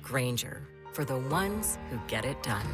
Grainger, for the ones who get it done.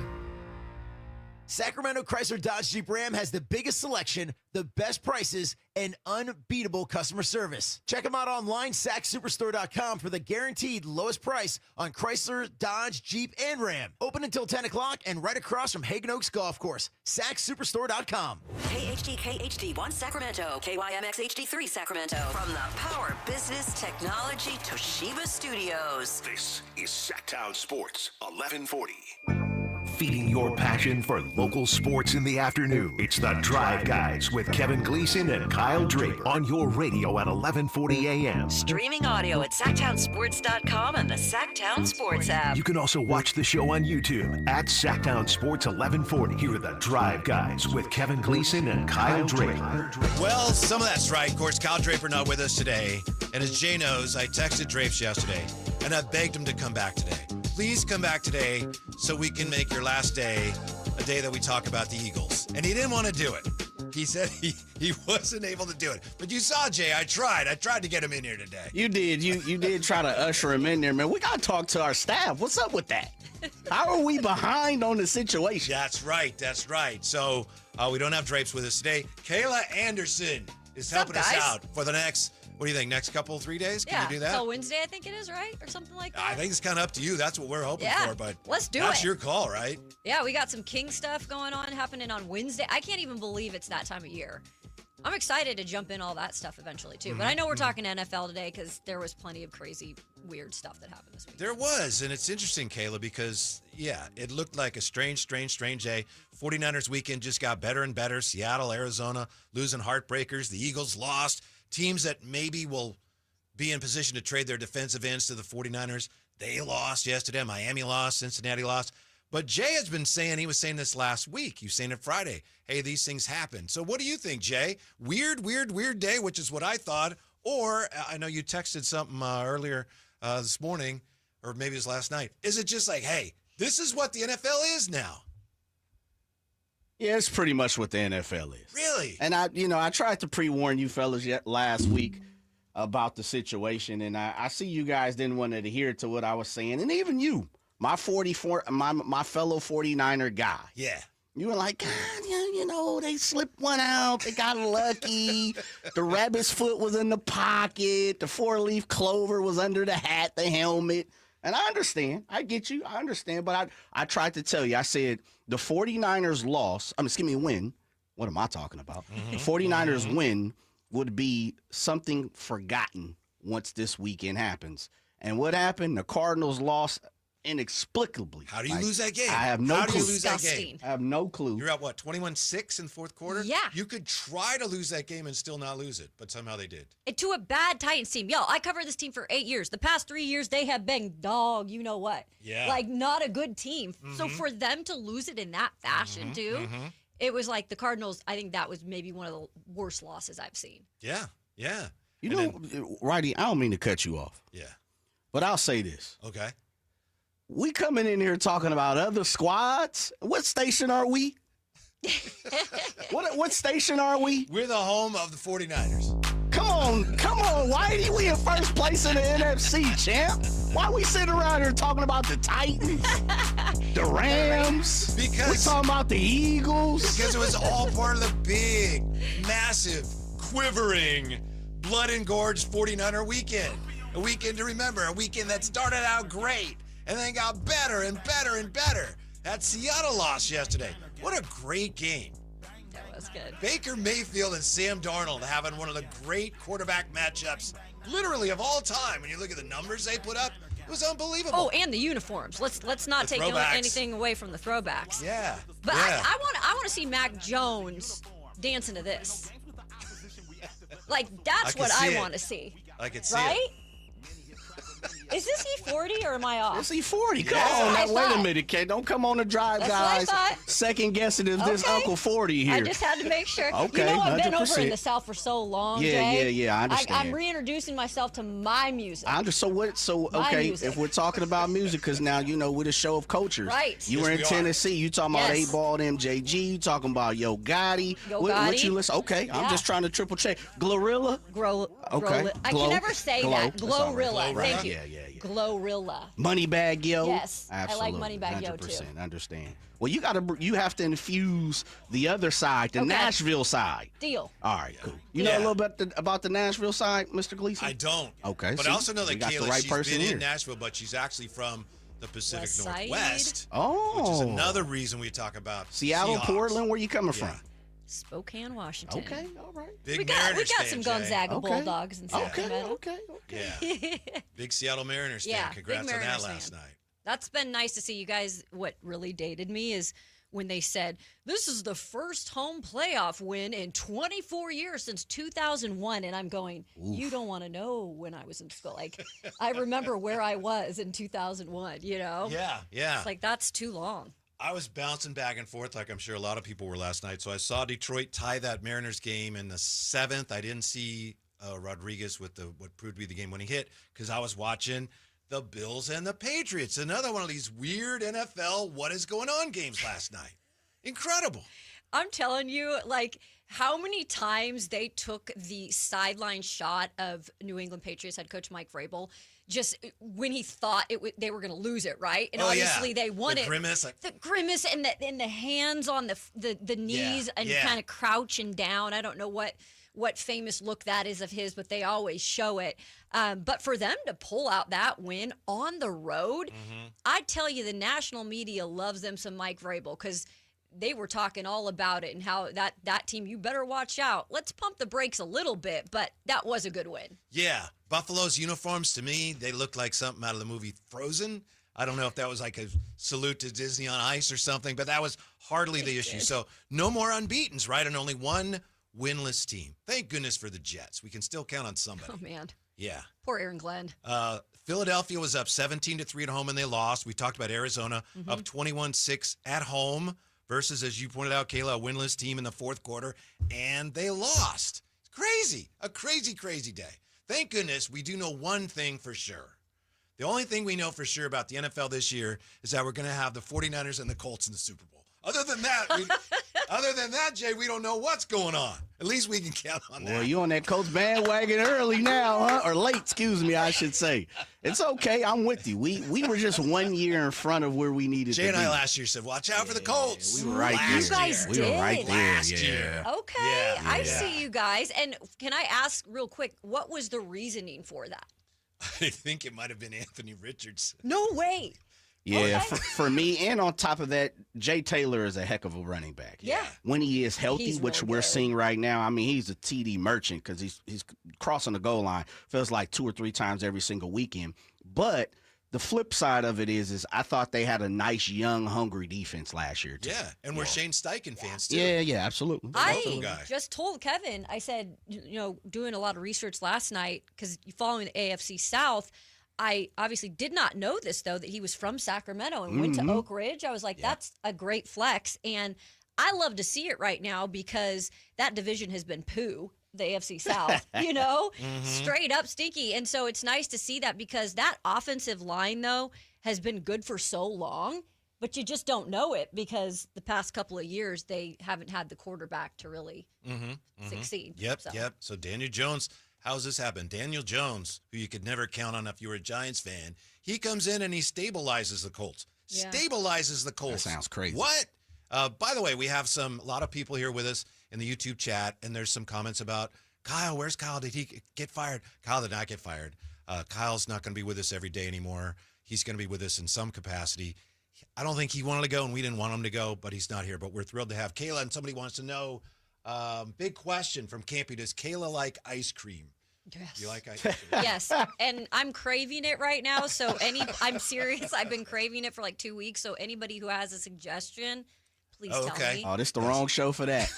Sacramento Chrysler Dodge Jeep Ram has the biggest selection, the best prices, and unbeatable customer service. Check them out online, sacsuperstore.com, for the guaranteed lowest price on Chrysler, Dodge, Jeep, and Ram. Open until 10 o'clock and right across from Hagen Oaks Golf Course. sacsuperstore.com. KHD1 Sacramento, KYMX HD3 Sacramento. From the Power Business Technology Toshiba Studios. This is Sacktown Sports 1140. Feeding your passion for local sports in the afternoon. It's the Drive Guys with Kevin Gleason and Kyle Draper on your radio at 1140 a.m. Streaming audio at SacktownSports.com and the Sacktown Sports app. You can also watch the show on YouTube at Sacktown Sports 1140. Here are the Drive Guys with Kevin Gleason and Kyle Draper. Well, some of that's right. Of course, Kyle Draper not with us today. And as Jay knows, I texted Drapes yesterday, and I begged him to come back today. Please come back today so we can make your last day a day that we talk about the Eagles. And he didn't want to do it. He said he wasn't able to do it. But you saw, Jay, I tried to get him in here today. You did. You did try to usher him in there, man. We got to talk to our staff. What's up with that? How are we behind on the situation? That's right. So we don't have Drapes with us today. Kayla Anderson is helping us out for the next... What do you think? Next 3 days? Can you do that? Till Wednesday, I think it is, right? Or something like that. I think it's kind of up to you. That's what we're hoping for. But let's do that's it. your call, right? Yeah, we got some King stuff going on happening on Wednesday. I can't even believe it's that time of year. I'm excited to jump in all that stuff eventually, too. But I know we're talking NFL today because there was plenty of crazy, weird stuff that happened this week. There was, and it's interesting, Kayla, because, it looked like a strange day. 49ers weekend just got better and better. Seattle, Arizona, losing heartbreakers. The Eagles lost. Teams that maybe will be in position to trade their defensive ends to the 49ers. They lost yesterday. Miami lost. Cincinnati lost. But Jay has been saying, he was saying this last week. You saying it Friday. Hey, these things happen. So what do you think, Jay? Weird day, which is what I thought. Or I know you texted something earlier this morning, or maybe it was last night. Is it just like, hey, this is what the NFL is now? Yeah, it's pretty much what the NFL is. Really? And I tried to pre-warn you fellas last week about the situation, and I see you guys didn't want to adhere to what I was saying, and even you, my fellow 49er guy. Yeah. You were like, God, they slipped one out. They got lucky. The rabbit's foot was in the pocket. The 4-leaf clover was under the hat, the helmet. And I understand. I get you. I understand. But I tried to tell you. I said the 49ers win. What am I talking about? The 49ers win would be something forgotten once this weekend happens. And what happened? The Cardinals lost inexplicably. How do you lose that game? I have no clue. How do you lose that game? I have no clue. You're at what, 21-6 in fourth quarter? Yeah. You could try to lose that game and still not lose it, but somehow they did. To a bad Titans team. Yo, I covered this team for 8 years. The past 3 years, they have been dog, you know what. Yeah. Like, not a good team. So for them to lose it in that fashion, too, it was like the Cardinals, I think that was maybe one of the worst losses I've seen. Yeah. Righty, I don't mean to cut you off. Yeah. But I'll say this. Okay. We coming in here talking about other squads. What station are we? What station are we? We're the home of the 49ers. Come on, Whitey. We in first place in the NFC, champ. Why we sitting around here talking about the Titans, the Rams? Because we talking about the Eagles. Because it was all part of the big, massive, quivering, blood-engorged 49er weekend. A weekend to remember. A weekend that started out great and then got better and better and better. That Seattle loss yesterday. What a great game. That was good. Baker Mayfield and Sam Darnold having one of the great quarterback matchups, literally of all time. When you look at the numbers they put up, it was unbelievable. Oh, and the uniforms. Let's not take anything away from the throwbacks. Yeah. But yeah. I want to see Mac Jones dancing to this. Like, that's what I want to see. I could see right? it. Is this E40 or am I off? It's E40. Come on now, wait a minute, Kay. Don't come on the drive, guys. Second guessing if this Uncle 40 here. I just had to make sure. Okay, you know, I've been 100%. over in the South for so long, Jay. Yeah, I understand. I'm reintroducing myself to my music. If we're talking about music, because now, we're the show of cultures. Right. You were in Tennessee. You talking about 8-Ball MJG. You talking about Yo Gotti. What you listen? Okay, I'm just trying to triple check. Glorilla? Okay. I can never say that. Glorilla. Right. Thank you. Yeah. Glorilla. Moneybag Yo. Yes, Absolutely. I like Moneybag Yo, too. 100%. Understand. Well, you have to infuse the other side, the Nashville side. Deal. All right, cool. You know a little bit about the Nashville side, Mr. Gleason? I don't. Okay. But see, I also know that we got the Kayla, right she's person been here. in Nashville, but she's actually from the Pacific West Side. Northwest. Oh. Which is another reason we talk about Seattle, Seahawks. Portland, where you coming from? Spokane, Washington. Okay, all right. Big We got Mariners some fan, Jay. Gonzaga Okay. Bulldogs in Sacramento. Okay. Yeah. Big Seattle Mariners Yeah, fan. big Congrats on that Mariners last fan. night. That's been nice to see. You guys, what really dated me is when they said, this is the first home playoff win in 24 years since 2001. And I'm going, you don't want to know when I was in school. Like, I remember where I was in 2001, you know? Yeah. It's like, that's too long. I was bouncing back and forth like I'm sure a lot of people were last night. So I saw Detroit tie that Mariners game in the 7th. I didn't see Rodriguez with what proved to be the game-winning hit because I was watching the Bills and the Patriots. Another one of these weird NFL what is going on games last night. Incredible. I'm telling you, like, how many times they took the sideline shot of New England Patriots head coach Mike Vrabel just when he thought they were going to lose it, right? And obviously they won it. Grimace, the grimace and the hands on the knees and kind of crouching down. I don't know what famous look that is of his, but they always show it. But for them to pull out that win on the road, I tell you, the national media loves them some Mike Vrabel because they were talking all about it and how that team, you better watch out. Let's pump the brakes a little bit, but that was a good win. Yeah. Buffalo's uniforms, to me, they look like something out of the movie Frozen. I don't know if that was like a salute to Disney on Ice or something, but that was hardly the issue. So no more unbeatens, right? And only one winless team. Thank goodness for the Jets. We can still count on somebody. Oh, man. Yeah. Poor Aaron Glenn. Philadelphia was up 17-3 at home and they lost. We talked about Arizona up 21-6 at home versus, as you pointed out, Kayla, a winless team in the fourth quarter, and they lost. It's crazy. A crazy, crazy day. Thank goodness we do know one thing for sure. The only thing we know for sure about the NFL this year is that we're going to have the 49ers and the Colts in the Super Bowl. Other than that, Jay, we don't know what's going on. At least we can count on that. Well, you on that Colts bandwagon early now, huh? Or late, excuse me, I should say. It's okay. I'm with you. We were just 1 year in front of where we needed Jay to and be. I last year said, watch out for the Colts. We were right there. You guys We were right did. there. Last year. Okay, I Yeah. see you guys. And can I ask real quick, what was the reasoning for that? I think it might have been Anthony Richardson. No way. Yeah, Okay. for me, and on top of that, Jay Taylor is a heck of a running back. Yeah. When he is healthy, He's which really we're good. seeing right now, I mean, he's a TD merchant because he's crossing the goal line, feels like 2 or 3 times every single weekend. But the flip side of it is I thought they had a nice, young, hungry defense last year, too. Yeah, and we're Shane Steichen fans, too. Yeah, absolutely. I guy. just told Kevin, I said, doing a lot of research last night, because following the AFC South, I obviously did not know this, though, that he was from Sacramento and went to Oak Ridge. I was like, that's a great flex. And I love to see it right now because that division has been poo, the AFC South, straight up stinky. And so it's nice to see that because that offensive line, though, has been good for so long. But you just don't know it because the past couple of years, they haven't had the quarterback to really succeed. Yep. So. So Daniel Jones, how's this happen? Daniel Jones, who you could never count on if you were a Giants fan, he comes in and he stabilizes the Colts. Yeah. Stabilizes the Colts. That sounds crazy. What? By the way, we have a lot of people here with us in the YouTube chat, and there's some comments about Kyle. Where's Kyle? Did he get fired? Kyle did not get fired. Kyle's not going to be with us every day anymore. He's going to be with us in some capacity. I don't think he wanted to go, and we didn't want him to go, but he's not here. But we're thrilled to have Kayla, and somebody wants to know, big question from Campy, does Kayla like ice cream? Yes. You like ice cream? Yes, and I'm craving it right now. So I'm serious. I've been craving it for like 2 weeks. So anybody who has a suggestion, please tell okay. me. Oh, this the wrong show for that.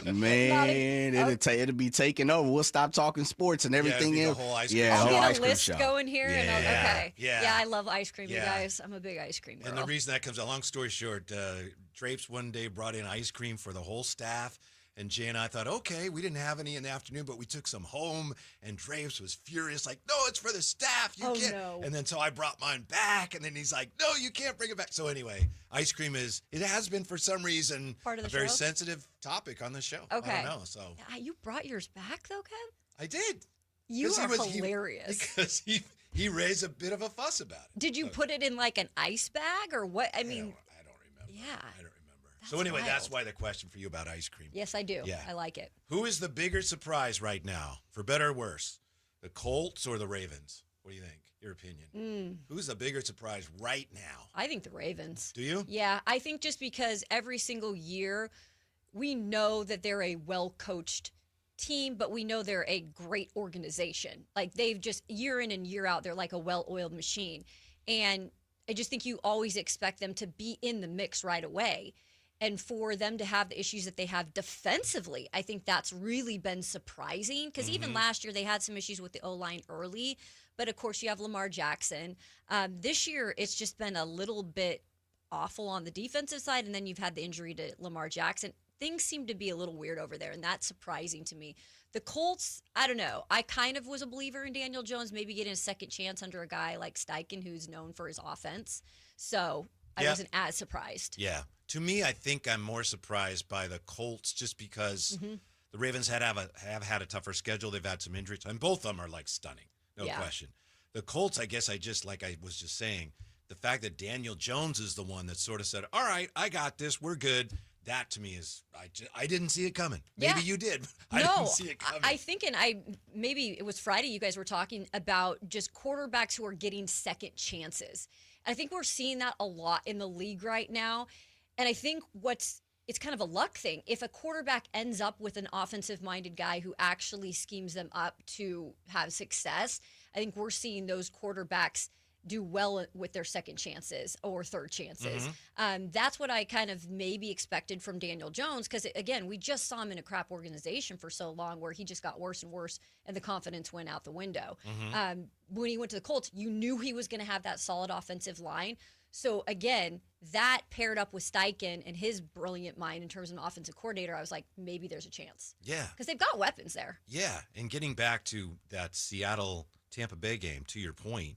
Man, it'll be taken over. We'll stop talking sports and everything it'll else. be the whole ice cream Yeah, I'll whole get ice a cream list show. going here. And okay. Yeah. I love ice cream, you Yeah. guys. I'm a big ice cream girl. And the reason that comes out, long story short, Drapes one day brought in ice cream for the whole staff. And Jay and I thought, okay, we didn't have any in the afternoon, but we took some home. And Drapes was furious, like, no, it's for the staff. You can't. No. And then so I brought mine back. And then he's like, no, you can't bring it back. So anyway, ice cream it has been for some reason Part of the a very show? sensitive topic on the show. Okay. I don't know. So You brought yours back though, Kev? I did. You 'Cause are hilarious. Because he raised a bit of a fuss about it. Did you put it in like an ice bag or what? I mean, I don't remember. Yeah. I don't remember. So anyway, wild. that's why the question for you about ice cream. Yes, I do. Yeah. I like it. Who is the bigger surprise right now, for better or worse? The Colts or the Ravens? What do you think? Your opinion. Who's the bigger surprise right now? I think the Ravens. Do you? Yeah, I think just because every single year we know that they're a well-coached team, but we know they're a great organization. Like they've just year in and year out, they're like a well-oiled machine. And I just think you always expect them to be in the mix right away. And for them to have the issues that they have defensively, I think that's really been surprising. Because even last year, they had some issues with the O-line early. But, of course, you have Lamar Jackson. This year, it's just been a little bit awful on the defensive side. And then you've had the injury to Lamar Jackson. Things seem to be a little weird over there, and that's surprising to me. The Colts, I don't know. I kind of was a believer in Daniel Jones, maybe getting a second chance under a guy like Steichen, who's known for his offense. So I wasn't as surprised. Yeah. To me, I think I'm more surprised by the Colts just because the Ravens have had a tougher schedule. They've had some injuries, and both of them are like stunning, no question. The Colts, I guess like I was just saying, the fact that Daniel Jones is the one that sort of said, all right, I got this, we're good. That to me is, I didn't see it coming. Maybe you did. I didn't see it coming. I think, maybe it was Friday, you guys were talking about just quarterbacks who are getting second chances. I think we're seeing that a lot in the league right now. And I think it's kind of a luck thing. If a quarterback ends up with an offensive-minded guy who actually schemes them up to have success, I think we're seeing those quarterbacks do well with their second chances or third chances. That's what I kind of maybe expected from Daniel Jones because, again, we just saw him in a crap organization for so long where he just got worse and worse and the confidence went out the window. When he went to the Colts, you knew he was going to have that solid offensive line. So, again, that paired up with Steichen and his brilliant mind in terms of an offensive coordinator, I was like, maybe there's a chance. Yeah. Because they've got weapons there. Yeah, and getting back to that Seattle-Tampa Bay game, to your point,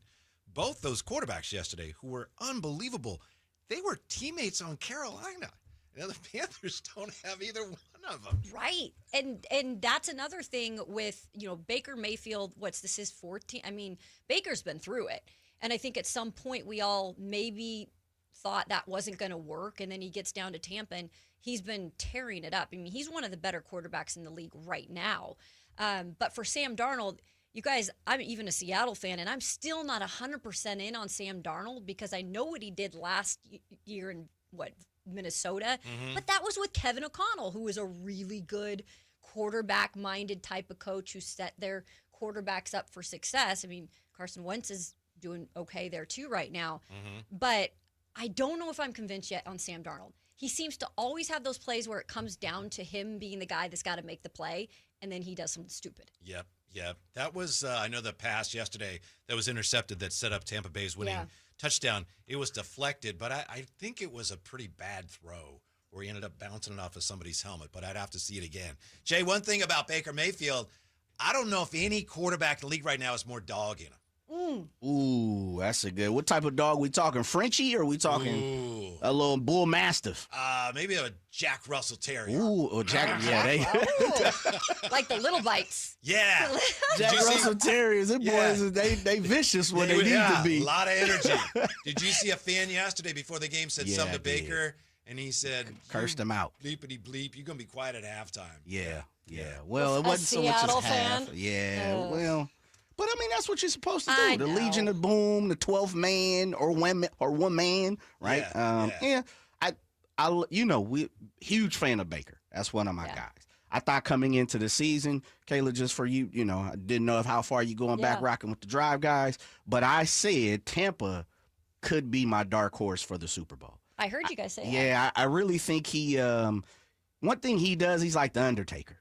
both those quarterbacks yesterday who were unbelievable, they were teammates on Carolina. Now the Panthers don't have either one of them. Right. And that's another thing with, Baker Mayfield, his 14? I mean, Baker's been through it. And I think at some point we all maybe thought that wasn't going to work. And then he gets down to Tampa and he's been tearing it up. I mean, he's one of the better quarterbacks in the league right now. But for Sam Darnold, you guys, I'm even a Seattle fan, and I'm still not 100% in on Sam Darnold because I know what he did last year in, Minnesota. But that was with Kevin O'Connell, who is a really good quarterback-minded type of coach who set their quarterbacks up for success. I mean, Carson Wentz is doing okay there too right now. But I don't know if I'm convinced yet on Sam Darnold. He seems to always have those plays where it comes down to him being the guy that's got to make the play, and then he does something stupid. Yep. That was, I know the pass yesterday that was intercepted that set up Tampa Bay's winning touchdown. It was deflected, but I think it was a pretty bad throw where he ended up bouncing it off of somebody's helmet, but I'd have to see it again. Jay, one thing about Baker Mayfield, I don't know if any quarterback in the league right now is more dog in him. Ooh, that's a good. What type of dog we talking? Frenchie or are we talking a little bull mastiff? Maybe a Jack Russell Terrier. Ooh, or Jack. They like the little bites. Yeah. Jack Russell Terriers. Them boys, they vicious when they need to be. A lot of energy. Did you see a fan yesterday before the game said something to Baker, and he said, cursed him out. Bleepity bleep. You're gonna be quiet at halftime. Yeah. Well, it wasn't so much as Seattle half. fan? Yeah. Well. But I mean, that's what you're supposed to do. The Legion of Boom, the 12th man or one man, right? We huge fan of Baker. That's one of my guys. I thought coming into the season, Kayla, just for you, I didn't know how far you going back rocking with the Drive guys, but I said Tampa could be my dark horse for the Super Bowl. I heard you guys say that. Yeah, I really think he. One thing he does, he's like the Undertaker.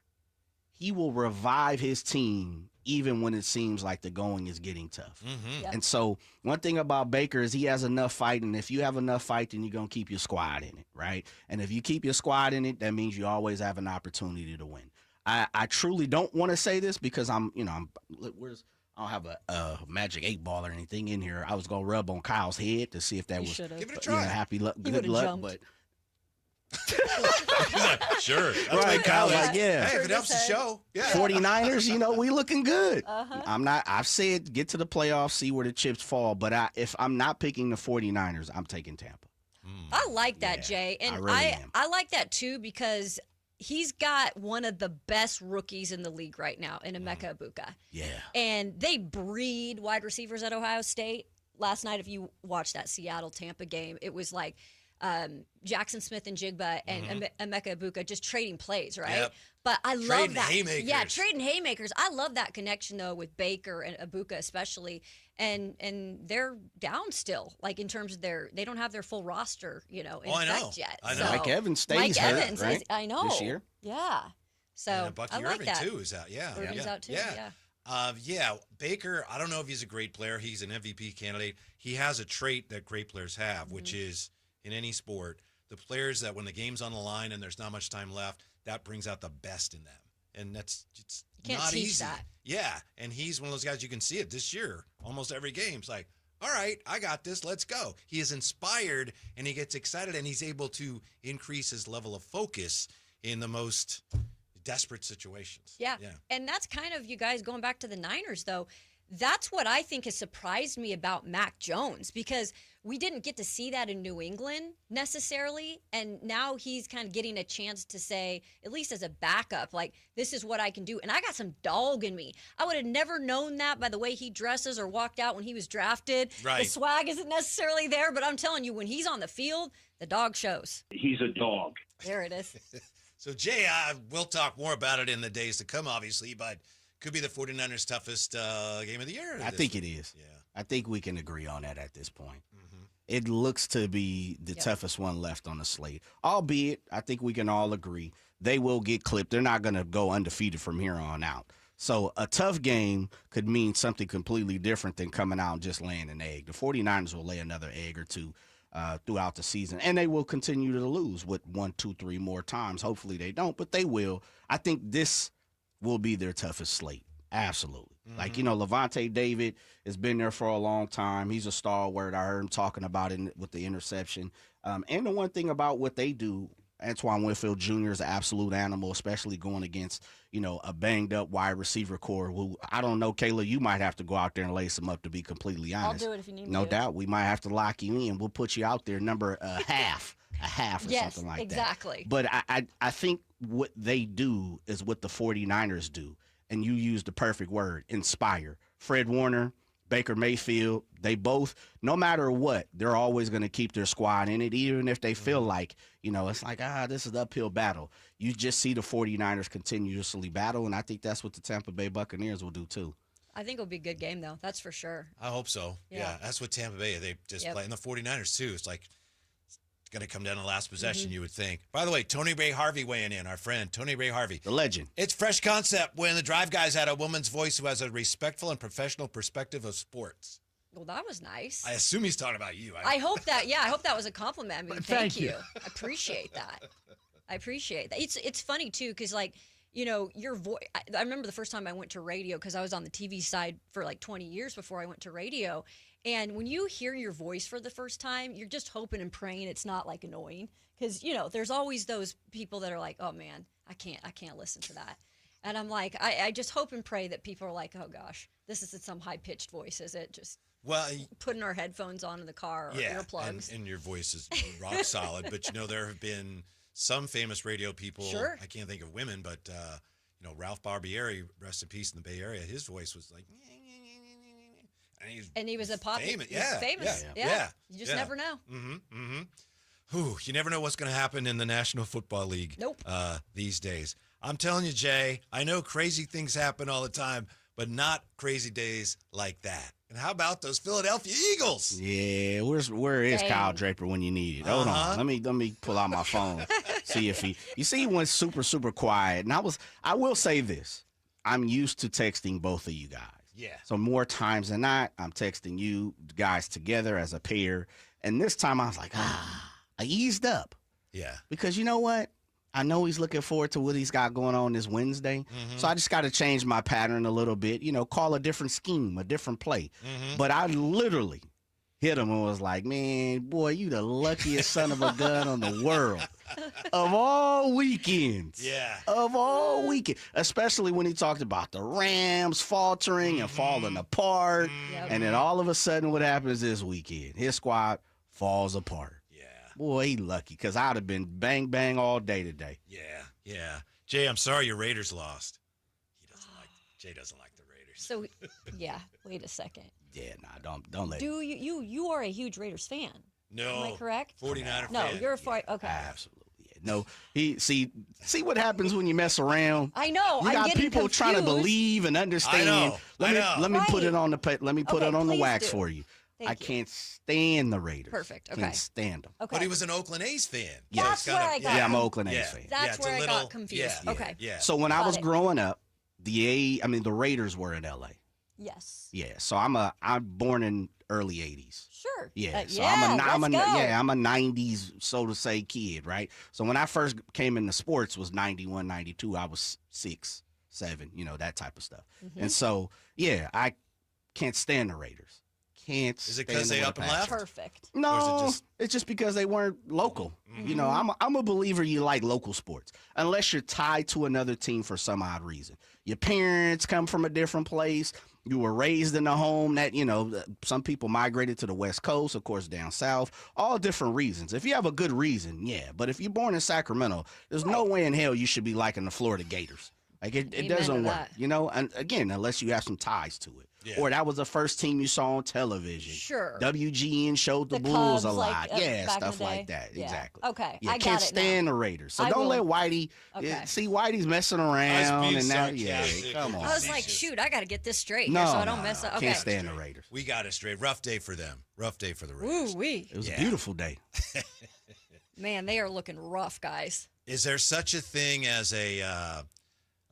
He will revive his team even when it seems like the going is getting tough. And so one thing about Baker is he has enough fight, and if you have enough fight, then you're going to keep your squad in it, right? And if you keep your squad in it, that means you always have an opportunity to win. I truly don't want to say this because I don't have a magic 8-ball or anything in here. I was going to rub on Kyle's head to see if that was give it a try. happy luck, good luck, jumped. but He's like, sure. That's Right, what Kyle, Kyle like, yeah. Hey, if it helps the show. Yeah. 49ers, we looking good. I've said get to the playoffs, see where the chips fall, but if I'm not picking the 49ers, I'm taking Tampa. I like that, Jay. And I really am. I like that too because he's got one of the best rookies in the league right now in Emeka Ibuka. Yeah. And they breed wide receivers at Ohio State. Last night, if you watched that Seattle-Tampa game, it was like Jackson Smith and Jigba and Emeka Ibuka just trading plays, right? Yep. But I love Trading that. haymakers. Yeah, trading haymakers. I love that connection, though, with Baker and Ibuka especially. And they're down still, like in terms of they don't have their full roster, in I know. effect yet. I know. So, Mike Evans stays Mike hurt, Evans right? I know. This year. Yeah. So And Bucky I like Irving, that. too, is out. Yeah. Irving's out, too. Yeah. Yeah, Baker, I don't know if he's a great player. He's an MVP candidate. He has a trait that great players have, which is in any sport, the players that when the game's on the line and there's not much time left, that brings out the best in them. And that's it's You can't not teach easy. that. Yeah, and he's one of those guys you can see it this year. Almost every game. It's like, all right, I got this. Let's go. He is inspired and he gets excited and he's able to increase his level of focus in the most desperate situations. Yeah. And that's kind of, you guys, going back to the Niners, though, that's what I think has surprised me about Mac Jones because we didn't get to see that in New England necessarily. And now he's kind of getting a chance to say, at least as a backup, like, this is what I can do. And I got some dog in me. I would have never known that by the way he dresses or walked out when he was drafted. Right. The swag isn't necessarily there, but I'm telling you, when he's on the field, the dog shows. He's a dog. There it is. So, Jay, we'll talk more about it in the days to come, obviously, but could be the 49ers' toughest game of the year. I think it is. Yeah. I think we can agree on that at this point. It looks to be the toughest one left on the slate. Albeit, I think we can all agree they will get clipped. They're not going to go undefeated from here on out. So a tough game could mean something completely different than coming out and just laying an egg. The 49ers will lay another egg or two throughout the season, and they will continue to lose with 1, 2, 3 more times. Hopefully they don't, but they will. I think this will be their toughest slate. Absolutely. Like, Levante David has been there for a long time. He's a stalwart. I heard him talking about it with the interception. And the one thing about what they do, Antoine Winfield Jr. is an absolute animal, especially going against, a banged-up wide receiver core who, I don't know, Kayla, you might have to go out there and lace him up, to be completely honest. I'll do it if you need me No to. doubt. We might have to lock you in. We'll put you out there number half or Yes, something like that. exactly. But I think what they do is what the 49ers do. And you used the perfect word, inspire. Fred Warner, Baker Mayfield, they both, no matter what, they're always going to keep their squad in it, even if they feel like, it's like, this is the uphill battle. You just see the 49ers continuously battle, and I think that's what the Tampa Bay Buccaneers will do too. I think it'll be a good game, though. That's for sure. I hope so. Yeah, that's what Tampa Bay, they just play. And the 49ers, too. It's like, it's going to come down to the last possession, you would think. By the way, Tony Ray Harvey weighing in, our friend, Tony Ray Harvey. The legend. It's fresh concept when the Drive Guys had a woman's voice who has a respectful and professional perspective of sports. Well, that was nice. I assume he's talking about you. I hope that, I hope that was a compliment. I mean, Thank thank you. I appreciate that. It's funny, too, because, like, your voice. I remember the first time I went to radio because I was on the TV side for like 20 years before I went to radio. And when you hear your voice for the first time, you're just hoping and praying it's not like annoying. Because, there's always those people that are like, oh, man, I can't listen to that. And I'm like, I just hope and pray that people are like, oh, gosh, this isn't some high-pitched voice, is it? Just putting our headphones on in the car or earplugs. And your voice is rock solid. But, there have been some famous radio people. Sure. I can't think of women, but, Ralph Barbieri, rest in peace in the Bay Area, his voice was like, and he was a pop. Famous. He was famous. Yeah. You just never know. You never know what's going to happen in the National Football League Nope. These days. I'm telling you, Jay, I know crazy things happen all the time, but not crazy days like that. And how about those Philadelphia Eagles? Yeah, where is Dang. Kyle Draper when you need it? Hold on, let me pull out my phone, see if he went super, super quiet. And I will say this, I'm used to texting both of you guys. Yeah. So more times than not, I'm texting you guys together as a pair. And this time I was like, I eased up. Yeah. Because you know what? I know he's looking forward to what he's got going on this Wednesday. So I just got to change my pattern a little bit, call a different scheme, a different play. But I literally hit him and was like, man, boy, you the luckiest son of a gun on the world. Of all weekends. Yeah. Of all weekend. Especially when he talked about the Rams faltering and falling apart. Yep. And then all of a sudden what happens this weekend? His squad falls apart. Yeah. Boy, he lucky, because I'd have been bang, bang all day today. Yeah. Jay, I'm sorry your Raiders lost. Jay doesn't like the Raiders. So, yeah. Wait a second. Yeah, nah, don't let Do you are a huge Raiders fan? No. Am I correct? 49er No, fan. you're a okay. Absolutely. Yeah. No, he see what happens when you mess around. I know. You I'm got getting people trying to confused. believe and understand. I know. Let me put Right. it on the let me put Okay, it on the please wax do. for you. Thank I you. can't stand the Raiders. Perfect. Okay. Can't stand them. Okay. But he was an Oakland A's fan. That's it's where I got Yeah, I'm an com- Oakland A's fan. That's it's where a I little- got confused. Yeah, Okay. Yeah. So when I Got was it. growing up, the Raiders were in LA. Yes. Yeah. So I'm born in early 80s. Sure. Yeah, so yeah, I'm a let's go. I'm a 90s, so to say, kid, right? So when I first came into sports was 91, 92. I was 6, 7, that type of stuff. Mm-hmm. And so, yeah, I can't stand the Raiders. Can't Is it stand 'cause them they with up a and passion. left? Perfect. No, Or is it just- it's just because they weren't local. I'm a believer you like local sports, unless you're tied to another team for some odd reason. Your parents come from a different place. You were raised in a home that, some people migrated to the West Coast, of course, down south, all different reasons. If you have a good reason, yeah. But if you're born in Sacramento, there's no way in hell you should be liking the Florida Gators. Like, it Amen doesn't to work, that. And again, unless you have some ties to it. Yeah. Or that was the first team you saw on television. Sure. WGN showed the, The Bulls Cubs, a like, lot. back in Yeah, the stuff day. like that. Yeah. Exactly. Okay, Yeah, I can't got it now. stand the Raiders. So I don't will. let Whitey Okay. see Whitey's messing around being and now, yeah, sarcastic. come on. I was like, shoot, I got to get this straight no, here so I no, don't mess no, up. Okay. Can't stand the Raiders. We got it straight. Rough day for them. Rough day for the Raiders. Ooh wee. It was Yeah. a beautiful day. Man, they are looking rough, guys. Is there such a thing as a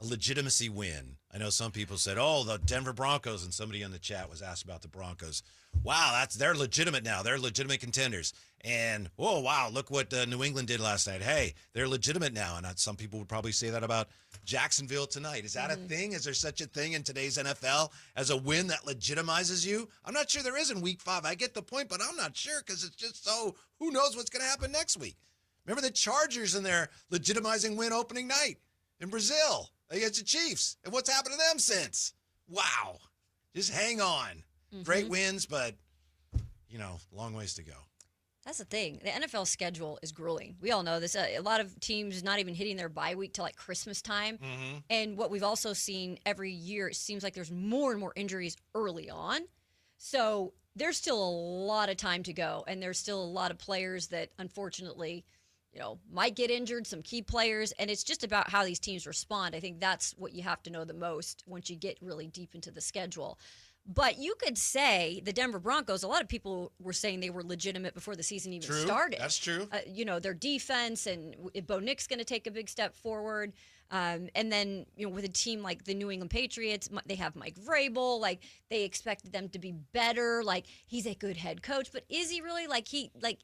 legitimacy win? I know some people said, "Oh, the Denver Broncos," and somebody in the chat was asked about the Broncos. Wow, they're legitimate now. They're legitimate contenders. And oh, wow, look what New England did last night. Hey, they're legitimate now. And some people would probably say that about Jacksonville tonight. Is that a thing? Is there such a thing in today's NFL as a win that legitimizes you? I'm not sure there is in Week 5. I get the point, but I'm not sure because it's just so. Who knows what's going to happen next week? Remember the Chargers and their legitimizing win opening night in Brazil against the Chiefs. And what's happened to them since? Wow. Just hang on. Great wins, but, long ways to go. That's the thing. The NFL schedule is grueling. We all know this. A lot of teams not even hitting their bye week till like Christmas time. And what we've also seen every year, it seems like there's more and more injuries early on. So there's still a lot of time to go. And there's still a lot of players that unfortunately, might get injured, some key players. And it's just about how these teams respond. I think that's what you have to know the most once you get really deep into the schedule. But you could say the Denver Broncos, a lot of people were saying they were legitimate before the season even started. That's true. Their defense and Bo Nick's going to take a big step forward. And then, with a team like the New England Patriots, they have Mike Vrabel. Like, they expected them to be better. Like, he's a good head coach. But is he really?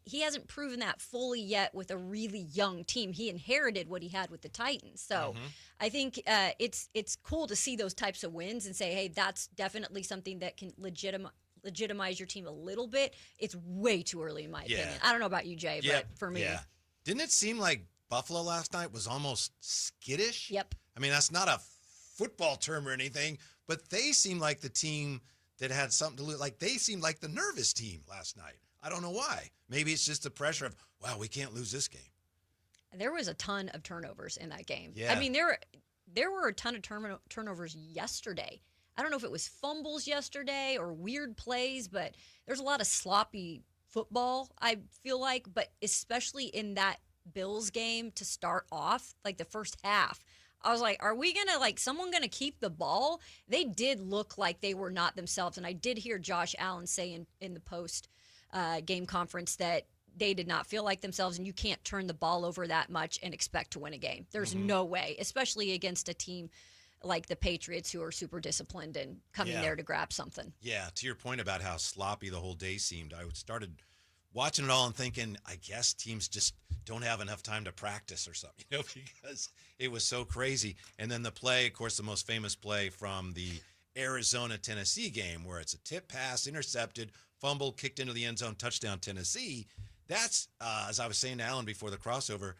He hasn't proven that fully yet with a really young team. He inherited what he had with the Titans. So I think it's cool to see those types of wins and say, hey, that's definitely something that can legitimize your team a little bit. It's way too early, in my opinion. I don't know about you, Jay, but for me. Yeah. Didn't it seem like Buffalo last night was almost skittish? Yep. I mean, that's not a football term or anything, but they seemed like the team that had something to lose. Like, they seemed like the nervous team last night. I don't know why. Maybe it's just the pressure of, wow, we can't lose this game. There was a ton of turnovers in that game. Yeah. I mean, there were a ton of turnovers yesterday. I don't know if it was fumbles yesterday or weird plays, but there's a lot of sloppy football, I feel like, but especially in that Bills game to start off, like the first half. I was like, are we going to, someone going to keep the ball? They did look like they were not themselves. And I did hear Josh Allen say in the post game conference that they did not feel like themselves, and you can't turn the ball over that much and expect to win a game. There's no way, especially against a team like the Patriots who are super disciplined and coming there to grab something. Yeah, to your point about how sloppy the whole day seemed, I started watching it all and thinking, I guess teams just don't have enough time to practice or something, because it was so crazy. And then the play, of course, the most famous play from the Arizona-Tennessee game where it's a tip pass, intercepted, fumble, kicked into the end zone, touchdown Tennessee. That's, as I was saying to Alan before the crossover,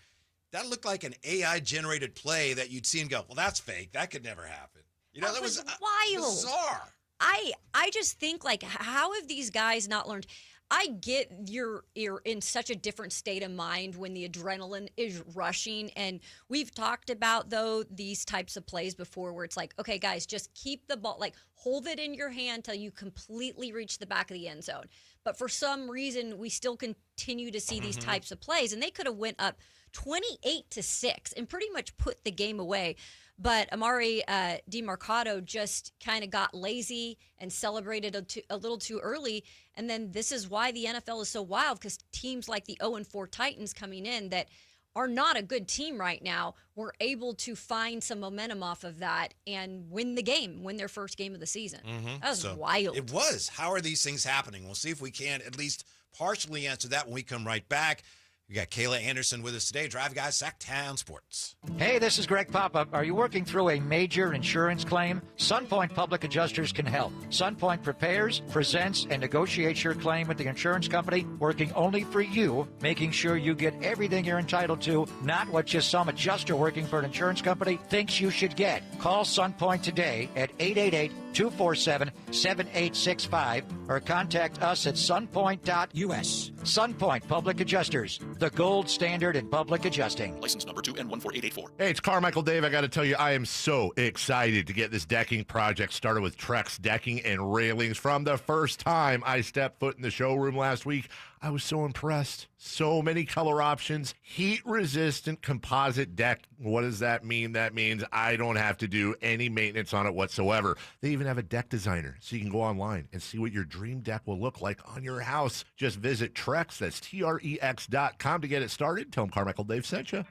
that looked like an AI-generated play that you'd see and go, well, that's fake. That could never happen. You know, that was wild. Bizarre. I just think, like, how have these guys not learned? I get you're in such a different state of mind when the adrenaline is rushing. And we've talked about, though, these types of plays before where it's like, okay, guys, just keep the ball, like, hold it in your hand till you completely reach the back of the end zone. But for some reason, we still continue to see these types of plays. And they could have went up 28-6 and pretty much put the game away. But Amari DiMercato just kind of got lazy and celebrated a little too early. And then this is why the NFL is so wild, because teams like the 0-4 Titans coming in that are not a good team right now were able to find some momentum off of that and win the game, win their first game of the season. That was wild. It was. How are these things happening? We'll see if we can at least partially answer that when we come right back. We got Kayla Anderson with us today, Drive Guys, Sacktown Sports. Hey, this is Greg Papa. Are you working through a major insurance claim? SunPoint Public Adjusters can help. SunPoint prepares, presents, and negotiates your claim with the insurance company, working only for you, making sure you get everything you're entitled to, not what just some adjuster working for an insurance company thinks you should get. Call SunPoint today at 888-247-7865 or contact us at sunpoint.us. SunPoint Public Adjusters, the gold standard in public adjusting. License number 2N14884. Hey, it's Carmichael Dave. I got to tell you, I am so excited to get this decking project started with Trex Decking and Railings. From the first time I stepped foot in the showroom last week, I was so impressed. So many color options, heat-resistant composite deck. What does that mean? That means I don't have to do any maintenance on it whatsoever. They even have a deck designer, so you can go online and see what your dream deck will look like on your house. Just visit Trex, that's Trex.com to get it started. Tell them Carmichael Dave sent you.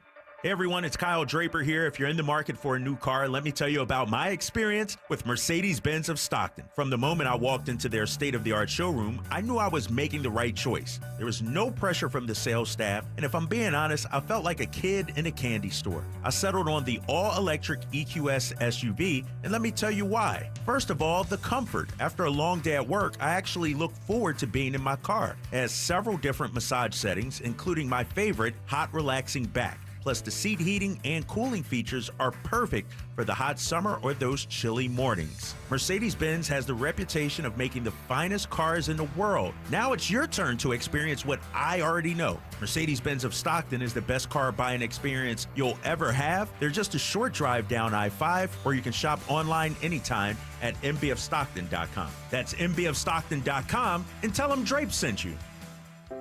Hey everyone, it's Kyle Draper here. If you're in the market for a new car, let me tell you about my experience with Mercedes-Benz of Stockton. From the moment I walked into their state-of-the-art showroom, I knew I was making the right choice. There was no pressure from the sales staff, and if I'm being honest, I felt like a kid in a candy store. I settled on the all-electric EQS SUV, and let me tell you why. First of all, the comfort. After a long day at work, I actually look forward to being in my car. It has several different massage settings, including my favorite, hot relaxing back. Plus, the seat heating and cooling features are perfect for the hot summer or those chilly mornings. Mercedes-Benz has the reputation of making the finest cars in the world. Now it's your turn to experience what I already know. Mercedes-Benz of Stockton is the best car buying experience you'll ever have. They're just a short drive down I-5, or you can shop online anytime at mbfstockton.com. That's mbfstockton.com, and tell them Drape sent you.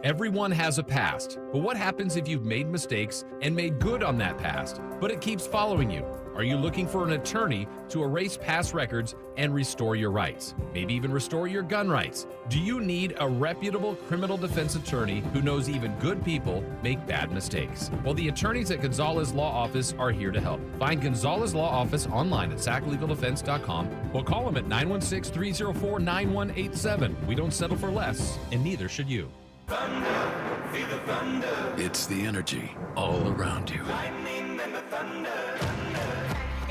Everyone has a past, but what happens if you've made mistakes and made good on that past, but it keeps following you? Are you looking for an attorney to erase past records and restore your rights? Maybe even restore your gun rights? Do you need a reputable criminal defense attorney who knows even good people make bad mistakes? Well, the attorneys at Gonzalez Law Office are here to help. Find Gonzalez Law Office online at saclegaldefense.com or call them at 916-304-9187. We don't settle for less, and neither should you. Thunder, feel the thunder. It's the energy all around you. Lightning and the thunder.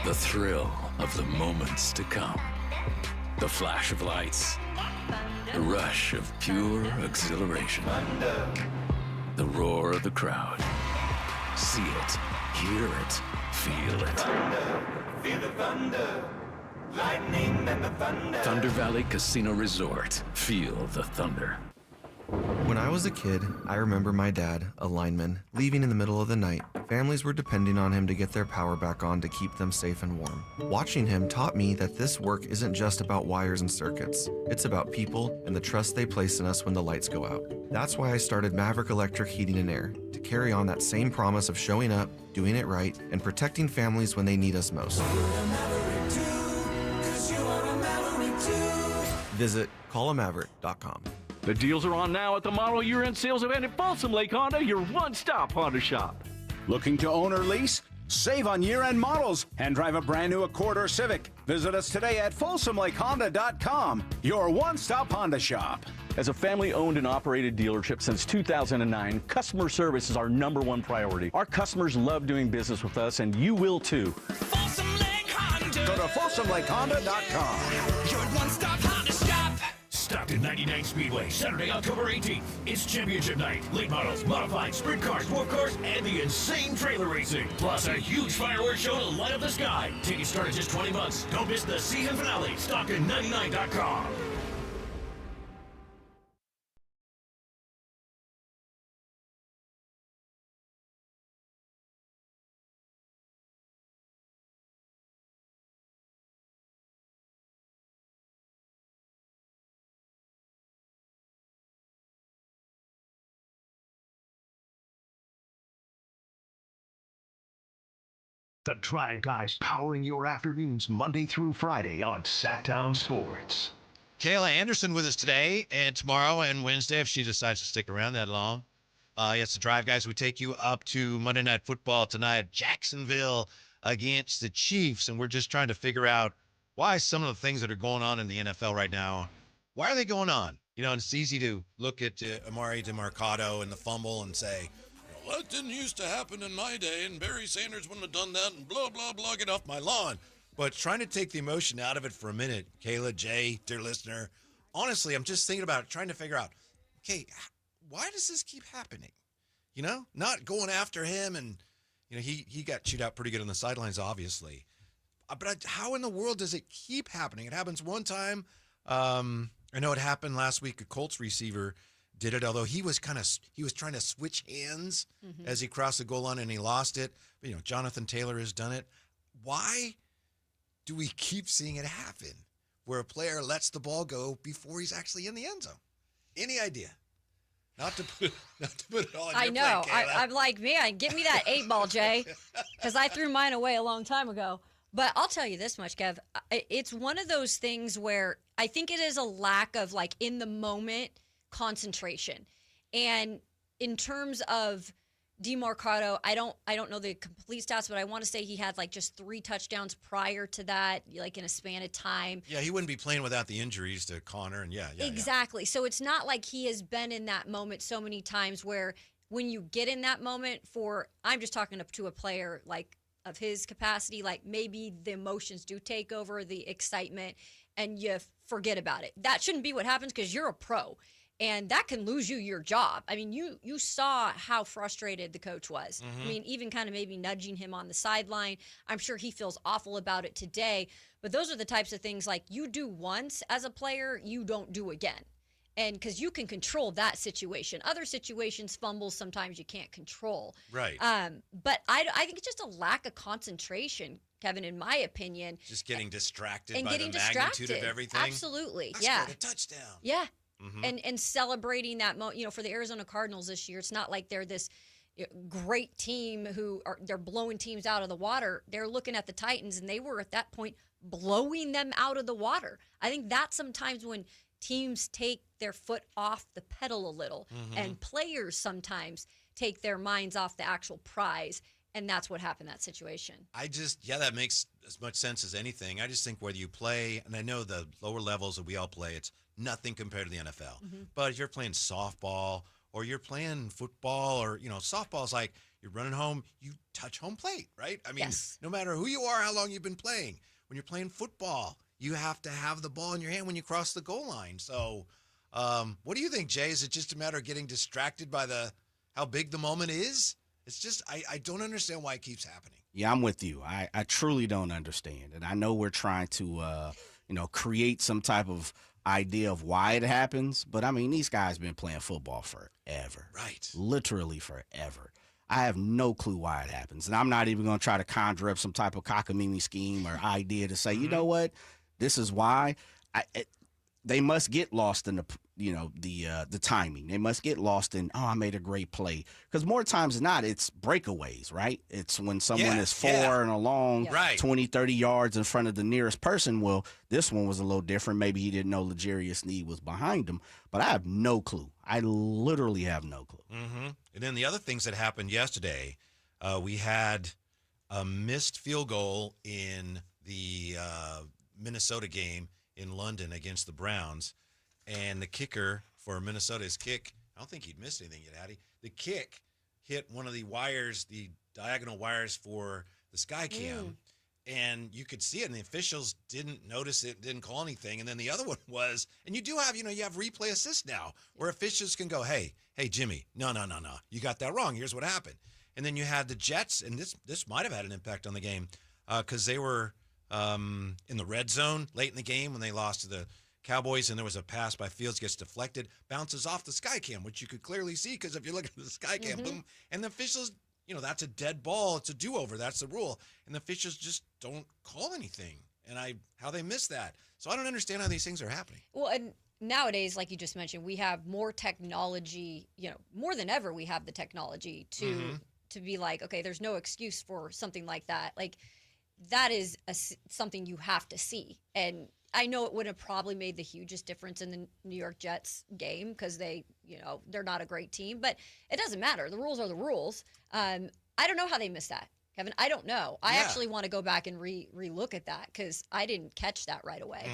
The thrill of the moments to come. The flash of lights. The rush of pure exhilaration. Thunder. The roar of the crowd. See it, hear it, feel it. Thunder, feel the thunder. Lightning and the thunder. Thunder Valley Casino Resort. Feel the thunder. When I was a kid, I remember my dad, a lineman, leaving in the middle of the night. Families were depending on him to get their power back on to keep them safe and warm. Watching him taught me that this work isn't just about wires and circuits. It's about people and the trust they place in us when the lights go out. That's why I started Maverick Electric Heating and Air, to carry on that same promise of showing up, doing it right, and protecting families when they need us most. Visit callamaverick.com. The deals are on now at the model year-end sales event at Folsom Lake Honda, your one-stop Honda shop. Looking to own or lease? Save on year-end models and drive a brand new Accord or Civic. Visit us today at FolsomLakeHonda.com, your one-stop Honda shop. As a family-owned and operated dealership since 2009, customer service is our #1 priority. Our customers love doing business with us, and you will too. Folsom Lake Honda. Go to FolsomLakeHonda.com. Your one-stop Honda shop. Stop Stockton 99 Speedway, Saturday, October 18th. It's championship night. Late models, modified, sprint cars, dwarf cars, and the insane trailer racing. Plus a huge fireworks show to light up the sky. Tickets start at just $20. Don't miss the season finale. Stockton99.com. The Drive Guys powering your afternoons Monday through Friday on Sacktown Sports. Kayla Anderson with us today and tomorrow and Wednesday if she decides to stick around that long. Yes, the Drive Guys, we take you up to Monday Night Football tonight, Jacksonville against the Chiefs, and we're just trying to figure out why some of the things that are going on in the NFL right now, why are they going on? You know, and it's easy to look at Amari DeMarcado and the fumble and say, well, that didn't used to happen in my day, and Barry Sanders wouldn't have done that, and blah, blah, blah, get off my lawn. But trying to take the emotion out of it for a minute, Kayla, Jay, dear listener, honestly, I'm just thinking about it, trying to figure out, okay, why does this keep happening? You know, not going after him, and, you know, he got chewed out pretty good on the sidelines, obviously. But how in the world does it keep happening? It happens one time. I know it happened last week, a Colts receiver did it, although he was trying to switch hands as he crossed the goal line and he lost it. But, you know, Jonathan Taylor has done it. Why do we keep seeing it happen where a player lets the ball go before he's actually in the end zone? Any idea? Not to put it all on your I know. plate, Kayla. I'm like, man, give me that 8-ball, Jay, because I threw mine away a long time ago. But I'll tell you this much, Kev. It's one of those things where I think it is a lack of, like, in the moment concentration. And in terms of DeMarcado, I don't know the complete stats, but I want to say he had like just 3 touchdowns prior to that, like in a span of time. Yeah, he wouldn't be playing without the injuries to Connor, and yeah. Exactly. So it's not like he has been in that moment so many times where when you get in that moment I'm just talking to a player like of his capacity, like maybe the emotions do take over, the excitement, and you forget about it. That shouldn't be what happens because you're a pro. And that can lose you your job. I mean, you saw how frustrated the coach was. I mean, even kind of maybe nudging him on the sideline. I'm sure he feels awful about it today. But those are the types of things like you do once as a player, you don't do again. And because you can control that situation. Other situations, fumbles, sometimes you can't control. Right. But I think it's just a lack of concentration, Kevin, in my opinion. Just getting distracted and by getting the magnitude of everything. Absolutely. I yeah. scored a touchdown. Yeah. And celebrating that moment, for the Arizona Cardinals this year, it's not like they're this great team they're blowing teams out of the water. They're looking at the Titans, and they were at that point blowing them out of the water. I think that's sometimes when teams take their foot off the pedal a little, and players sometimes take their minds off the actual prize. And that's what happened in that situation. That makes as much sense as anything. I just think whether you play, and I know the lower levels that we all play, it's nothing compared to the NFL. But if you're playing softball or you're playing football or, softball's like you're running home, you touch home plate, right? I mean, no matter who you are, how long you've been playing, when you're playing football, you have to have the ball in your hand when you cross the goal line. So what do you think, Jay? Is it just a matter of getting distracted by how big the moment is? It's just, I don't understand why it keeps happening. Yeah, I'm with you. I truly don't understand. And I know we're trying to, create some type of idea of why it happens. But, I mean, these guys been playing football forever. Right. Literally forever. I have no clue why it happens. And I'm not even going to try to conjure up some type of cockamamie scheme or idea to say, you know what, this is why. They must get lost in the timing. They must get lost in, I made a great play. Because more times than not, it's breakaways, right? It's when someone is four and along 20, 30 yards in front of the nearest person. Well, this one was a little different. Maybe he didn't know L'Jarius Sneed was behind him. But I have no clue. I literally have no clue. And then the other things that happened yesterday, we had a missed field goal in the Minnesota game in London against the Browns, and the kicker for Minnesota's kick, I don't think he'd missed anything yet, had he? The kick hit one of the wires, the diagonal wires for the Sky Cam, And you could see it, and the officials didn't notice it, didn't call anything. And then the other one was, and you do have, you have replay assist now, where officials can go, hey, Jimmy, no, you got that wrong. Here's what happened. And then you had the Jets, and this might have had an impact on the game because they were in the red zone late in the game when they lost to the Cowboys, and there was a pass by Fields, gets deflected, bounces off the sky cam, which you could clearly see because if you look at the sky cam, boom, and the officials, that's a dead ball. It's a do-over. That's the rule. And the officials just don't call anything. And how they miss that. So I don't understand how these things are happening. Well, and nowadays, like you just mentioned, we have more technology, more than ever we have the technology to be like, okay, there's no excuse for something like that. Like, that is something you have to see. And I know it would have probably made the hugest difference in the New York Jets game because they're not a great team, but it doesn't matter. The rules are the rules. I don't know how they missed that, Kevin. I don't know. I actually want to go back and re-look at that because I didn't catch that right away.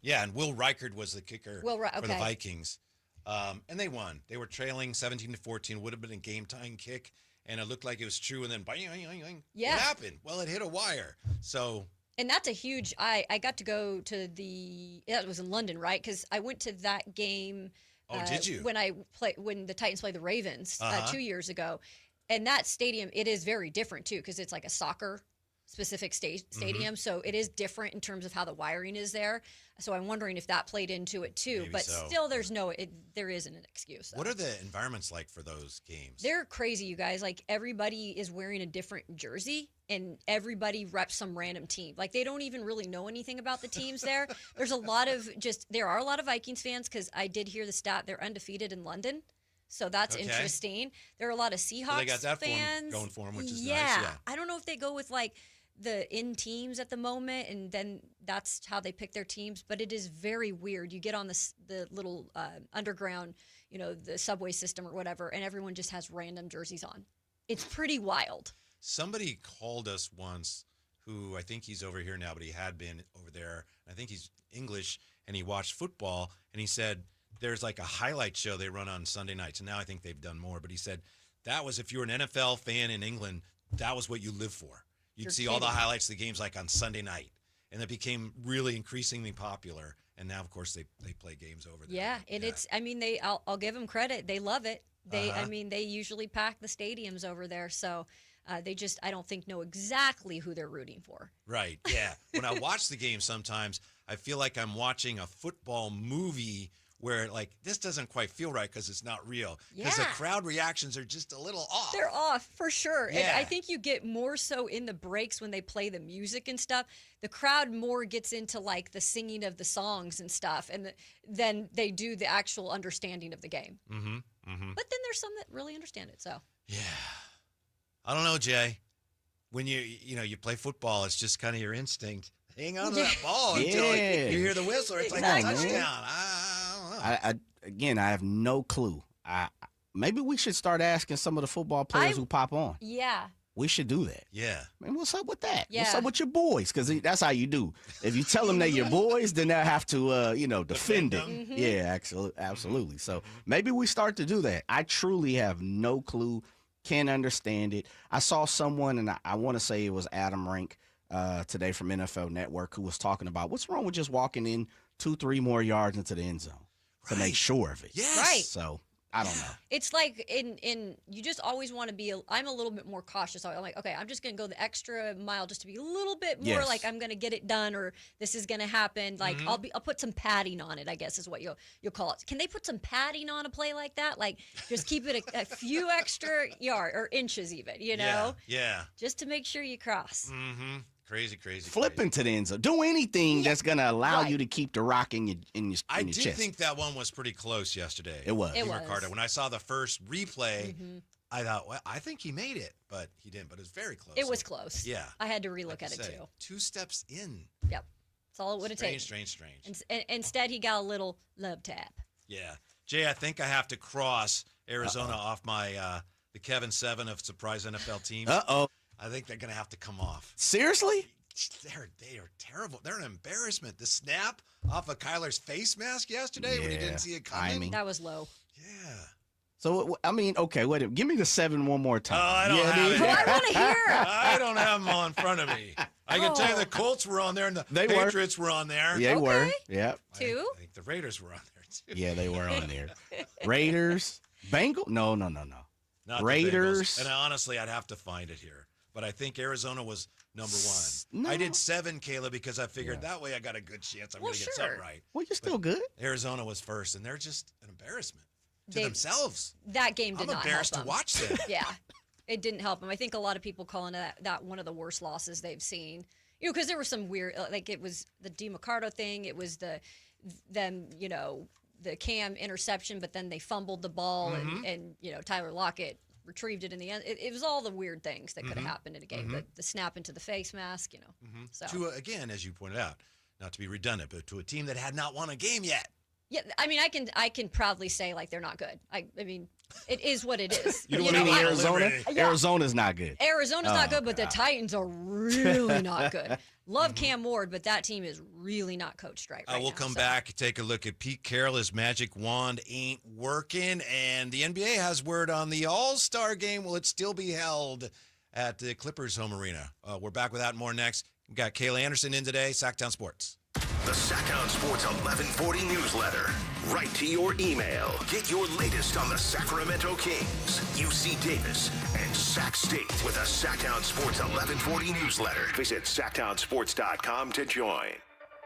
Yeah, and Will Reichard was the kicker for the Vikings. And they won. They were trailing 17-14, would have been a game-tying kick, and it looked like it was true, and then bang. Yeah. What happened? Well, it hit a wire. So... And that's a huge. I got to go to it was in London, right? Because I went to that game. Oh, did you? When the Titans played the Ravens 2 years ago, and that stadium, it is very different too because it's like a soccer specific stadium, so it is different in terms of how the wiring is there. So I'm wondering if that played into it too. Maybe but so. Still, there isn't an excuse. Though. What are the environments like for those games? They're crazy, you guys. Like everybody is wearing a different jersey. And everybody reps some random team. Like they don't even really know anything about the teams there. There are a lot of Vikings fans because I did hear the stat they're undefeated in London. So that's interesting. There are a lot of Seahawks they got that fans going for them, which is nice. Yeah. I don't know if they go with like the in teams at the moment and then that's how they pick their teams, but it is very weird. You get on the little underground, the subway system or whatever, and everyone just has random jerseys on. It's pretty wild. Somebody called us once who I think he's over here now, but he had been over there. I think he's English, and he watched football, and he said there's like a highlight show they run on Sunday nights, and now I think they've done more. But he said that was if you were an NFL fan in England, that was what you live for. You'd see all the highlights of the games like on Sunday night, and it became really increasingly popular. And now, of course, they play games over there. Yeah, and it's I'll give them credit. They love it. They usually pack the stadiums over there, so. They just, I don't think, know exactly who they're rooting for. Right, yeah. When I watch the game sometimes, I feel like I'm watching a football movie where, like, this doesn't quite feel right because it's not real. Because the crowd reactions are just a little off. They're off, for sure. Yeah. And I think you get more so in the breaks when they play the music and stuff. The crowd more gets into, like, the singing of the songs and stuff than they do the actual understanding of the game. But then there's some that really understand it, so. Yeah. I don't know, Jay. When you play football, it's just kind of your instinct. Hang on to that ball until you hear the whistle. It's like a touchdown. I don't know. I have no clue. Maybe we should start asking some of the football players who pop on. Yeah. We should do that. Yeah. Man, what's up with that? Yeah. What's up with your boys? Because that's how you do. If you tell them they're your boys, then they'll have to, defend it. Yeah, absolutely. So maybe we start to do that. I truly have no clue. Can't understand it. I saw someone, and I want to say it was Adam Rink today from NFL Network, who was talking about what's wrong with just walking in 2-3 more yards into the end zone to make sure of it. Yes. Right. So I don't know. It's like you just always want to be. I'm a little bit more cautious. I'm like, okay, I'm just gonna go the extra mile just to be a little bit more like I'm gonna get it done, or this is gonna happen. Like I'll put some padding on it, I guess is what you'll call it. Can they put some padding on a play like that? Like just keep it a few extra yard or inches even, Yeah. just to make sure you cross. Crazy. Flipping to the end zone. Do anything that's going to allow you to keep the rock in your chest. I do think that one was pretty close yesterday. It was. Carter. When I saw the first replay, I thought, well, I think he made it, but he didn't. But it was very close. It was close. Yeah. I had to relook at it too. 2 steps in. Yep. That's all it would have taken. Strange. Instead, he got a little love tap. Yeah. Jay, I think I have to cross Arizona off my the Kevin 7 of surprise NFL teams. Uh-oh. I think they're going to have to come off. Seriously? They are terrible. They're an embarrassment. The snap off of Kyler's face mask yesterday when he didn't see it coming. That was low. Yeah. So, okay, wait. Give me the 7 one more time. Oh, I don't have it. I want to hear. I don't have them all in front of me. I can tell you the Colts were on there and the Patriots were on there. Yeah, they were. Yeah. Two? I think the Raiders were on there, too. Yeah, they were on there. Raiders. Bengals? No. Not the Raiders. Bengals. And honestly, I'd have to find it here. But I think Arizona was number one. No. I did 7, Kayla, because I figured that way I got a good chance I'm going to get something right. Well, you're still good. Arizona was first, and they're just an embarrassment to themselves. That game did I'm not help embarrassed to them. watch them. Yeah, it didn't help them. I think a lot of people calling that one of the worst losses they've seen. You know, because there were some weird, like it was the DiMarcado thing. It was the Cam interception, but then they fumbled the ball, and Tyler Lockett retrieved it in the end. It was all the weird things that could have happened in a game. The snap into the face mask, So To, again, as you pointed out, not to be redundant, but to a team that had not won a game yet. yeah, I mean, I can proudly say like they're not good. I mean, it is what it is. You mean Arizona? Yeah. Arizona's not good. Arizona's not good, but the Titans are really not good. Love Cam Ward, but that team is really not coached right We'll come back, take a look at Pete Carroll. His magic wand ain't working, and the NBA has word on the All-Star game. Will it still be held at the Clippers home arena? We're back with that and more next. We've got Kayla Anderson in today, Sacktown Sports. The Sacktown Sports 1140 newsletter. Right to your email. Get your latest on the Sacramento Kings, UC Davis, and Sac State with a Sacktown Sports 1140 newsletter. Visit sacktownsports.com to join.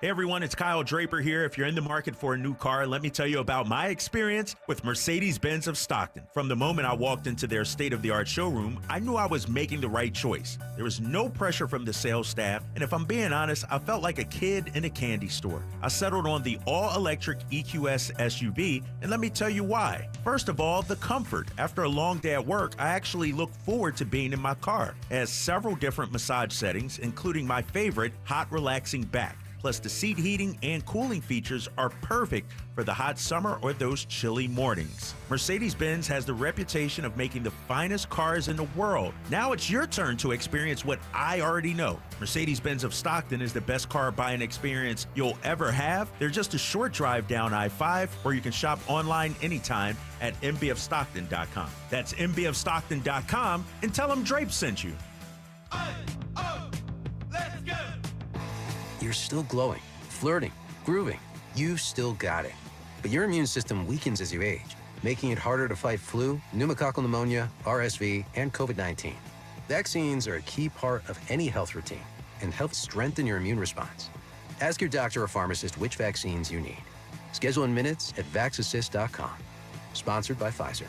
Hey everyone, it's Kyle Draper here. If you're in the market for a new car, let me tell you about my experience with Mercedes-Benz of Stockton. From the moment I walked into their state-of-the-art showroom, I knew I was making the right choice. There was no pressure from the sales staff, and if I'm being honest, I felt like a kid in a candy store. I settled on the all-electric EQS SUV, and let me tell you why. First of all, the comfort. After a long day at work, I actually look forward to being in my car. It has several different massage settings, including my favorite, hot relaxing back. Plus, the seat heating and cooling features are perfect for the hot summer or those chilly mornings. Mercedes-Benz has the reputation of making the finest cars in the world. Now it's your turn to experience what I already know. Mercedes-Benz of Stockton is the best car buying experience you'll ever have. They're just a short drive down I-5, or you can shop online anytime at mbfstockton.com. That's mbfstockton.com, and tell them Drape sent you. Let's go! You're still glowing, flirting, grooving. You still got it. But your immune system weakens as you age, making it harder to fight flu, pneumococcal pneumonia, RSV, and COVID-19. Vaccines are a key part of any health routine and help strengthen your immune response. Ask your doctor or pharmacist which vaccines you need. Schedule in minutes at vaxassist.com. Sponsored by Pfizer.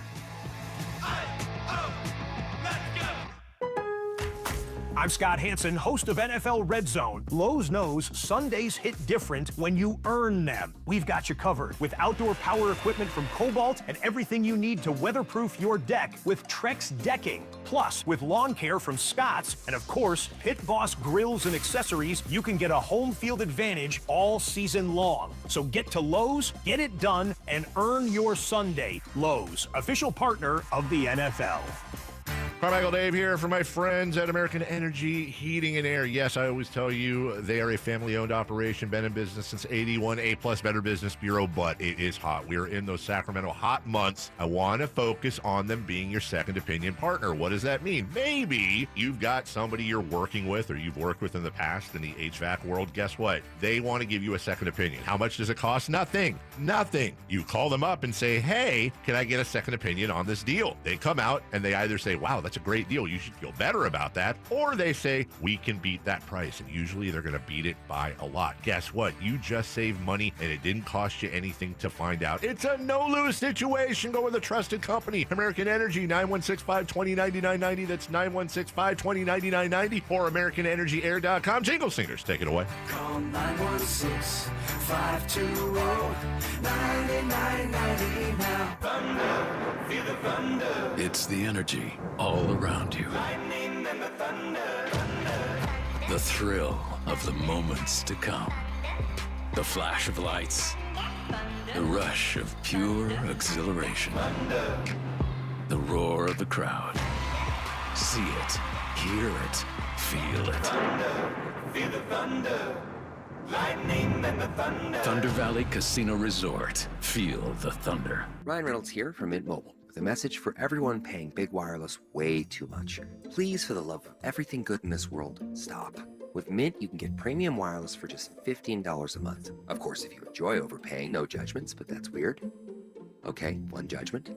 I'm Scott Hansen, host of NFL Red Zone. Lowe's knows Sundays hit different when you earn them. We've got you covered with outdoor power equipment from Cobalt and everything you need to weatherproof your deck with Trex Decking. Plus, with lawn care from Scott's and, of course, Pit Boss grills and accessories, you can get a home field advantage all season long. So get to Lowe's, get it done, and earn your Sunday. Lowe's, official partner of the NFL. Carmichael Dave here for my friends at American Energy Heating and Air. Yes, I always tell you they are a family-owned operation, been in business since 81, A-plus Better Business Bureau, but it is hot. We are in those Sacramento hot months. I want to focus on them being your second opinion partner. What does that mean? Maybe you've got somebody you're working with or you've worked with in the past in the HVAC world. Guess what? They want to give you a second opinion. How much does it cost? Nothing. Nothing. You call them up and say, hey, can I get a second opinion on this deal? They come out and they either say, wow, that's a great deal, you should feel better about that, or they say, we can beat that price, and usually they're going to beat it by a lot. Guess what? You just saved money, and it didn't cost you anything to find out. It's a no-lose situation. Go with a trusted company, American Energy, 916-520-9990. That's 916-520-9990, or AmericanEnergyAir.com. Jingle Singers, take it away. Call 916-520-9990 now. Thunder, feel the thunder. It's the energy all around you. Lightning and the thunder. The thrill of the moments to come. The flash of lights. The rush of pure exhilaration. The roar of the crowd. See it, hear it, feel it. Feel the thunder. Lightning and the thunder. Thunder Valley Casino Resort. Feel the thunder. Ryan Reynolds here from Mint Mobile with a message for everyone paying big wireless way too much. Please, for the love of everything good in this world, stop. With Mint, you can get premium wireless for just $15 a month. Of course, if you enjoy overpaying, no judgments, but that's weird. Okay, one judgment.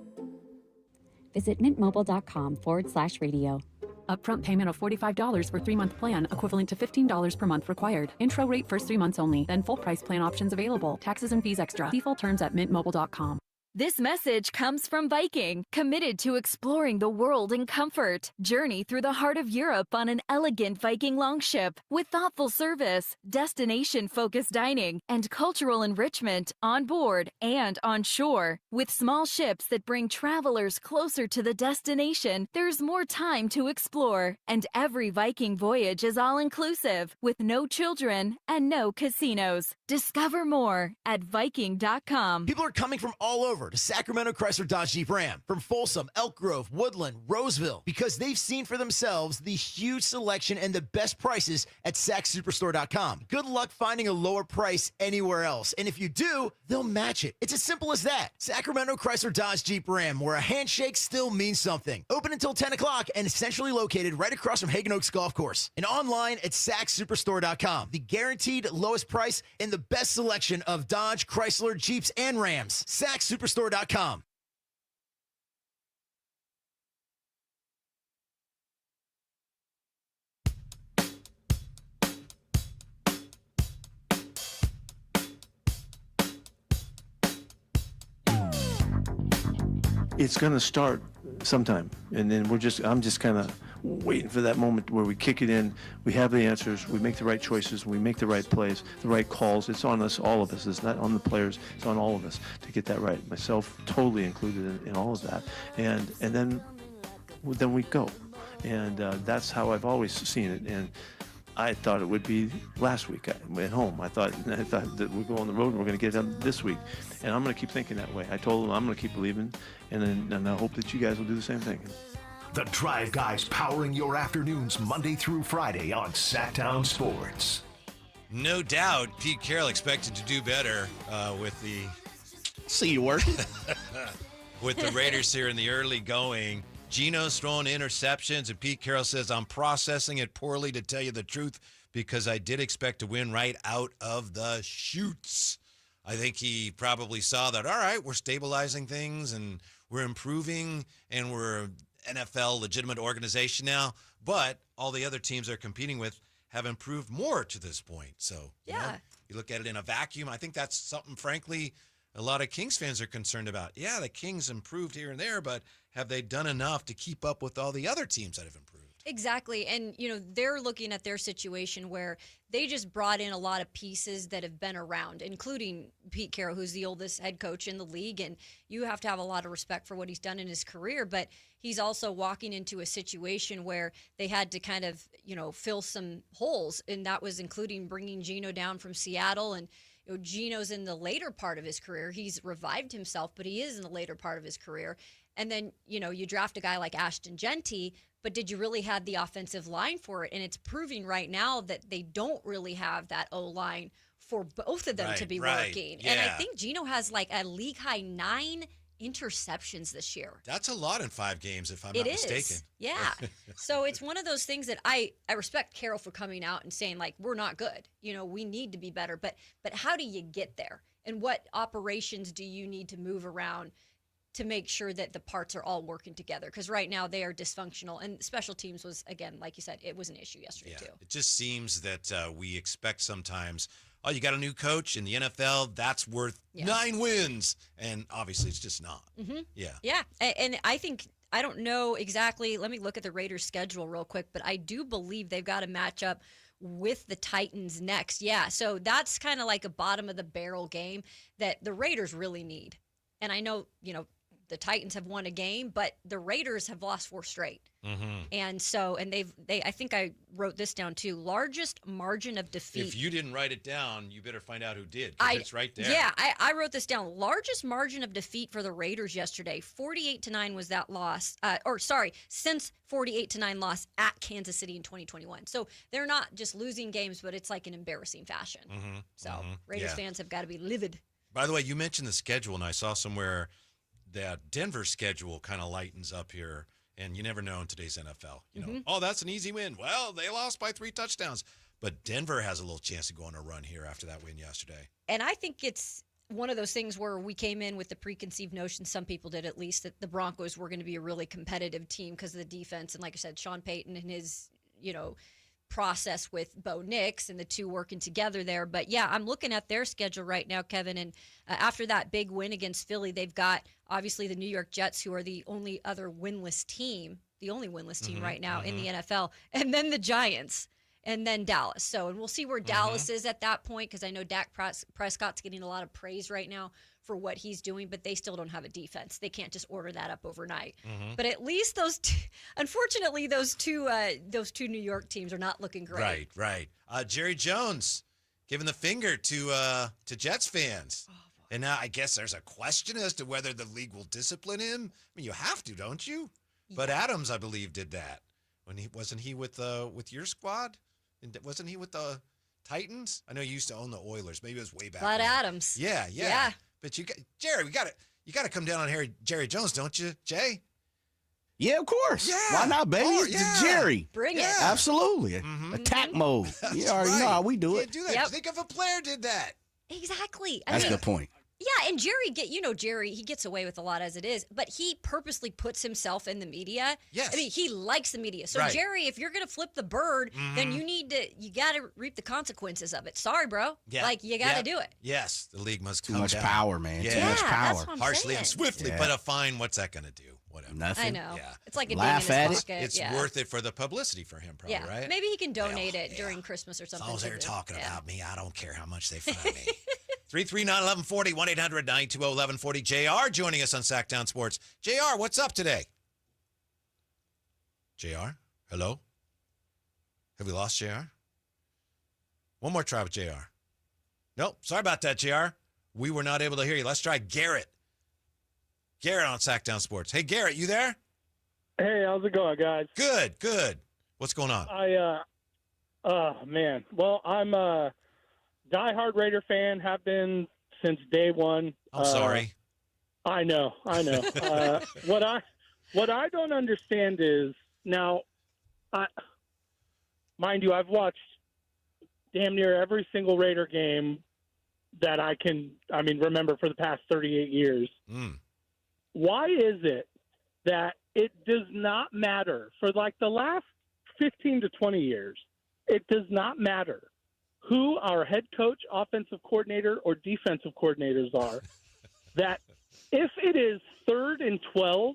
Visit mintmobile.com/radio. Upfront payment of $45 for 3-month plan, equivalent to $15 per month required. Intro rate first 3 months only, then full price plan options available. Taxes and fees extra. Default terms at mintmobile.com. This message comes from Viking, committed to exploring the world in comfort. Journey through the heart of Europe on an elegant Viking longship with thoughtful service, destination-focused dining, and cultural enrichment on board and on shore. With small ships that bring travelers closer to the destination, there's more time to explore. And every Viking voyage is all-inclusive, with no children and no casinos. Discover more at Viking.com. People are coming from all over to Sacramento Chrysler Dodge Jeep Ram, from Folsom, Elk Grove, Woodland, Roseville, because they've seen for themselves the huge selection and the best prices at SacSuperstore.com. Good luck finding a lower price anywhere else. And if you do, they'll match it. It's as simple as that. Sacramento Chrysler Dodge Jeep Ram, where a handshake still means something. Open until 10 o'clock and centrally located right across from Hagen Oaks Golf Course. And online at SacSuperstore.com. The guaranteed lowest price and the best selection of Dodge, Chrysler, Jeeps, and Rams. SacSuperstore.com. It's going to start sometime, and then I'm just kind of waiting for that moment where we kick it in, we have the answers, we make the right choices, we make the right plays, the right calls. It's on us, all of us. It's not on the players, it's on all of us to get that right. Myself totally included in all of that. And then we go. And that's how I've always seen it. And I thought it would be last week at home. I thought that we'd go on the road and we're going to get them this week. And I'm going to keep thinking that way. I told them I'm going to keep believing, and I hope that you guys will do the same thing. The Drive Guys powering your afternoons Monday through Friday on Sacktown Sports. No doubt, Pete Carroll expected to do better with the... See you work. with the Raiders here in the early going. Geno's throwing interceptions, and Pete Carroll says, I'm processing it poorly, to tell you the truth, because I did expect to win right out of the chutes. I think he probably saw that, all right, we're stabilizing things, and we're improving, and we're NFL legitimate organization now, but all the other teams they're competing with have improved more to this point. So, you know, you look at it in a vacuum. I think that's something, frankly, a lot of Kings fans are concerned about. Yeah, the Kings improved here and there, but have they done enough to keep up with all the other teams that have improved? Exactly. And, you know, they're looking at their situation where they just brought in a lot of pieces that have been around, including Pete Carroll, who's the oldest head coach in the league. And you have to have a lot of respect for what he's done in his career. But he's also walking into a situation where they had to kind of, you know, fill some holes. And that was including bringing Geno down from Seattle. And, you know, Geno's in the later part of his career. He's revived himself, but he is in the later part of his career. And then, you know, you draft a guy like Ashton Genty, but did you really have the offensive line for it? And it's proving right now that they don't really have that O-line for both of them to be working. Yeah. And I think Geno has like a league-high 9 interceptions this year. That's a lot in 5 games, if I'm not mistaken. Yeah. So it's one of those things that I respect Carroll for coming out and saying, like, we're not good. You know, we need to be better. But how do you get there? And what operations do you need to move around to make sure that the parts are all working together? Because right now they are dysfunctional. And special teams was, again, like you said, it was an issue yesterday too. It just seems that we expect sometimes, oh, you got a new coach in the NFL, that's worth 9 wins. And obviously it's just not. Mm-hmm. Yeah. Yeah. And I think, I don't know exactly, let me look at the Raiders' schedule real quick, but I do believe they've got a matchup with the Titans next. Yeah. So that's kind of like a bottom of the barrel game that the Raiders really need. And I know, you know, the Titans have won a game, but the Raiders have lost 4 straight. Mm-hmm. And so, and they I think I wrote this down too, largest margin of defeat. If you didn't write it down, you better find out who did, because it's right there. Yeah, I wrote this down. Largest margin of defeat for the Raiders yesterday. 48-9 was that loss. Since 48-9 loss at Kansas City in 2021. So they're not just losing games, but it's like an embarrassing fashion. Mm-hmm. So Raiders fans have got to be livid. By the way, you mentioned the schedule, and I saw somewhere that Denver schedule kind of lightens up here, and you never know in today's NFL. You know, oh, that's an easy win. Well, they lost by 3 touchdowns. but Denver has a little chance to go on a run here after that win yesterday. And I think it's one of those things where we came in with the preconceived notion, some people did at least, that the Broncos were going to be a really competitive team because of the defense. And like I said, Sean Payton and his, process with Bo Nix and the two working together there. But yeah, I'm looking at their schedule right now, Kevin. And after that big win against Philly, they've got obviously the New York Jets, who are the only other winless team, right now in the NFL, and then the Giants. And then Dallas. And we'll see where Dallas is at that point, because I know Dak Prescott's getting a lot of praise right now for what he's doing, but they still don't have a defense. They can't just order that up overnight. But at least unfortunately, those two New York teams are not looking great. Right. Jerry Jones giving the finger to Jets fans. And now I guess there's a question as to whether the league will discipline him. I mean, you have to, don't you? Yeah. But Adams, I believe, did that. Wasn't he with your squad? Wasn't he with the Titans? I know you used to own the Oilers. Maybe it was way back. Bud Adams. Yeah. But Jerry, you got to come down on Jerry Jones, don't you, Jay? Yeah, of course. Yeah. Why not, baby? It's Jerry. Bring it. Absolutely. Attack mode. You already know how we do it. Do that. Yep. Think if a player did that. Exactly. That's a good point. Yeah, and Jerry, he gets away with a lot as it is, but he purposely puts himself in the media. Yes. I mean, he likes the media. So, right. Jerry, if you're going to flip the bird, then you got to reap the consequences of it. Sorry, bro. Yeah. You got to do it. Yes, the league must Too come much down. power, man. Yeah. Too much power. That's what I'm Harshly saying. and swiftly, but a fine, what's that going to do? Whatever. Nothing. I know. Yeah. It's like a Laugh ding in at his it. pocket. It's worth it for the publicity for him, probably, right? Maybe he can donate it during Christmas or something. As long as they're talking about me, I don't care how much they find me. 339-1140, 1-800-920-1140. JR joining us on Sacktown Sports. JR, what's up today? JR, hello? Have we lost JR? One more try with JR. Nope, sorry about that, JR. We were not able to hear you. Let's try Garrett. Garrett on Sacktown Sports. Hey, Garrett, you there? Hey, how's it going, guys? Good. What's going on? Man. Well, I'm a diehard Raider fan, have been since day one. I'm sorry. I know. What I don't understand is, now, mind you, I've watched damn near every single Raider game that I remember for the past 38 years. Why is it that it does not matter for the last 15 to 20 years? It does not matter who our head coach, offensive coordinator, or defensive coordinators are, that if it is 3rd and 12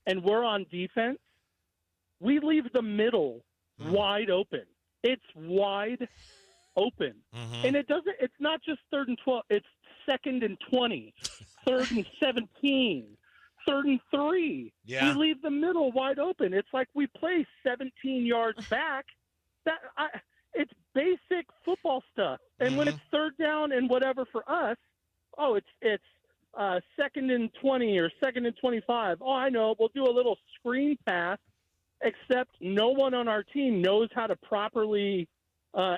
and we're on defense, we leave the middle wide open. It's wide open. And it's not just 3rd and 12, it's 2nd and 20, 3rd and 17, 3rd and 3. Yeah. We leave the middle wide open. It's like we play 17 yards back. It's basic football stuff. And when it's 3rd down and whatever for us, it's 2nd and 20 or 2nd and 25. Oh, I know. We'll do a little screen pass, except no one on our team knows how to properly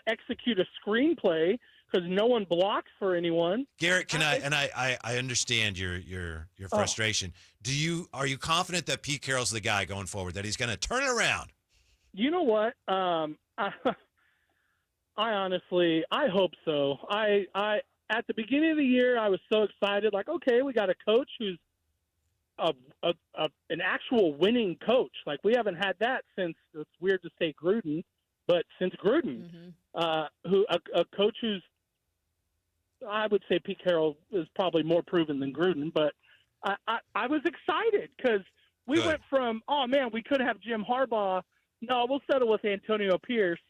execute a screenplay because no one blocks for anyone. Garrett, I understand your frustration. Are you confident that Pete Carroll's the guy going forward, that he's going to turn it around? You know what? I honestly, I hope so. I at the beginning of the year, I was so excited. Like, okay, we got a coach who's an actual winning coach. Like, we haven't had that since, it's weird to say Gruden, but since Gruden, who a coach who's, I would say Pete Carroll is probably more proven than Gruden, but I was excited because we went from, oh man, we could have Jim Harbaugh. No, we'll settle with Antonio Pierce.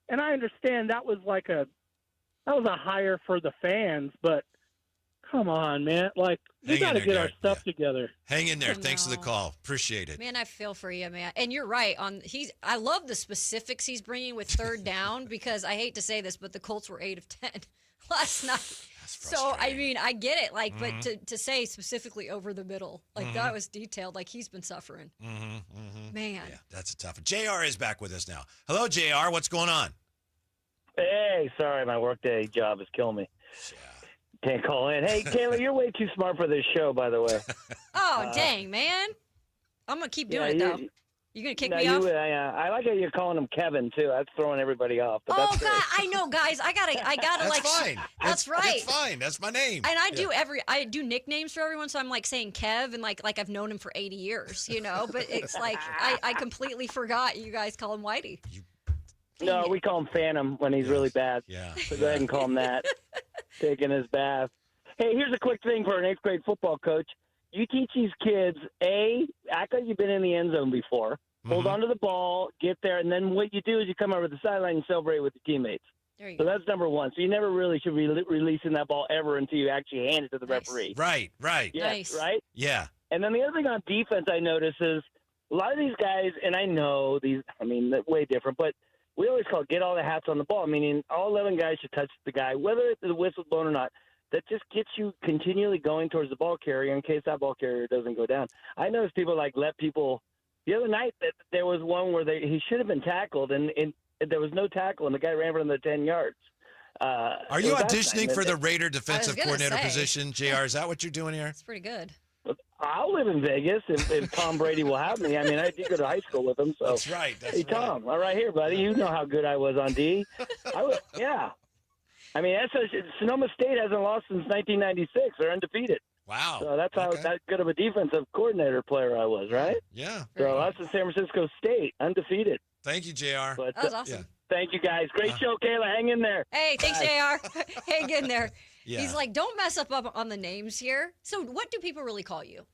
And I understand that was a hire for the fans, but come on, man. Like, we got to get our stuff together. Hang in there. Thanks for the call. Appreciate it. Man, I feel for you, man. And you're right. I love the specifics he's bringing with 3rd down because I hate to say this, but the Colts were 8 of 10 last night. So, I mean, I get it. Like, but to say specifically over the middle, like that was detailed. Like, he's been suffering. Man. Yeah, that's a tough one. JR is back with us now. Hello, JR. What's going on? Hey, sorry, my workday job is killing me. Can't call in. Hey, Kayla, you're way too smart for this show, by the way. Oh, dang, man. I'm going to keep doing it, though. You gonna kick No, me off? I like how you're calling him Kevin too. That's throwing everybody off. But Oh that's God, great. I know, guys. I gotta That's like. fine. That's right. It's fine. That's my name. And I Yeah. I do nicknames for everyone, so I'm like saying Kev, and like I've known him for 80 years, you know. But it's like I completely forgot you guys call him Whitey. No, we call him Phantom when he's really bad. Yeah. So go ahead and call him that. Taking his bath. Hey, here's a quick thing for an 8th grade football coach. You teach these kids, act like you've been in the end zone before. Hold on to the ball, get there, and then what you do is you come over the sideline and celebrate with your teammates. There you So go. that's number one. So you never really should be releasing that ball ever until you actually hand it to the referee. Right. Yes, right? Yeah. And then the other thing on defense I notice is a lot of these guys, and I know these, they're way different, but we always call it get all the hats on the ball, meaning all 11 guys should touch the guy, whether the whistle's blown or not. That just gets you continually going towards the ball carrier in case that ball carrier doesn't go down. I notice people let people. The other night, there was one where he should have been tackled, and there was no tackle, and the guy ran for another 10 yards. Are you auditioning for the Raider defensive gonna coordinator say. position, JR? Is that what you're doing here? It's pretty good. I'll live in Vegas if Tom Brady will have me. I did go to high school with him. So. That's right. Hey, Tom, all right here, buddy. You know how good I was on D. Yeah. Sonoma State hasn't lost since 1996. They're undefeated. Wow. So that's how that good of a defensive coordinator player I was, right? Yeah. So that's in San Francisco State, undefeated. Thank you, JR. But, That was awesome. Yeah. Thank you, guys. Great show, Kayla. Hang in there. Hey, thanks, JR. Hang in there. Yeah. He's like, don't mess up on the names here. So what do people really call you?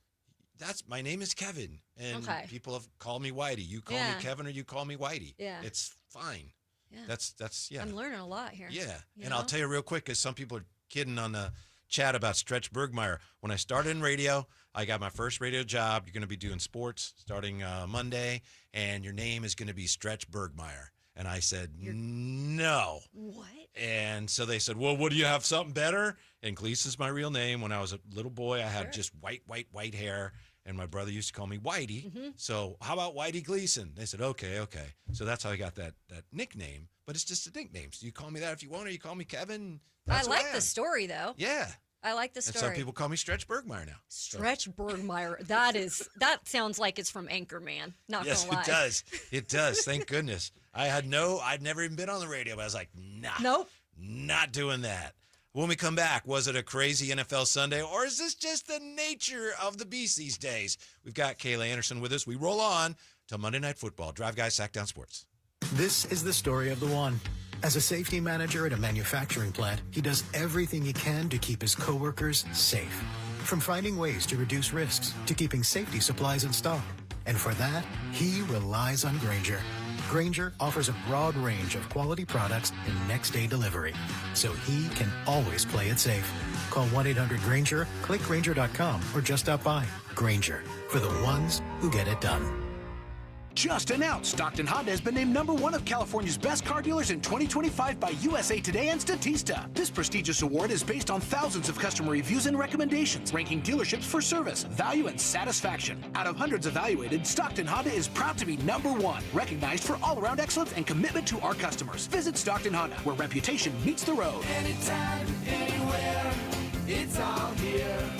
My name is Kevin, and Okay. people have called me Whitey. You call me Kevin, or you call me Whitey. Yeah. It's fine. Yeah. That's yeah. I'm learning a lot here. Yeah, You and know? I'll tell you real quick, because some people are kidding on the chat about Stretch Bergmeyer. When I started in radio, I got my first radio job. You're going to be doing sports starting Monday, and your name is going to be Stretch Bergmeyer. And I said, no. What? And so they said, well, what do you have, something better? And Gleason's my real name. When I was a little boy, I had just white hair. And my brother used to call me Whitey. Mm-hmm. So how about Whitey Gleason? They said, okay. So that's how I got that nickname. But it's just a nickname. So you call me that if you want, or you call me Kevin. I That's who like am. the story, though. Yeah. I like the And story. some people call me Stretch Bergmeyer now. Stretch Bergmeyer. That sounds like it's from Anchorman. Not Yes, gonna lie. it does. It does. Thank goodness. I'd never even been on the radio, but I was like, nah. Nope. Not doing that. When we come back, was it a crazy NFL Sunday, or is this just the nature of the beast these days? We've got Kayla Anderson with us. We roll on to Monday Night Football. Drive Guys, Sackdown Sports. This is the story of the one. As a safety manager at a manufacturing plant, he does everything he can to keep his coworkers safe. From finding ways to reduce risks to keeping safety supplies in stock. And for that, he relies on Grainger. Grainger offers a broad range of quality products and next-day delivery, so he can always play it safe. Call 1-800-GRAINGER, click Grainger.com, or just stop by. Grainger, for the ones who get it done. Just announced, Stockton Honda has been named #1 of California's best car dealers in 2025 by USA Today and Statista. This prestigious award is based on thousands of customer reviews and recommendations, ranking dealerships for service, value, and satisfaction. Out of hundreds evaluated, Stockton Honda is proud to be #1, recognized for all-around excellence and commitment to our customers. Visit Stockton Honda, where reputation meets the road. Anytime, anywhere, it's all here.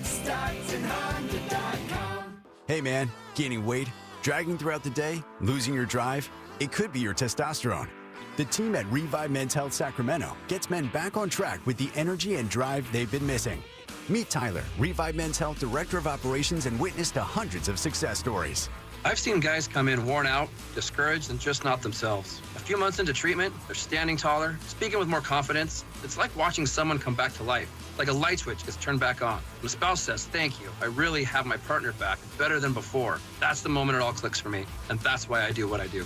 StocktonHonda.com. Hey man, gaining weight, dragging throughout the day, losing your drive? It could be your testosterone. The team at Revive Men's Health Sacramento gets men back on track with the energy and drive they've been missing. Meet Tyler, Revive Men's Health Director of Operations, and witness to hundreds of success stories. I've seen guys come in worn out, discouraged, and just not themselves. A few months into treatment, they're standing taller, speaking with more confidence. It's like watching someone come back to life, like a light switch gets turned back on. When a spouse says, thank you, I really have my partner back, better than before. That's the moment it all clicks for me, and that's why I do what I do.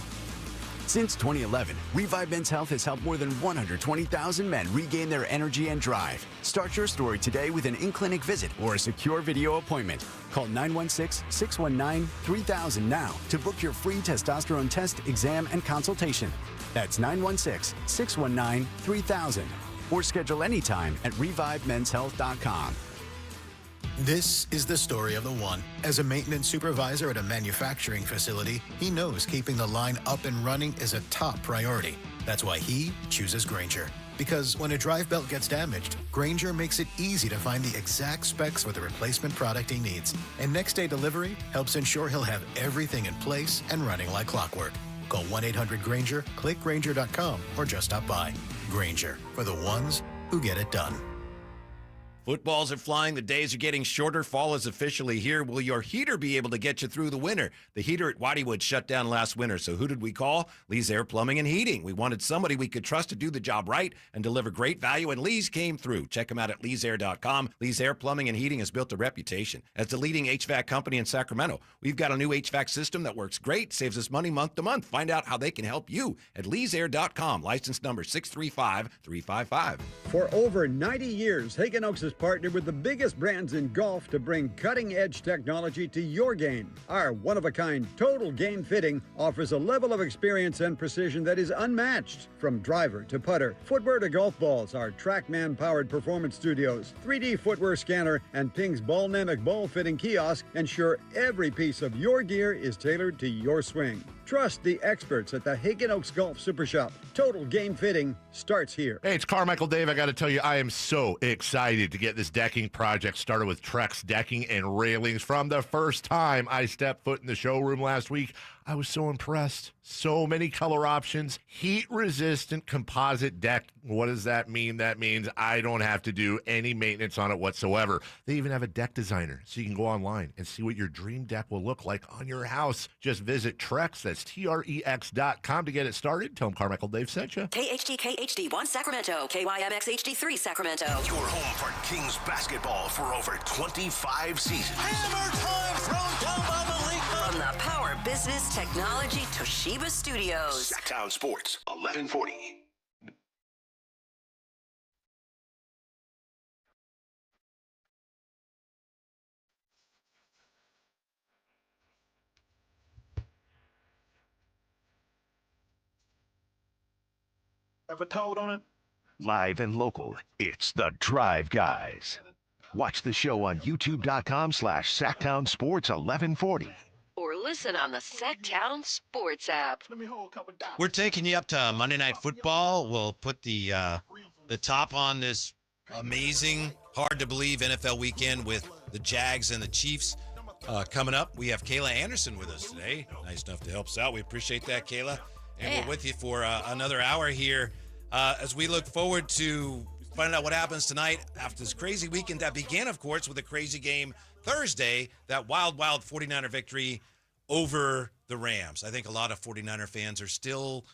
Since 2011, Revive Men's Health has helped more than 120,000 men regain their energy and drive. Start your story today with an in-clinic visit or a secure video appointment. Call 916-619-3000 now to book your free testosterone test, exam, and consultation. That's 916-619-3000. Or schedule anytime at ReviveMen'sHealth.com. This is the story of the one. As a maintenance supervisor at a manufacturing facility, he knows keeping the line up and running is a top priority. That's why he chooses Grainger, Because when a drive belt gets damaged, Grainger makes it easy to find the exact specs for the replacement product he needs. And next day delivery helps ensure he'll have everything in place and running like clockwork. Call 1-800-GRAINGER, click Grainger.com, or just stop by. Grainger, for the ones who get it done. Footballs are flying. The days are getting shorter. Fall is officially here. Will your heater be able to get you through the winter? The heater at Waddywood shut down last winter. So who did we call? Lee's Air Plumbing and Heating. We wanted somebody we could trust to do the job right and deliver great value, and Lee's came through. Check them out at leesair.com. Lee's Air Plumbing and Heating has built a reputation as the leading HVAC company in Sacramento. We've got a new HVAC system that works great, saves us money month to month. Find out how they can help you at leesair.com. License number 635355. For over 90 years, Hagen Oaks has partnered with the biggest brands in golf to bring cutting-edge technology to your game. Our one-of-a-kind total game fitting offers a level of experience and precision that is unmatched. From driver to putter, footwear to golf balls, our TrackMan-powered performance studios, 3D footwear scanner, and Ping's Ballnamic ball fitting kiosk ensure every piece of your gear is tailored to your swing. Trust the experts at the Hagen Oaks Golf Super Shop. Total game fitting starts here. Hey, it's Carmichael Dave. I got to tell you, I am so excited to get this decking project started with Trex Decking and Railings. From the first time I stepped foot in the showroom last week, I was so impressed. So many color options, heat-resistant composite deck. What does that mean? That means I don't have to do any maintenance on it whatsoever. They even have a deck designer, so you can go online and see what your dream deck will look like on your house. Just visit Trex, that's TREX.com to get it started. Tell them Carmichael Dave sent you. KHTK HD1 Sacramento, KYMX HD3 Sacramento. Your home for Kings basketball for over 25 seasons. Hammer time thrown down by Malik. From the Power Business Technology Toshiba Studios. Sacktown Sports, 1140. Have a toad on it? Live and local, it's the Drive Guys. Watch the show on youtube.com/Sacktown Sports 1140. Or listen on the Sacktown Sports app. We're taking you up to Monday Night Football. We'll put the top on this amazing, hard-to-believe NFL weekend with the Jags and the Chiefs coming up. We have Kayla Anderson with us today. Nice enough to help us out. We appreciate that, Kayla. And we're with you for another hour here as we look forward to finding out what happens tonight after this crazy weekend that began, of course, with a crazy game Thursday, that wild 49er victory over the Rams. I think a lot of 49er fans are still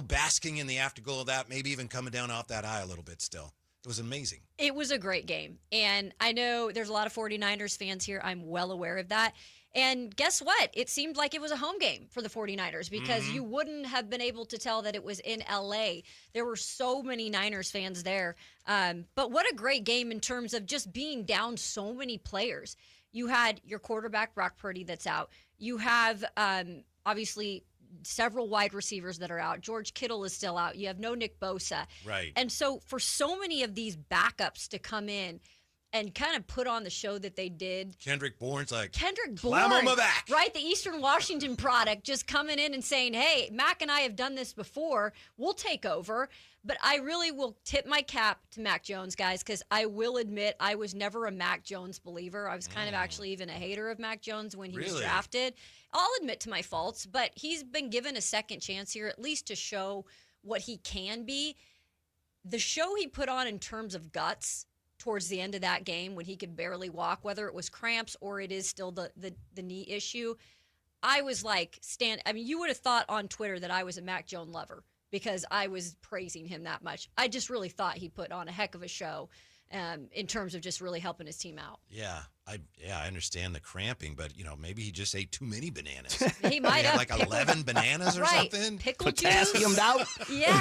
basking in the afterglow of that, maybe even coming down off that high a little bit still. It was amazing. It was a great game. And I know there's a lot of 49ers fans here. I'm well aware of that. And guess what? It seemed like it was a home game for the 49ers because you wouldn't have been able to tell that it was in L.A. There were so many Niners fans there. But what a great game in terms of just being down so many players. You had your quarterback, Brock Purdy, that's out. You have, obviously, several wide receivers that are out. George Kittle is still out. You have no Nick Bosa. Right. And so for so many of these backups to come in and kind of put on the show that they did. Kendrick Bourne's like, slam on my back. Right? The Eastern Washington product just coming in and saying, hey, Mac and I have done this before. We'll take over. But I really will tip my cap to Mac Jones, guys, because I will admit I was never a Mac Jones believer. I was kind of actually even a hater of Mac Jones when he was drafted. I'll admit to my faults, but he's been given a second chance here, at least to show what he can be. The show he put on in terms of guts towards the end of that game when he could barely walk, whether it was cramps or it is still the knee issue, I was like, you would have thought on Twitter that I was a Mac Jones lover because I was praising him that much. I just really thought he put on a heck of a show in terms of just really helping his team out. Yeah, I understand the cramping, but maybe he just ate too many bananas. He might have like 11 bananas or something. Pickle Potassium juice. out. Yeah.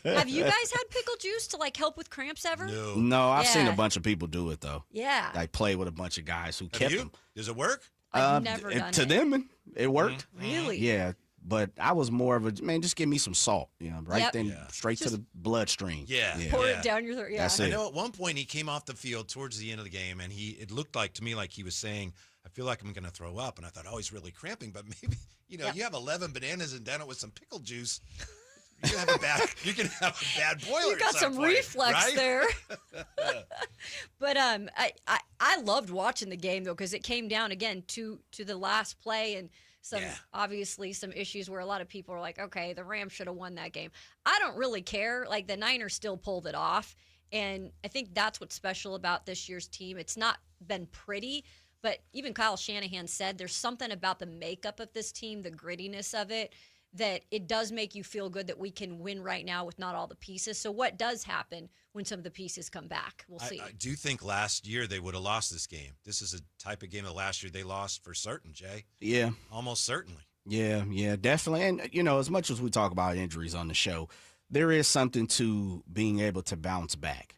Have you guys had pickle juice to like help with cramps ever? No, I've seen a bunch of people do it though. Yeah. I play with a bunch of guys who kept them. Does it work? I've never done to it. them, it worked. Really? Yeah. But I was more of a, just give me some salt, then straight to the bloodstream. Yeah. Pour it down your throat. Yeah. That's it. I know at one point he came off the field towards the end of the game, and it looked like to me like he was saying, I feel like I'm going to throw up. And I thought, he's really cramping. But maybe, you have 11 bananas and done it with some pickle juice. You can have a bad boiler. You got some reflex right? there. But I loved watching the game though, because it came down again to the last play and obviously some issues where a lot of people are like, okay, the Rams should have won that game. I don't really care. Like the Niners still pulled it off, and I think that's what's special about this year's team. It's not been pretty, but even Kyle Shanahan said there's something about the makeup of this team, the grittiness of it, that it does make you feel good that we can win right now with not all the pieces. So what does happen when some of the pieces come back? We'll see. I do think last year they would have lost this game. This is a type of game that last year they lost for certain, Jay. Yeah. Almost certainly. Yeah, definitely. And, as much as we talk about injuries on the show, there is something to being able to bounce back,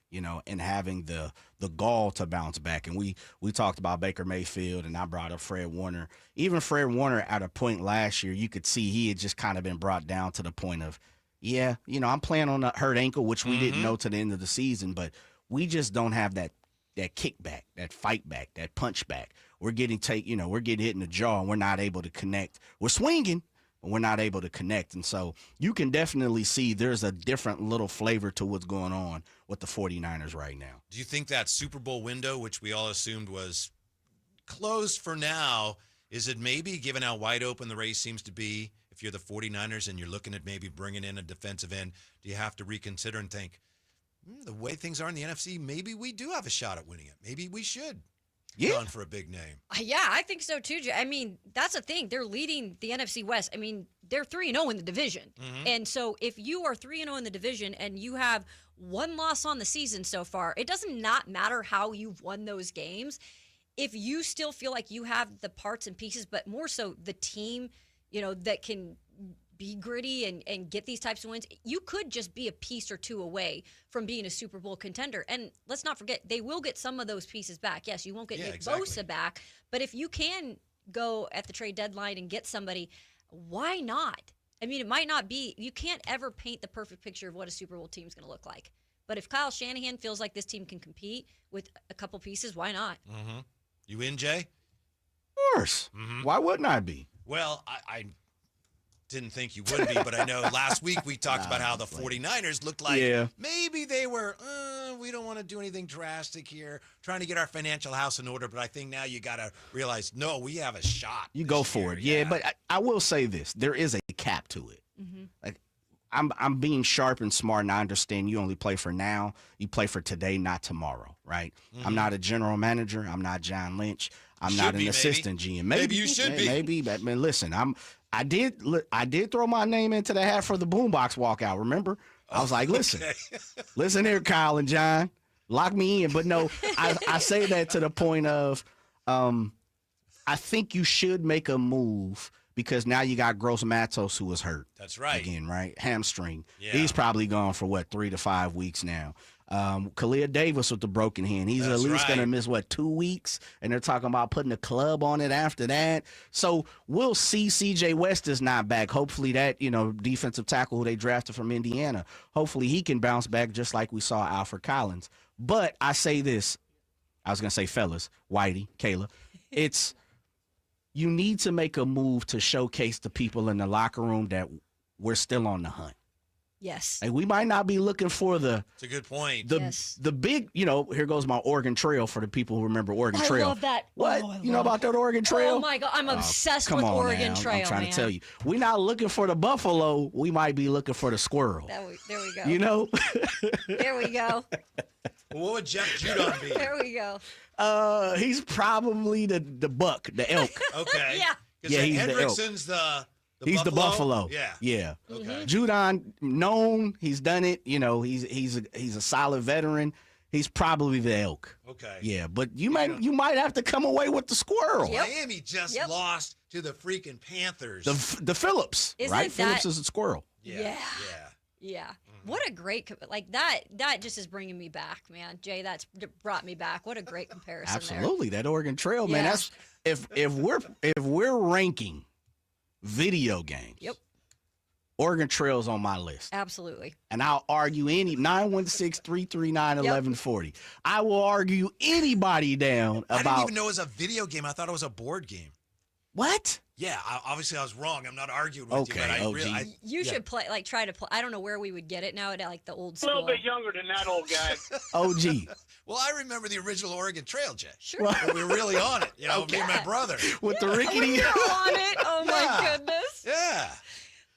and having the gall to bounce back. And we talked about Baker Mayfield, and I brought up Fred Warner. Even Fred Warner at a point last year, you could see he had just kind of been brought down to the point of, I'm playing on a hurt ankle, which we didn't know to the end of the season, but we just don't have that kickback, that fight back, that punch back. We're getting we're getting hit in the jaw, and we're not able to connect. We're swinging, but we're not able to connect. And so you can definitely see there's a different little flavor to what's going on with the 49ers right now. Do you think that Super Bowl window, which we all assumed was closed for now, is it maybe, given how wide open the race seems to be, if you're the 49ers and you're looking at maybe bringing in a defensive end, do you have to reconsider and think, the way things are in the NFC, maybe we do have a shot at winning it. Maybe we should go on for a big name. Yeah, I think so too, Jay. I mean, that's the thing. They're leading the NFC West. I mean, they're 3-0 in the division. And so if you are 3-0 in the division and you have one loss on the season so far, it doesn't not matter how you've won those games. If you still feel like you have the parts and pieces, but more so the team, that can be gritty and get these types of wins, you could just be a piece or two away from being a Super Bowl contender. And let's not forget, they will get some of those pieces back. Yes, you won't get Nick Bosa back, but if you can go at the trade deadline and get somebody, why not? I mean, it might not be, you can't ever paint the perfect picture of what a Super Bowl team is going to look like. But if Kyle Shanahan feels like this team can compete with a couple pieces, why not? You in, Jay? Of course. Why wouldn't I be? Well, I didn't think you would be, but I know last week we talked about how the 49ers looked like maybe they were, we don't want to do anything drastic here, trying to get our financial house in order, but I think now you got to realize, no, we have a shot. You go for it. Yeah, but I will say this. There is a cap to it. Like, I'm being sharp and smart, and I understand you only play for now. You play for today, not tomorrow, right? I'm not a general manager. I'm not John Lynch. I'm not an assistant GM. Maybe you should be. Maybe, but man, listen, I did throw my name into the hat for the boombox walkout. Remember, I was like, listen, listen here, Kyle and John, lock me in. But no, I say that to the point of, I think you should make a move because now you got Gross Matos who was hurt. That's right. Again, right? Hamstring. Yeah. He's probably gone for 3 to 5 weeks now. Khalil Davis with the broken hand. He's at least going to miss 2 weeks, and they're talking about putting a club on it after that. So we'll see. CJ West is not back. Hopefully that, defensive tackle who they drafted from Indiana, hopefully he can bounce back just like we saw Alfred Collins. But I say this, I was going to say fellas, Whitey, Kayla, it's you need to make a move to showcase the people in the locker room that we're still on the hunt. Yes. And we might not be looking for It's a good point. The big, here goes my Oregon Trail for the people who remember Oregon Trail. I love that. What? Oh, you know about that Oregon Trail? Oh, my God. I'm obsessed with Oregon Trail, I'm trying man. to tell you. We're not looking for the buffalo. We might be looking for the squirrel. There we go. There we go. Well, what would Jeff Judon be? There we go. He's probably the buck, the elk. Okay. Yeah. He's Hendrickson's he's the buffalo. Yeah. Okay. Judon, known, he's done it. He's a solid veteran. He's probably the elk. Okay. Yeah, but you might have to come away with the squirrel. Miami just lost to the freaking Panthers. The Phillips, right? Phillips is a squirrel. Yeah. What a great that just is bringing me back, man. Jay, that's brought me back. What a great comparison. Absolutely, that Oregon Trail, man. That's if we're ranking video games. Yep. Oregon Trail's on my list. Absolutely. And I'll argue 916-339-1140. I will argue anybody down about. I didn't even know it was a video game. I thought it was a board game. What? Yeah, obviously I was wrong. I'm not arguing with you, but I OG. really, You should play, like, try to play. I don't know where we would get it now at, like, the old school. A little bit younger than that old guy. OG. Well, I remember the original Oregon Trail, Jay. Sure. When we were really on it, me and my brother. With the rickety. You're on it. Oh, my Yeah. goodness. Yeah.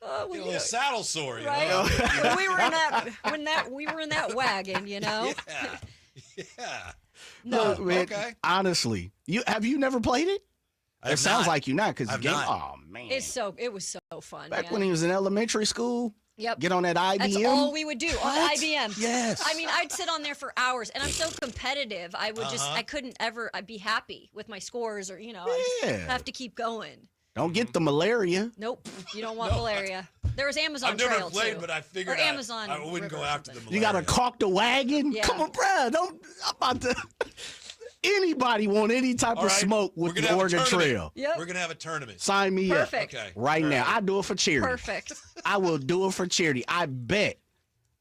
Oh, Get a little saddle sore, you right? know? we were in that wagon, you know? Yeah. No. Look, man, okay. honestly, have you never played it? I It have sounds not. like you not because I've game. not. Oh man, It was so fun. back man. when he was in elementary school. Yep. Get on that IBM. That's all we would do on What? IBM. Yes. I mean, I'd sit on there for hours, and I'm so competitive. I would Uh-huh. I couldn't ever I'd be happy with my scores, or I Yeah. just have to keep going. Don't get the malaria. Nope, you don't want malaria. There was Amazon I've never Trail played, too. but I figured or Amazon. I wouldn't River go or after something. the You got to caulk the wagon. Yeah. Come on, bruh. I'm about to. Anybody want any type All of right, smoke we're with gonna the have a Oregon tournament. Trail? Yep. We're gonna have a tournament. Sign me Perfect. up Okay. right All now. right. I do it for charity. Perfect. I will do it for charity. I bet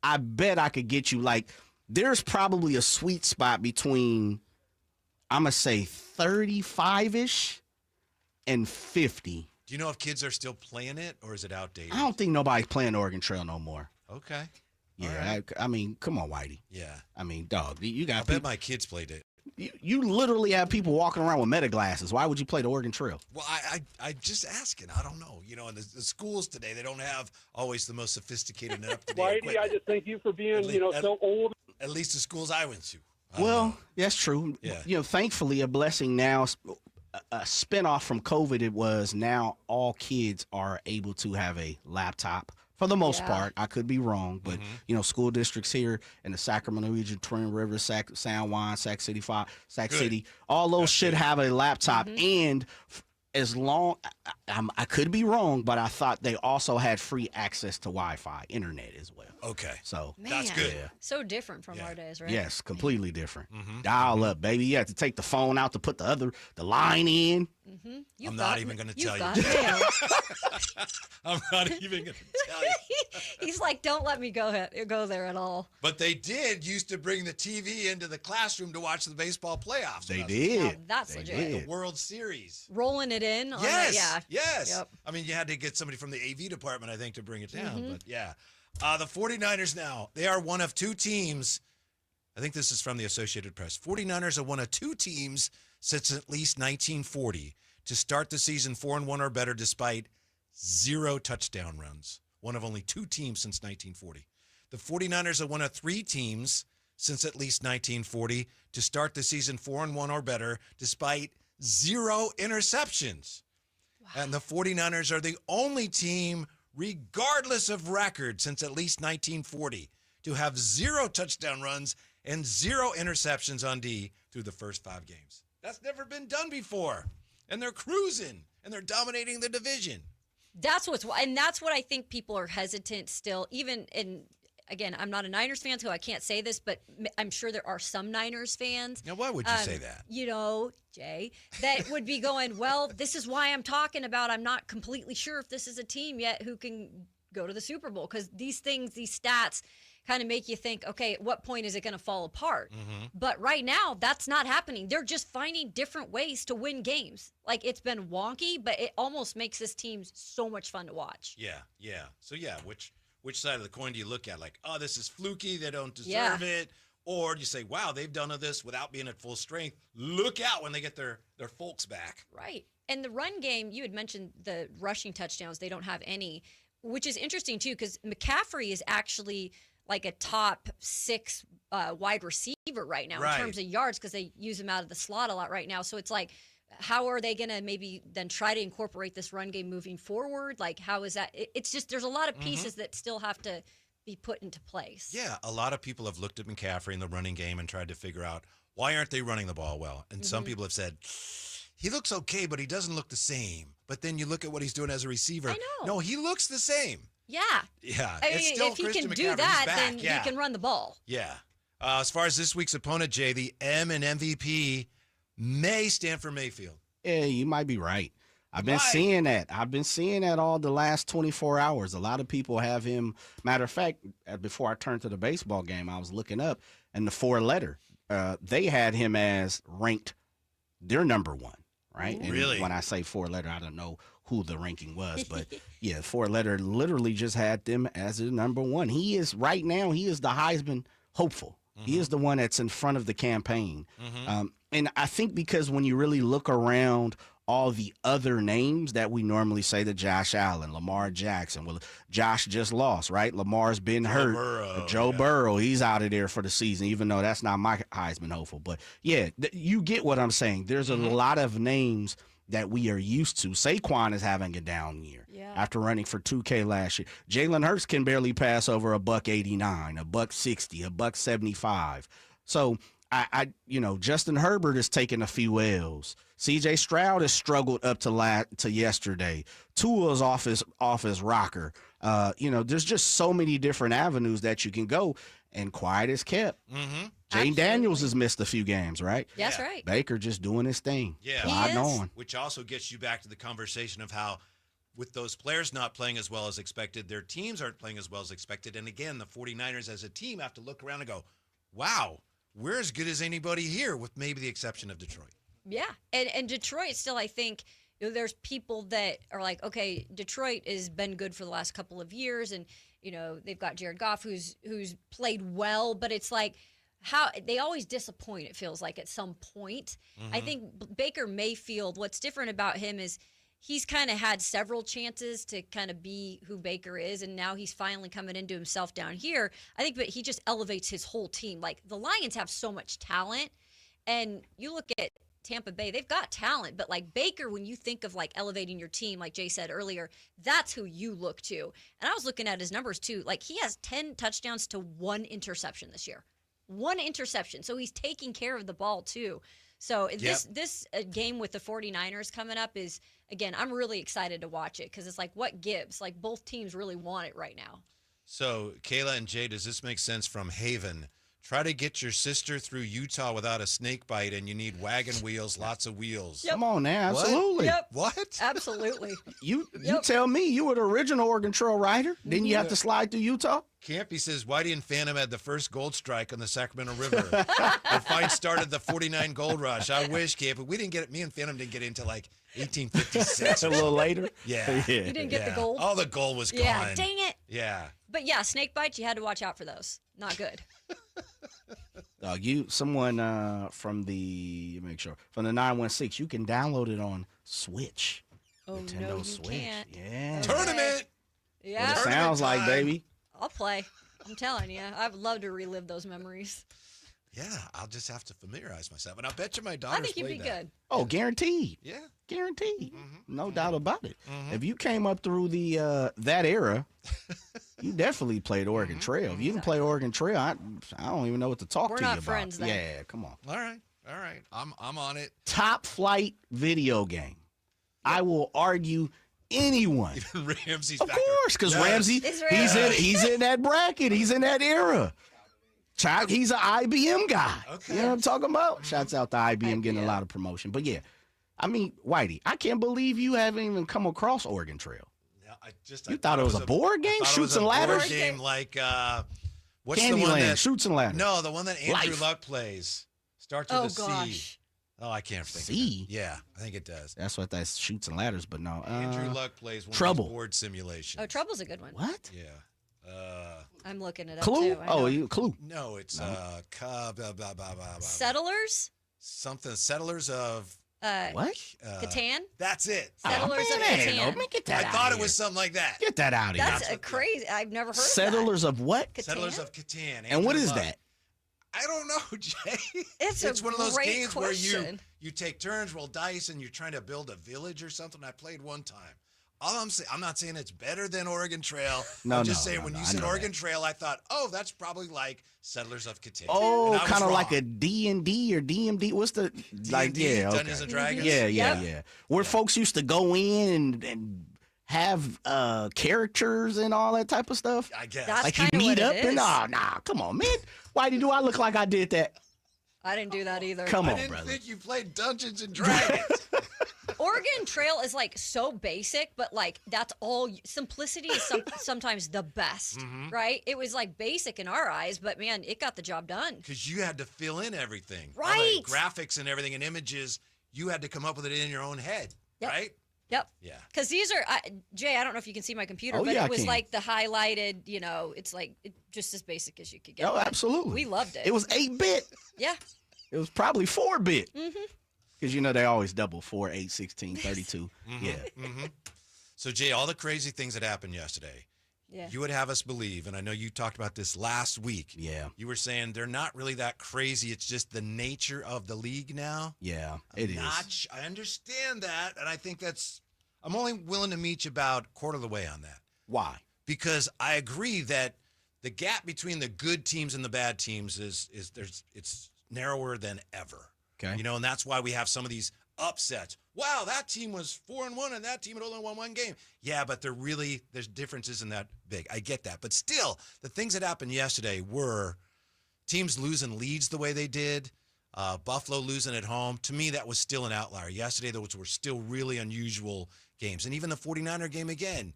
I could get you like. There's probably a sweet spot between, I'm gonna say 35ish and 50. Do you know if kids are still playing it, or is it outdated? I don't think nobody's playing Oregon Trail no more. Okay. Yeah, I mean, come on, Whitey. Yeah. I mean, dog, you I got bet people, my kids played it. you literally have people walking around with meta glasses. Why would you play the Oregon Trail? Well, I just asking. I don't know. In the schools today, they don't have always the most sophisticated and up-to-date Whitey, equipment. I just thank you for being, At- so old. At least the schools I went to. I don't Well, know. that's true. Yeah. Thankfully, a blessing now. A spinoff from COVID, it was now all kids are able to have a laptop for the most part. I could be wrong, but school districts here in the Sacramento region, Twin Rivers, San Juan, Sac City, Good. City, all those should have a laptop. And as long, I could be wrong, but I thought they also had free access to Wi-Fi, internet as well. Okay. So That's good. Yeah. So different from our days, right? Yes, completely different. Dial up, baby. You have to take the phone out to put the line in. You've I'm got not even going to tell you've you. got mail. I'm not even going to tell you. He's like, don't let me go there at all. But they used to bring the TV into the classroom to watch the baseball playoffs. They Now, did. Now that's They legit. did. The World Series. Rolling it in. On Yes. yeah. Yes. Yep. I mean, you had to get somebody from the AV department, I think, to bring it down. But yeah. The 49ers now, they are one of two teams. I think this is from the Associated Press. 49ers are one of two teams since at least 1940 to start the season 4-1 or better despite 0 touchdown runs. One of only two teams since 1940. The 49ers are one of three teams since at least 1940 to start the season 4-1 or better despite 0 interceptions. Wow. And the 49ers are the only team, regardless of record, since at least 1940 to have 0 touchdown runs and 0 interceptions on D through the first 5 games. That's never been done before. And they're cruising, and they're dominating the division. That's what I think people are hesitant still, even in, again, I'm not a Niners fan, so I can't say this, but I'm sure there are some Niners fans. Now, why would you say that? Jay, that would be going, well, this is why I'm talking about, I'm not completely sure if this is a team yet who can go to the Super Bowl, because these stats kind of make you think, okay, at what point is it going to fall apart? But right now, that's not happening. They're just finding different ways to win games. Like, it's been wonky, but it almost makes this team so much fun to watch. Yeah. So, which side of the coin do you look at? Like, oh, this is fluky, they don't deserve it. Or do you say, wow, they've done this without being at full strength. Look out when they get their folks back. Right. And the run game, you had mentioned the rushing touchdowns. They don't have any, which is interesting, too, because McCaffrey is actually like a top 6 wide receiver right now in terms of yards, because they use him out of the slot a lot right now. So it's like, how are they going to maybe then try to incorporate this run game moving forward? Like, how is that? It's just, there's a lot of pieces that still have to be put into place. Yeah, a lot of people have looked at McCaffrey in the running game and tried to figure out, why aren't they running the ball well? And some people have said, he looks okay, but he doesn't look the same. But then you look at what he's doing as a receiver. I know. No, he looks the same. Yeah. Yeah. I it's mean, still if he Christian can McCaffrey. do He's that, back. then Yeah. he can run the ball. Yeah. As far as this week's opponent, Jay, the M in MVP may stand for Mayfield. Yeah, you might be right. I've been seeing that. I've been seeing that all the last 24 hours. A lot of people have him. Matter of fact, before I turned to the baseball game, I was looking up, and the 4-letter, they had him as ranked their number 1, right? And Really? when I say 4-letter, I don't know who the ranking was, but yeah, 4-letter literally just had them as the number one. He is right now. He is the Heisman hopeful. He is the one that's in front of the campaign. And I think because when you really look around all the other names that we normally say, the Josh Allen, Lamar Jackson, well, Josh just lost, right? Lamar's been hurt. Joe Burrow, he's out of there for the season, even though that's not my Heisman hopeful. But yeah, you get what I'm saying. There's a lot of names that we are used to. Saquon is having a down year after running for 2K last year. Jalen Hurts can barely pass over a $189, a $160, a $175. So I Justin Herbert is taking a few L's. CJ Stroud has struggled up to yesterday. Tua's off his rocker. There's just so many different avenues that you can go, and quiet is kept. Jane Daniels has missed a few games, right? That's right. Baker just doing his thing. Yeah. Plodding on. Which also gets you back to the conversation of how, with those players not playing as well as expected, their teams aren't playing as well as expected. And again, the 49ers as a team have to look around and go, wow, we're as good as anybody here, with maybe the exception of Detroit. Yeah. And Detroit still, I think, there's people that are like, okay, Detroit has been good for the last couple of years, and they've got Jared Goff who's played well, but it's like how they always disappoint, it feels like, at some point. I think Baker Mayfield, what's different about him is he's kind of had several chances to kind of be who Baker is, and now he's finally coming into himself down here. I think, but he just elevates his whole team. Like, the Lions have so much talent, and you look at Tampa Bay, they've got talent, but like Baker, when you think of like elevating your team, like Jay said earlier, that's who you look to. And I was looking at his numbers too. Like, he has 10 touchdowns to 1 interception this year. 1 interception. So he's taking care of the ball too. So this game with the 49ers coming up is, again, I'm really excited to watch it because it's like, what gives? Like, both teams really want it right now. So, Kayla and Jay, does this make sense from Haven? Try to get your sister through Utah without a snake bite, and you need wagon wheels, lots of wheels. Come on now, absolutely. Yep. What? Absolutely. You tell me, you were the original Oregon Trail rider. Didn't you have to slide through Utah? Campy says Whitey and Phantom had the first gold strike on the Sacramento River. The fight started the 49 gold rush. I wish, Campy. We didn't get it. Me and Phantom didn't get into like 1856. A little later? Yeah. You didn't get the gold? Oh, the gold was gone. Yeah, dang it. Yeah. But yeah, snake bites, you had to watch out for those. Not good. Someone from the 916, you can download it on Switch. Oh, Nintendo no, you Switch. can't. Yeah. Tournament. Yeah. What it sounds like, baby. I'll play. I'm telling you, I would love to relive those memories. Yeah, I'll just have to familiarize myself. And I bet you my I daughter's think you'd be played that. good. Oh, guaranteed. Yeah. Guaranteed. No doubt about it. If you came up through the that era, you definitely played Oregon Trail. If you didn't play Oregon Trail, I don't even know what to talk We're to you not about. friends then. Yeah, come on. All right. I'm on it. Top flight video game. I will argue anyone. Even Ramsey's Of back course, because there. Ramsey, he's in that bracket. He's in that era. He's an IBM guy. Okay. You know what I'm talking about? Shouts out to IBM getting a lot of promotion. But yeah, I mean, Whitey, I can't believe you haven't even come across Oregon Trail. No, You thought it was a board game? Shoots and ladders? Board game like what's Candyland, the one that Shoots and ladders. No, the one that Andrew Life. Luck plays. Starts with a C. Gosh. Oh, I can't think. C? Of it. Yeah, I think it does. That's what that Shoots and ladders, but no. Andrew Luck plays one Trouble. of those board simulations. Oh, Trouble's a good one. What? Yeah. I'm looking it up Clue? too. Clue. No, it's blah, blah, blah, blah, blah. Settlers? Something. Settlers of What? Catan? That's it. Settlers of Catan. Get that I out thought of it was something like that. Get that out of here. That's a crazy. I've never heard Settlers of what? Catan? Settlers of Catan. And what Andrew is Luck. that? I don't know, Jay. It's one of those great games question. where you take turns, roll dice, and you're trying to build a village or something. I played one time. All I'm saying, I'm not saying it's better than Oregon Trail. I'm just saying when you said Oregon Trail, I thought, oh, that's probably like Settlers of Catan. Oh, And I was kind of wrong. like a D&D or DMD. What's the like? D&D, Yeah, Dungeons okay. and Dragons? Yeah. Where folks used to go in and have characters and all that type of stuff. I guess. That's like you kinda meet what up it and is. nah, come on, man. Why do I look like I did that? I didn't do that either. Come I on, didn't brother. think you played Dungeons and Dragons. Oregon Trail is like so basic, but like that's all. Simplicity is sometimes the best, right? It was like basic in our eyes, but man, it got the job done. Because you had to fill in everything. All Right. the graphics and everything and images, you had to come up with it in your own head, right? Yep. Yeah. Because these are, Jay, I don't know if you can see my computer, but yeah, it was I can. like the highlighted, it's like just as basic as you could get. Oh, absolutely. We loved it. It was 8-bit. Yeah. It was probably 4-bit. Mm-hmm. Because, they always double 4, 8, 16, 32. Yeah. Mm-hmm. So, Jay, all the crazy things that happened yesterday, you would have us believe, and I know you talked about this last week. Yeah. You were saying they're not really that crazy. It's just the nature of the league now. Yeah, it is. I understand that, and I think I'm only willing to meet you about a quarter of the way on that. Why? Because I agree that the gap between the good teams and the bad teams it's narrower than ever. Okay. And that's why we have some of these upsets. Wow, that team was 4-1 and that team had only won one game. Yeah, but there's differences in that big. I get that. But still, the things that happened yesterday were teams losing leads the way they did, Buffalo losing at home. To me, that was still an outlier. Yesterday, those were still really unusual games. And even the 49er game again,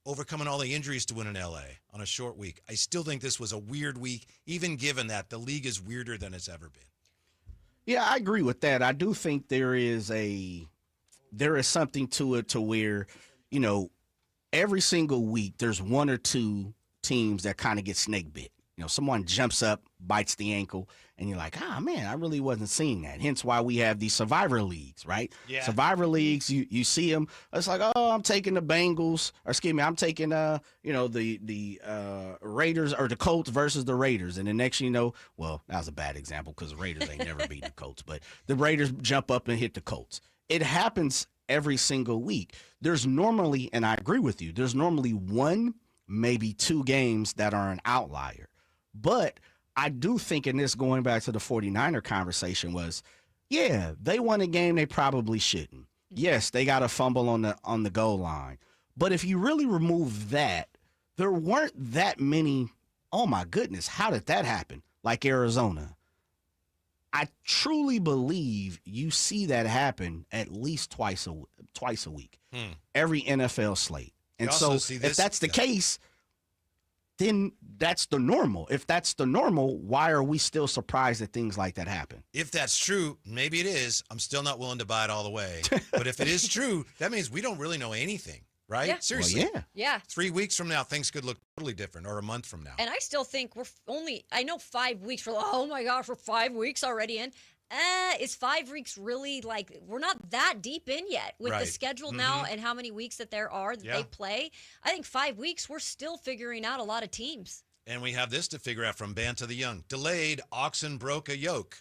overcoming all the injuries to win in L.A. on a short week. I still think this was a weird week, even given that the league is weirder than it's ever been. Yeah, I agree with that. I do think there is something to it to where, every single week there's one or two teams that kind of get snake bit. Someone jumps up, bites the ankle, and you're like, man, I really wasn't seeing that. Hence why we have these survivor leagues, right? Yeah. Survivor leagues, you see them. It's like, I'm taking the Bengals, or excuse me, I'm taking, the Raiders or the Colts versus the Raiders. And the next thing you know, well, that was a bad example because the Raiders ain't never beat the Colts, but the Raiders jump up and hit the Colts. It happens every single week. There's normally, and I agree with you, there's normally one, maybe two games that are an outlier. But I do think in this, going back to the 49er conversation, was, they won a game they probably shouldn't. Yes, they got a fumble on the goal line. But if you really remove that, there weren't that many, oh my goodness, how did that happen? Like Arizona. I truly believe you see that happen at least twice a week. Every NFL slate. And so if that's the case, then that's the normal. If that's the normal, why are we still surprised that things like that happen? If that's true, maybe it is. I'm still not willing to buy it all the way. But if it is true, that means we don't really know anything, right? Yeah. Seriously. Well, Yeah. 3 weeks from now, things could look totally different, or a month from now. And I still think I know 5 weeks. Oh my gosh, we're 5 weeks already in. Is 5 weeks really we're not that deep in yet with the schedule now and how many weeks that there are that they play. I think 5 weeks, we're still figuring out a lot of teams. And we have this to figure out from Band to the Young. Delayed, oxen broke a yoke.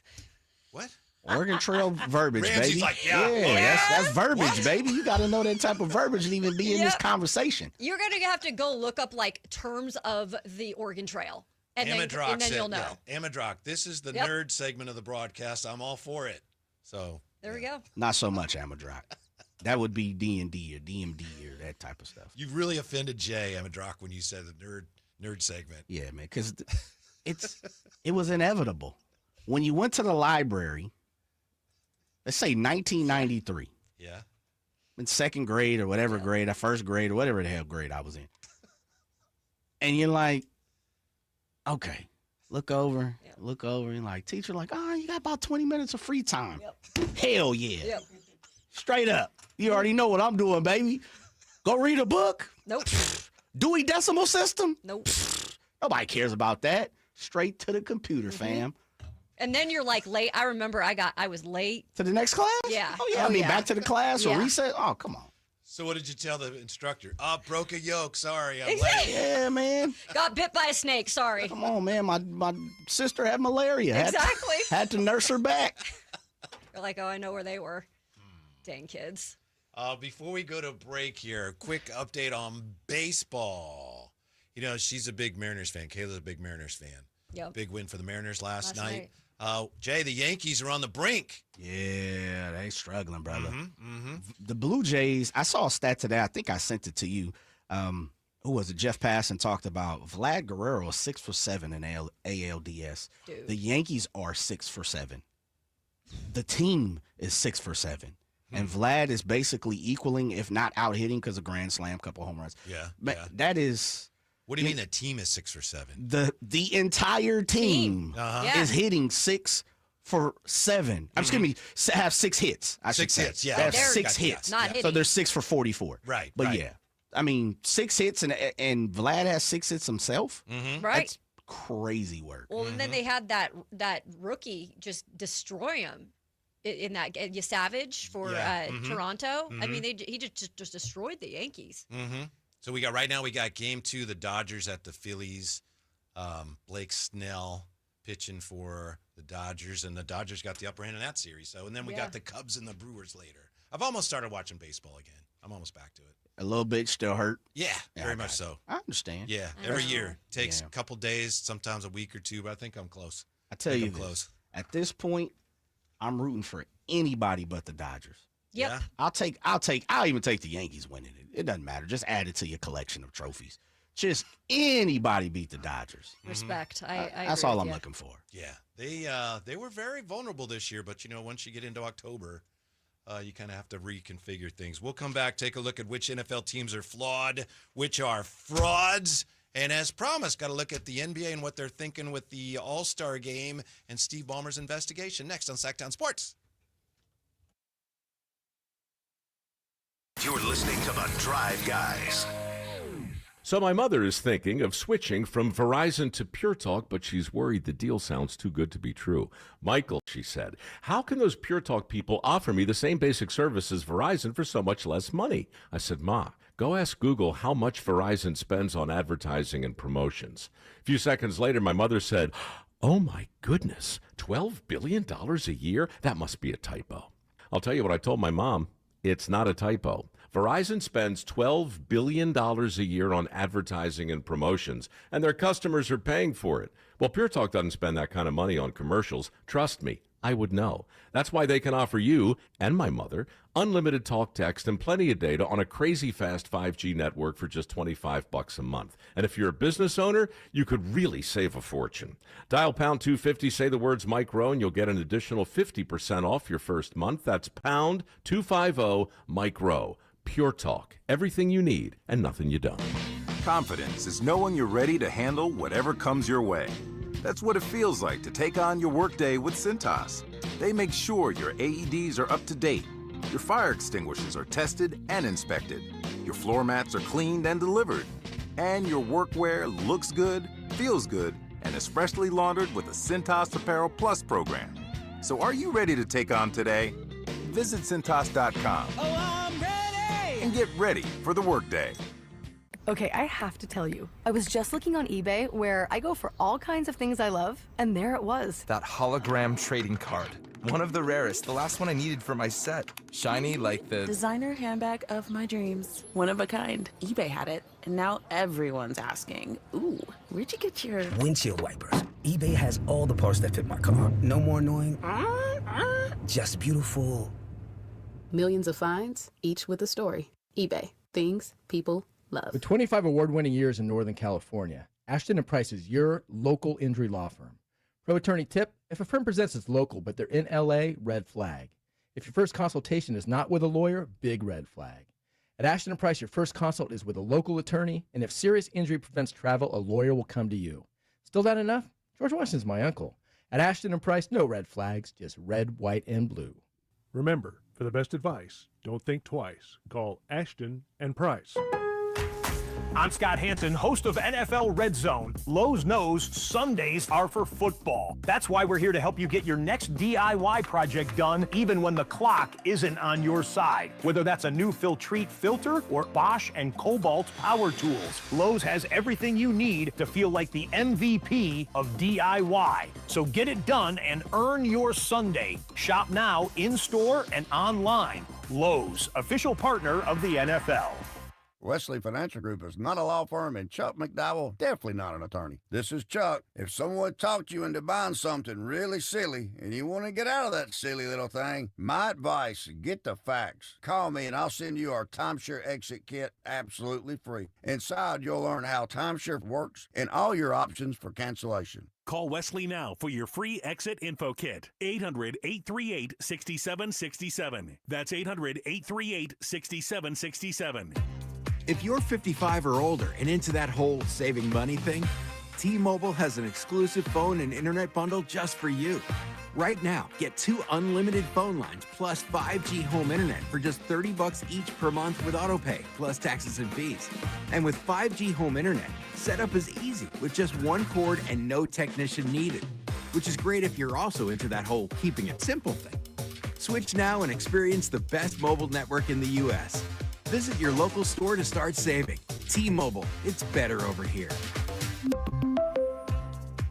What? Oregon Trail verbiage, Ramsey's baby. like, That's verbiage, baby. You got to know that type of verbiage to even be in this conversation. You're going to have to go look up terms of the Oregon Trail. And then you'll know. Yeah, Amadrock, this is the nerd segment of the broadcast. I'm all for it. So there we go. Not so much Amadrock. That would be D&D or DMD or that type of stuff. You really offended Jay Amadrock when you said the nerd segment. Yeah, man, because it was inevitable. When you went to the library, let's say 1993. Yeah. In second grade or whatever grade, first grade or whatever the hell grade I was in. And you're like, okay, look over, and like, teacher, you got about 20 minutes of free time. Hell yeah. Yep. Straight up. You already know what I'm doing, baby. Go read a book. Nope. Dewey Decimal System. Nope. Nobody cares about that. Straight to the computer, fam. And then you're late. I remember I was late. To the next class? Yeah. Oh, yeah. Back to the class or reset? Oh, come on. So what did you tell the instructor? Broke a yoke. Sorry, I'm Exactly. late. Yeah, man. Got bit by a snake. Sorry. Come on, man. My sister had malaria. Exactly. Had to nurse her back. You're like, I know where they were. Dang kids. Before we go to break here, quick update on baseball. She's a big Mariners fan. Kayla's a big Mariners fan. Yep. Big win for the Mariners last night. Jay, the Yankees are on the brink. Yeah, they struggling, brother. Mm-hmm. The Blue Jays, I saw a stat today. I think I sent it to you. Who was it? Jeff Passan talked about Vlad Guerrero is 6 for 7 in ALDS. Dude. The Yankees are 6 for 7. The team is 6 for 7. And Vlad is basically equaling, if not out hitting, because of grand slam, couple home runs. Yeah. That is. What do you mean the team is 6 for 7? The entire team is hitting 6 for 7. I'm just going to have 6 hits. I should 6 say. hits, yeah. They have Okay. 6 Gotcha, hits. Not So hitting. they're 6 for 44. Right. But right. yeah, I mean, 6 hits and Vlad has 6 hits himself. Mm-hmm. Right. That's crazy work. Well, and then they had that rookie just destroy him in that Savage for Toronto. I mean, he just destroyed the Yankees. Mm-hmm. So we got game 2, the Dodgers at the Phillies. Blake Snell pitching for the Dodgers, and the Dodgers got the upper hand in that series. So, and then we got the Cubs and the Brewers later. I've almost started watching baseball again. I'm almost back to it. A little bit still hurt. Yeah, very much so. I understand. Yeah, every year takes a couple days, sometimes a week or 2, but I think I'm close. I tell you, close. At this point, I'm rooting for anybody but the Dodgers. Yep. Yeah. I'll even take the Yankees winning it. It doesn't matter. Just add it to your collection of trophies. Just anybody beat the Dodgers. Respect. I That's agree all with I'm you. looking for. Yeah, they were very vulnerable this year, but once you get into October, you kind of have to reconfigure things. We'll come back, take a look at which NFL teams are flawed, which are frauds, and as promised, got to look at the NBA and what they're thinking with the All-Star game and Steve Ballmer's investigation. Next on Sacktown Sports. You're listening to The Drive Guys. So my mother is thinking of switching from Verizon to Pure Talk, but she's worried the deal sounds too good to be true. Michael, she said, how can those Pure Talk people offer me the same basic service as Verizon for so much less money? I said, Ma, go ask Google how much Verizon spends on advertising and promotions. A few seconds later, my mother said, oh my goodness, $12 billion a year? That must be a typo. I'll tell you what I told my mom. It's not a typo. Verizon spends $12 billion a year on advertising and promotions, and their customers are paying for it. Well, Pure Talk doesn't spend that kind of money on commercials. Trust me, I would know. That's why they can offer you and my mother unlimited talk, text, and plenty of data on a crazy fast 5G network for just $25 a month. And if you're a business owner, you could really save a fortune. Dial pound 250, say the words Mike Rowe, and you'll get an additional 50% off your first month. That's pound 250 Mike Rowe. Pure Talk. Everything you need and nothing you don't. Confidence is knowing you're ready to handle whatever comes your way. That's what it feels like to take on your workday with Cintas. They make sure your AEDs are up to date, your fire extinguishers are tested and inspected, your floor mats are cleaned and delivered, and your workwear looks good, feels good, and is freshly laundered with a Cintas Apparel Plus program. So are you ready to take on today? Visit Cintas.com. And get ready for the workday. Okay, I have to tell you, I was just looking on eBay where I go for all kinds of things I love, and there it was. That hologram trading card. One of the rarest, the last one I needed for my set. Shiny like the designer handbag of my dreams. One of a kind. eBay had it, and now everyone's asking, ooh, where'd you get your windshield wipers? eBay has all the parts that fit my car. No more annoying, just beautiful. Millions of finds, each with a story. eBay. Things people love. With 25 award-winning years in Northern California, Ashton & Price is your local injury law firm. Pro attorney tip, if a firm presents as local but they're in LA, red flag. If your first consultation is not with a lawyer, big red flag. At Ashton & Price, your first consult is with a local attorney, and if serious injury prevents travel, a lawyer will come to you. Still not enough? George Washington's my uncle. At Ashton & Price, no red flags, just red, white, and blue. Remember, for the best advice, don't think twice. Call Ashton & Price. I'm Scott Hanson, host of NFL Red Zone. Lowe's knows Sundays are for football. That's why we're here to help you get your next DIY project done, even when the clock isn't on your side. Whether that's a new Filtrete filter or Bosch and Cobalt power tools, Lowe's has everything you need to feel like the MVP of DIY. So get it done and earn your Sunday. Shop now, in-store and online. Lowe's, official partner of the NFL. Wesley Financial Group is not a law firm, and Chuck McDowell definitely not an attorney. This is Chuck. If someone talked you into buying something really silly and you want to get out of that silly little thing, my advice, get the facts. Call me and I'll send you our timeshare exit kit absolutely free. Inside, you'll learn how timeshare works and all your options for cancellation. Call Wesley now for your free exit info kit. 800-838-6767. That's 800-838-6767. If you're 55 or older and into that whole saving money thing, T-Mobile has an exclusive phone and internet bundle just for you. Right now, get 2 unlimited phone lines plus 5G home internet for just $30 each per month with autopay, plus taxes and fees. And with 5G home internet, setup is easy with just 1 cord and no technician needed, which is great if you're also into that whole keeping it simple thing. Switch now and experience the best mobile network in the U.S. Visit your local store to start saving. T-Mobile, it's better over here.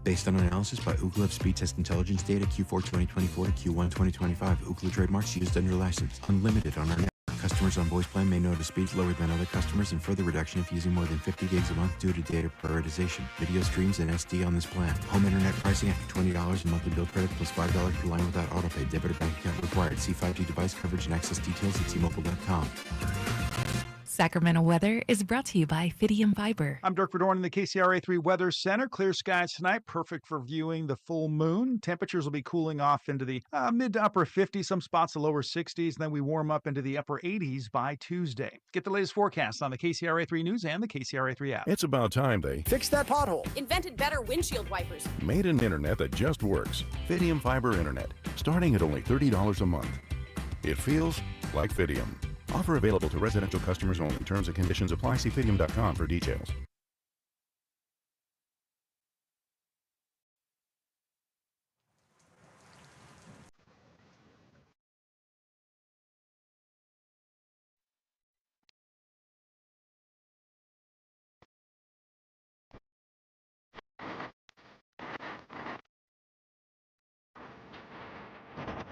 Based on analysis by Ookla of speed test intelligence data Q4 2024 to Q1 2025. Ookla trademarks used under license. Unlimited on our network. Customers on voice plan may notice speeds lower than other customers and further reduction if using more than 50 gigs a month due to data prioritization. Video streams and SD on this plan. Home internet pricing after $20 in monthly bill credit plus $5 per line without autopay. Debit or bank account required. See 5G device coverage and access details at T-Mobile.com. Sacramento weather is brought to you by Fidium Fiber. I'm Dirk Verdorn in the KCRA3 Weather Center. Clear skies tonight, perfect for viewing the full moon. Temperatures will be cooling off into the mid to upper 50s, some spots the lower 60s, and then we warm up into the upper 80s by Tuesday. Get the latest forecast on the KCRA3 News and the KCRA3 app. It's about time they fixed that pothole. Invented better windshield wipers. Made an internet that just works. Fidium Fiber Internet, starting at only $30 a month. It feels like Fidium. Offer available to residential customers only. Terms and conditions apply. See Fidium.com for details.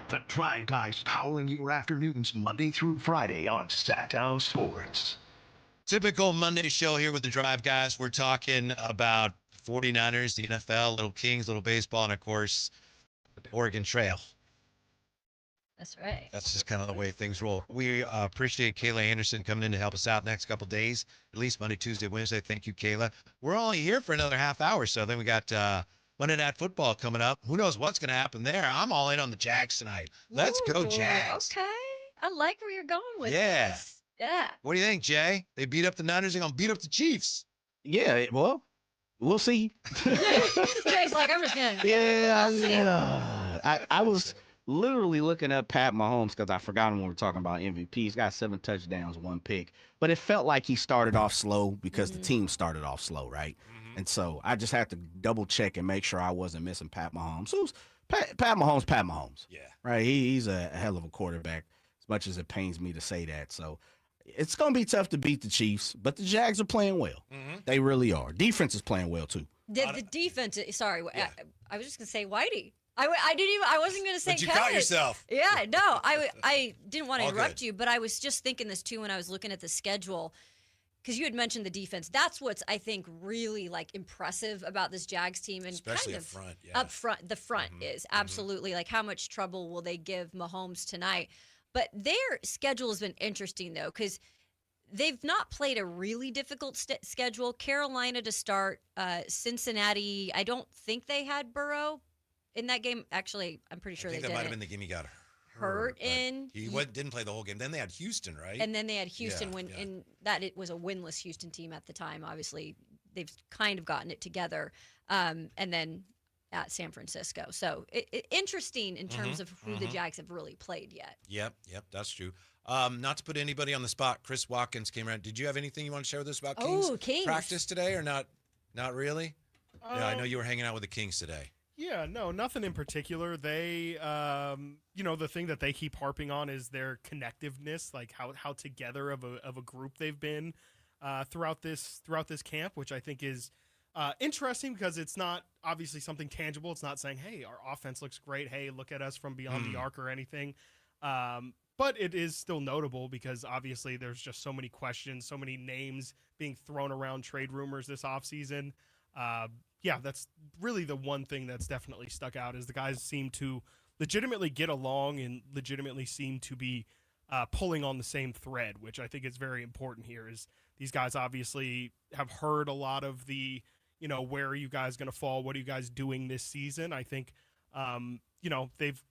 The Drive Guys powering your afternoons Monday through Friday on Sacktown Sports. Typical Monday show here with the Drive Guys. We're talking about 49ers, the NFL, little Kings, little baseball, and of course, the Oregon Trail. That's right. That's just kind of the way things roll. We appreciate Kayla Anderson coming in to help us out next couple days, at least Monday, Tuesday, Wednesday. Thank you, Kayla. We're only here for another half hour, so then we got Monday Night Football coming up. Who knows what's going to happen there? I'm all in on the Jags tonight. Let's go, Jags. Okay. I like where you're going with this. Yeah. What do you think, Jay? They beat up the Niners. They're going to beat up the Chiefs. Yeah, well, we'll see. Jay's like, I'm just going to. Yeah. I was literally looking up Pat Mahomes because I forgot him when we were talking about MVP. He's got 7 touchdowns, 1 pick. But it felt like he started off slow because the team started off slow, right? And so I just had to double check and make sure I wasn't missing Pat Mahomes. So it was Pat Mahomes. Yeah. Right. He's a hell of a quarterback, as much as it pains me to say that. So it's going to be tough to beat the Chiefs, but the Jags are playing well. They really are. Defense is playing well, too. The defense, sorry, I was just going to say Whitey. I wasn't going to say But you Kevin. caught yourself. Yeah, no, I didn't want to All interrupt good. you, but I was just thinking this too when I was looking at the schedule. Because you had mentioned the defense. That's what's, I think, really like impressive about this Jags team. And Especially kind up of front, yeah. Up front, the front is absolutely like how much trouble will they give Mahomes tonight? But their schedule has been interesting, though, because they've not played a really difficult schedule. Carolina to start, Cincinnati. I don't think they had Burrow in that game. Actually, I'm pretty sure I think they that did. might have been the game he got hurt in. He didn't play the whole game. Then they had Houston, right? And then they had Houston Yeah. and that it was a winless Houston team at the time. Obviously, they've kind of gotten it together. And then at San Francisco. So interesting in terms of who the Jags have really played yet. Yep, that's true. Not to put anybody on the spot, Chris Watkins came around. Did you have anything you want to share with us about Kings? Kings. Practice today or not? Not really? Yeah, I know you were hanging out with the Kings today. Yeah, no, nothing in particular. They, the thing that they keep harping on is their connectiveness, like how together of a group they've been throughout this camp, which I think is interesting because it's not obviously something tangible. It's not saying, hey, our offense looks great. Hey, look at us from beyond the arc or anything. But it is still notable because obviously there's just so many questions, so many names being thrown around trade rumors this offseason. Yeah, that's really the one thing that's definitely stuck out is the guys seem to legitimately get along and legitimately seem to be pulling on the same thread, which I think is very important here is these guys obviously have heard a lot of the, where are you guys going to fall? What are you guys doing this season? I think, they've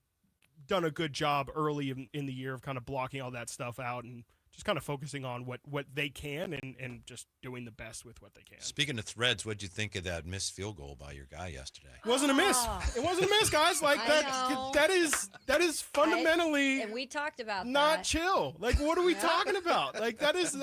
done a good job early in the year of kind of blocking all that stuff out and kind of focusing on what they can and just doing the best with what they can. Speaking of threads, what'd you think of that missed field goal by your guy yesterday? It wasn't a miss. It wasn't a miss, guys. Like that is fundamentally and we talked about not that. chill. Like, what are we talking about? Like that is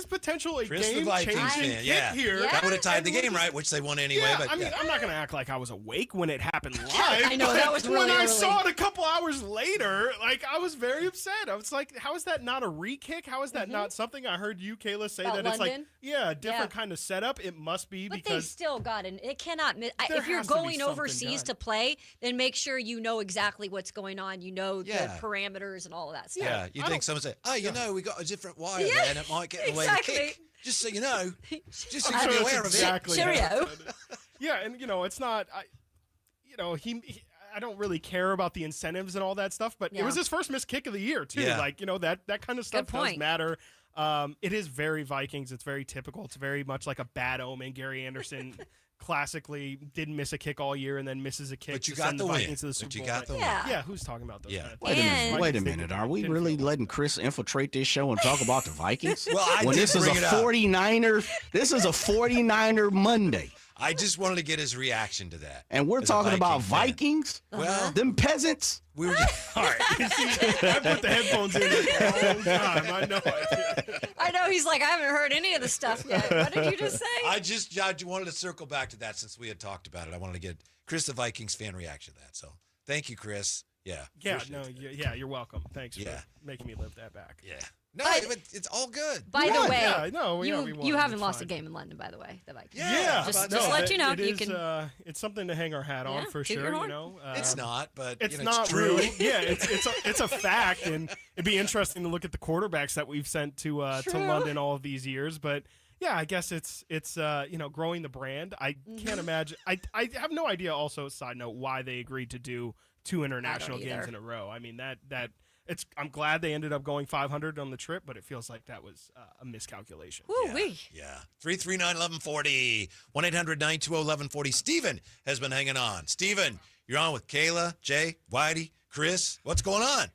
potentially a Chris, the game Vikings changing fan, hit here. That would have tied the game, right? Which they won anyway. Yeah, but I mean, I'm not gonna act like I was awake when it happened live. I know, that was really when I early. saw it a couple hours later. Like, I was very upset. I was like, how is that not a re-kick? How is that not something? I heard you, Kayla, say About that it's like, London? a different kind of setup. It must be But they because still got it. It cannot miss. There If you're has to be going something overseas done. to play, then make sure you know exactly what's going on. You know Yeah. the parameters and all of that stuff. Yeah, you think someone say, "Oh, we got a different wire Yeah, there, and it might get away the kick." Just so you know, just so I'm you sure be that's aware exactly of it. Cheerio. Yeah, and it's not. I don't really care about the incentives and all that stuff, but it was his first missed kick of the year too. Yeah. Like, that kind of stuff does point. matter. It is very Vikings. It's very typical. It's very much like a bad omen. Gary Anderson classically didn't miss a kick all year and then misses a kick But you to got send the the win. Vikings to the But Super you Bowl. got the win. Yeah, who's talking about those? Yeah. Kind of Wait a things? minute. Wait a Vikings minute. Are we really letting Chris infiltrate this show and talk about the Vikings? Well, I when did this is a bring it up. 49er, this is a 49er Monday. I just wanted to get his reaction to that. And we're as a talking about Viking fan. Vikings? Well, Them peasants? we were just, All right. You see, I put the headphones in a long time. I know it. I know he's like, I haven't heard any of the stuff yet. What did you just say? I just wanted to circle back to that since we had talked about it. I wanted to get Chris, the Vikings fan, reaction to that. So thank you, Chris. Yeah. Yeah, appreciate no, it. you're welcome. Thanks Yeah. for making me live that back. Yeah. No, but it's all good. By the way, Yeah, no, yeah, we won. you haven't It's lost fine. a game in London, by the way. The Vikings. Yeah, just no, let you know. It You is, can. it's something to hang our hat on Yeah, for toot your sure. horn. It's not, but It's it's not true. really. Yeah, it's a fact, and it'd be interesting to look at the quarterbacks that we've sent to London all of these years. But yeah, I guess it's growing the brand. I can't imagine. I have no idea. Also, side note, why they agreed to do 2 international games either. in a row. I mean that. I'm glad they ended up going 500 on the trip, but it feels like that was a miscalculation. Woo-wee. Yeah. 339-1140. 1-800-920-1140. Steven has been hanging on. Steven, you're on with Kayla, Jay, Whitey, Chris. What's going on?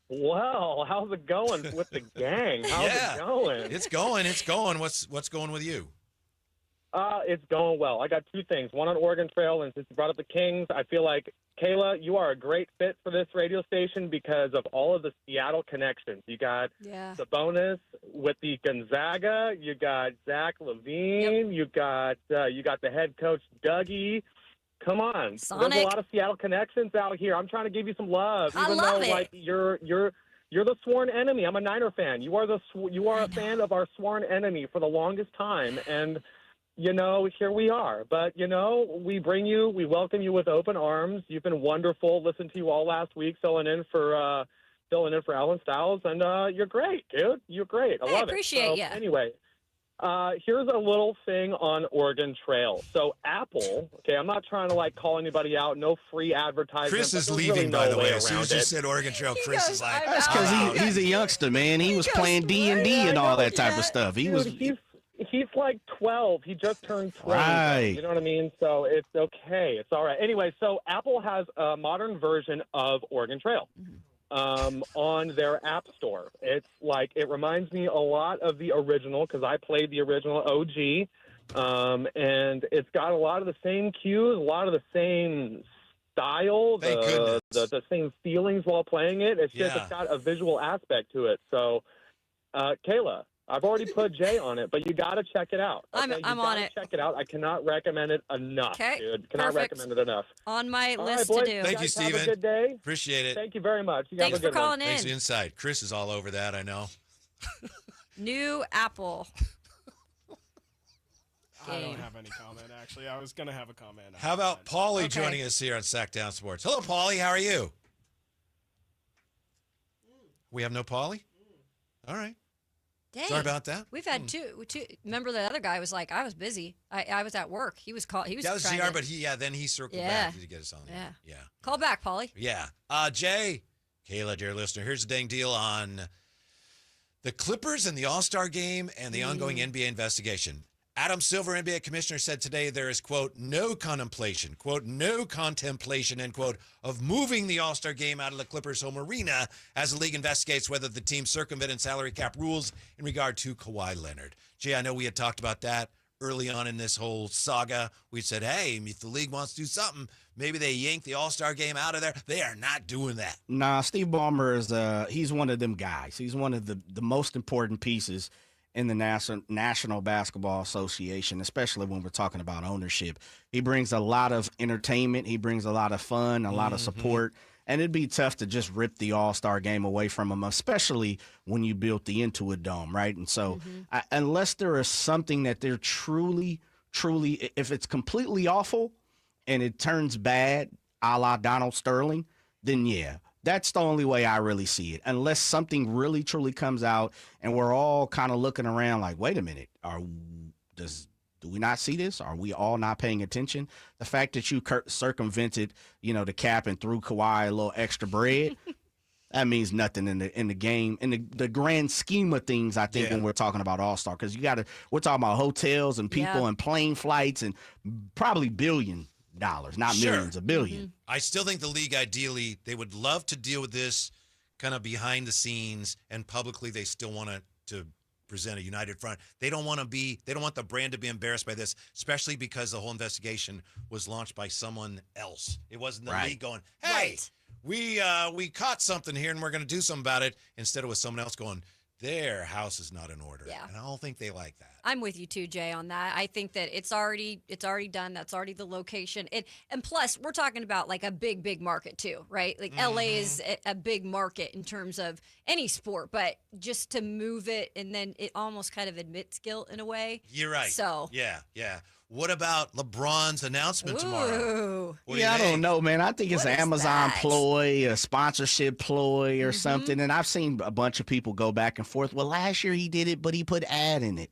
Well, how's it going with the gang? How's it going? It's going. It's going. What's going with you? It's going well. I got 2 things. One on Oregon Trail, and since you brought up the Kings, I feel like, Kayla, you are a great fit for this radio station because of all of the Seattle connections. You got the bonus with the Gonzaga. You got Zach LaVine. You got the head coach Dougie. Come on, Sonic. There's a lot of Seattle connections out here. I'm trying to give you some love, I even love though it. like you're the sworn enemy. I'm a Niner fan. You are a fan of our sworn enemy for the longest time, and here we are. But we welcome you with open arms. You've been wonderful. Listened to you all last week, filling in for Alan Stiles, and you're great, dude. You're great. I love it. appreciate ya. Anyway. Here's a little thing on Oregon Trail. So Apple, okay, I'm not trying to call anybody out. No free advertising. Chris but is there's leaving, really by no the way. way As soon as you around it. said Oregon Trail, Chris is like, That's because he's a youngster, man. He was playing D&D and all that type of stuff. He's like 12. He just turned 20. Right. You know what I mean? So it's okay. It's all right. Anyway, so Apple has a modern version of Oregon Trail on their app store. It's like, it reminds me a lot of the original because I played the original OG. And it's got a lot of the same cues, a lot of the same style, the same feelings while playing it. It's just, it's got a visual aspect to it. So, Kayla, I've already put Jay on it, but you got to check it out. I'm on it. Check it out. I cannot recommend it enough, dude. Cannot recommend it enough. On my All list right, boys, to do. Thank you, guys have Steven. a good day. Appreciate it. Thank you very much. You Thanks have a for good calling one. Thanks in. for the insight. Chris is all over that, I know. New Apple. I don't have any comment, actually. I was going to have a comment. How about Paulie joining us here on Sacktown Sports? Hello, Paulie. How are you? We have no Paulie? All right. Dang. Sorry about that. We've had two. Remember the other guy was like, I was busy. I was at work. He was called. He was. That was trying ZR, to, but then he circled Yeah. back to get us on. Yeah. Yeah. Call back, Paulie. Yeah. Jay, Kayla, dear listener, here's the dang deal on the Clippers and the All-Star game and the ongoing NBA investigation. Adam Silver, NBA commissioner, said today there is, quote, no contemplation, quote, no contemplation, end quote, of moving the All-Star game out of the Clippers' home arena as the league investigates whether the team circumvented salary cap rules in regard to Kawhi Leonard. Jay, I know we had talked about that early on in this whole saga. We said, hey, if the league wants to do something, maybe they yank the All-Star game out of there. They are not doing that. Nah, Steve Ballmer is he's one of them guys. He's one of the most important pieces in the National Basketball Association, especially when we're talking about ownership. He brings a lot of entertainment. He brings a lot of fun, a lot of support. And it'd be tough to just rip the All-Star game away from him, especially when you built the Intuit Dome, right? And so unless there is something that they're truly, if it's completely awful and it turns bad, a la Donald Sterling, then yeah. That's the only way I really see it, unless something really, truly comes out and we're all kind of looking around like, wait a minute, do we not see this? Are we all not paying attention? The fact that you circumvented, the cap and threw Kawhi a little extra bread, that means nothing in the game, in the grand scheme of things. I think when we're talking about All-Star, because we're talking about hotels and people and plane flights and probably $1 billion. Not millions, $1 billion. I still think the league, ideally, they would love to deal with this kind of behind the scenes, and publicly they still want to present a united front. They don't want the brand to be embarrassed by this, especially because the whole investigation was launched by someone else. It wasn't the league going, hey, we caught something here and we're going to do something about it, instead of with someone else going, their house is not in order. Yeah. And I don't think they like that. I'm with you too, Jay, on that. I think that it's already done. That's already the location. And plus, we're talking about like a big market too, right? Like LA is a big market in terms of any sport, but just to move it, and then it almost kind of admits guilt in a way. You're right. So yeah. What about LeBron's announcement tomorrow? I don't know, man. I think it's an Amazon ploy, a sponsorship ploy or something. And I've seen a bunch of people go back and forth. Well, last year he did it, but he put ad in it.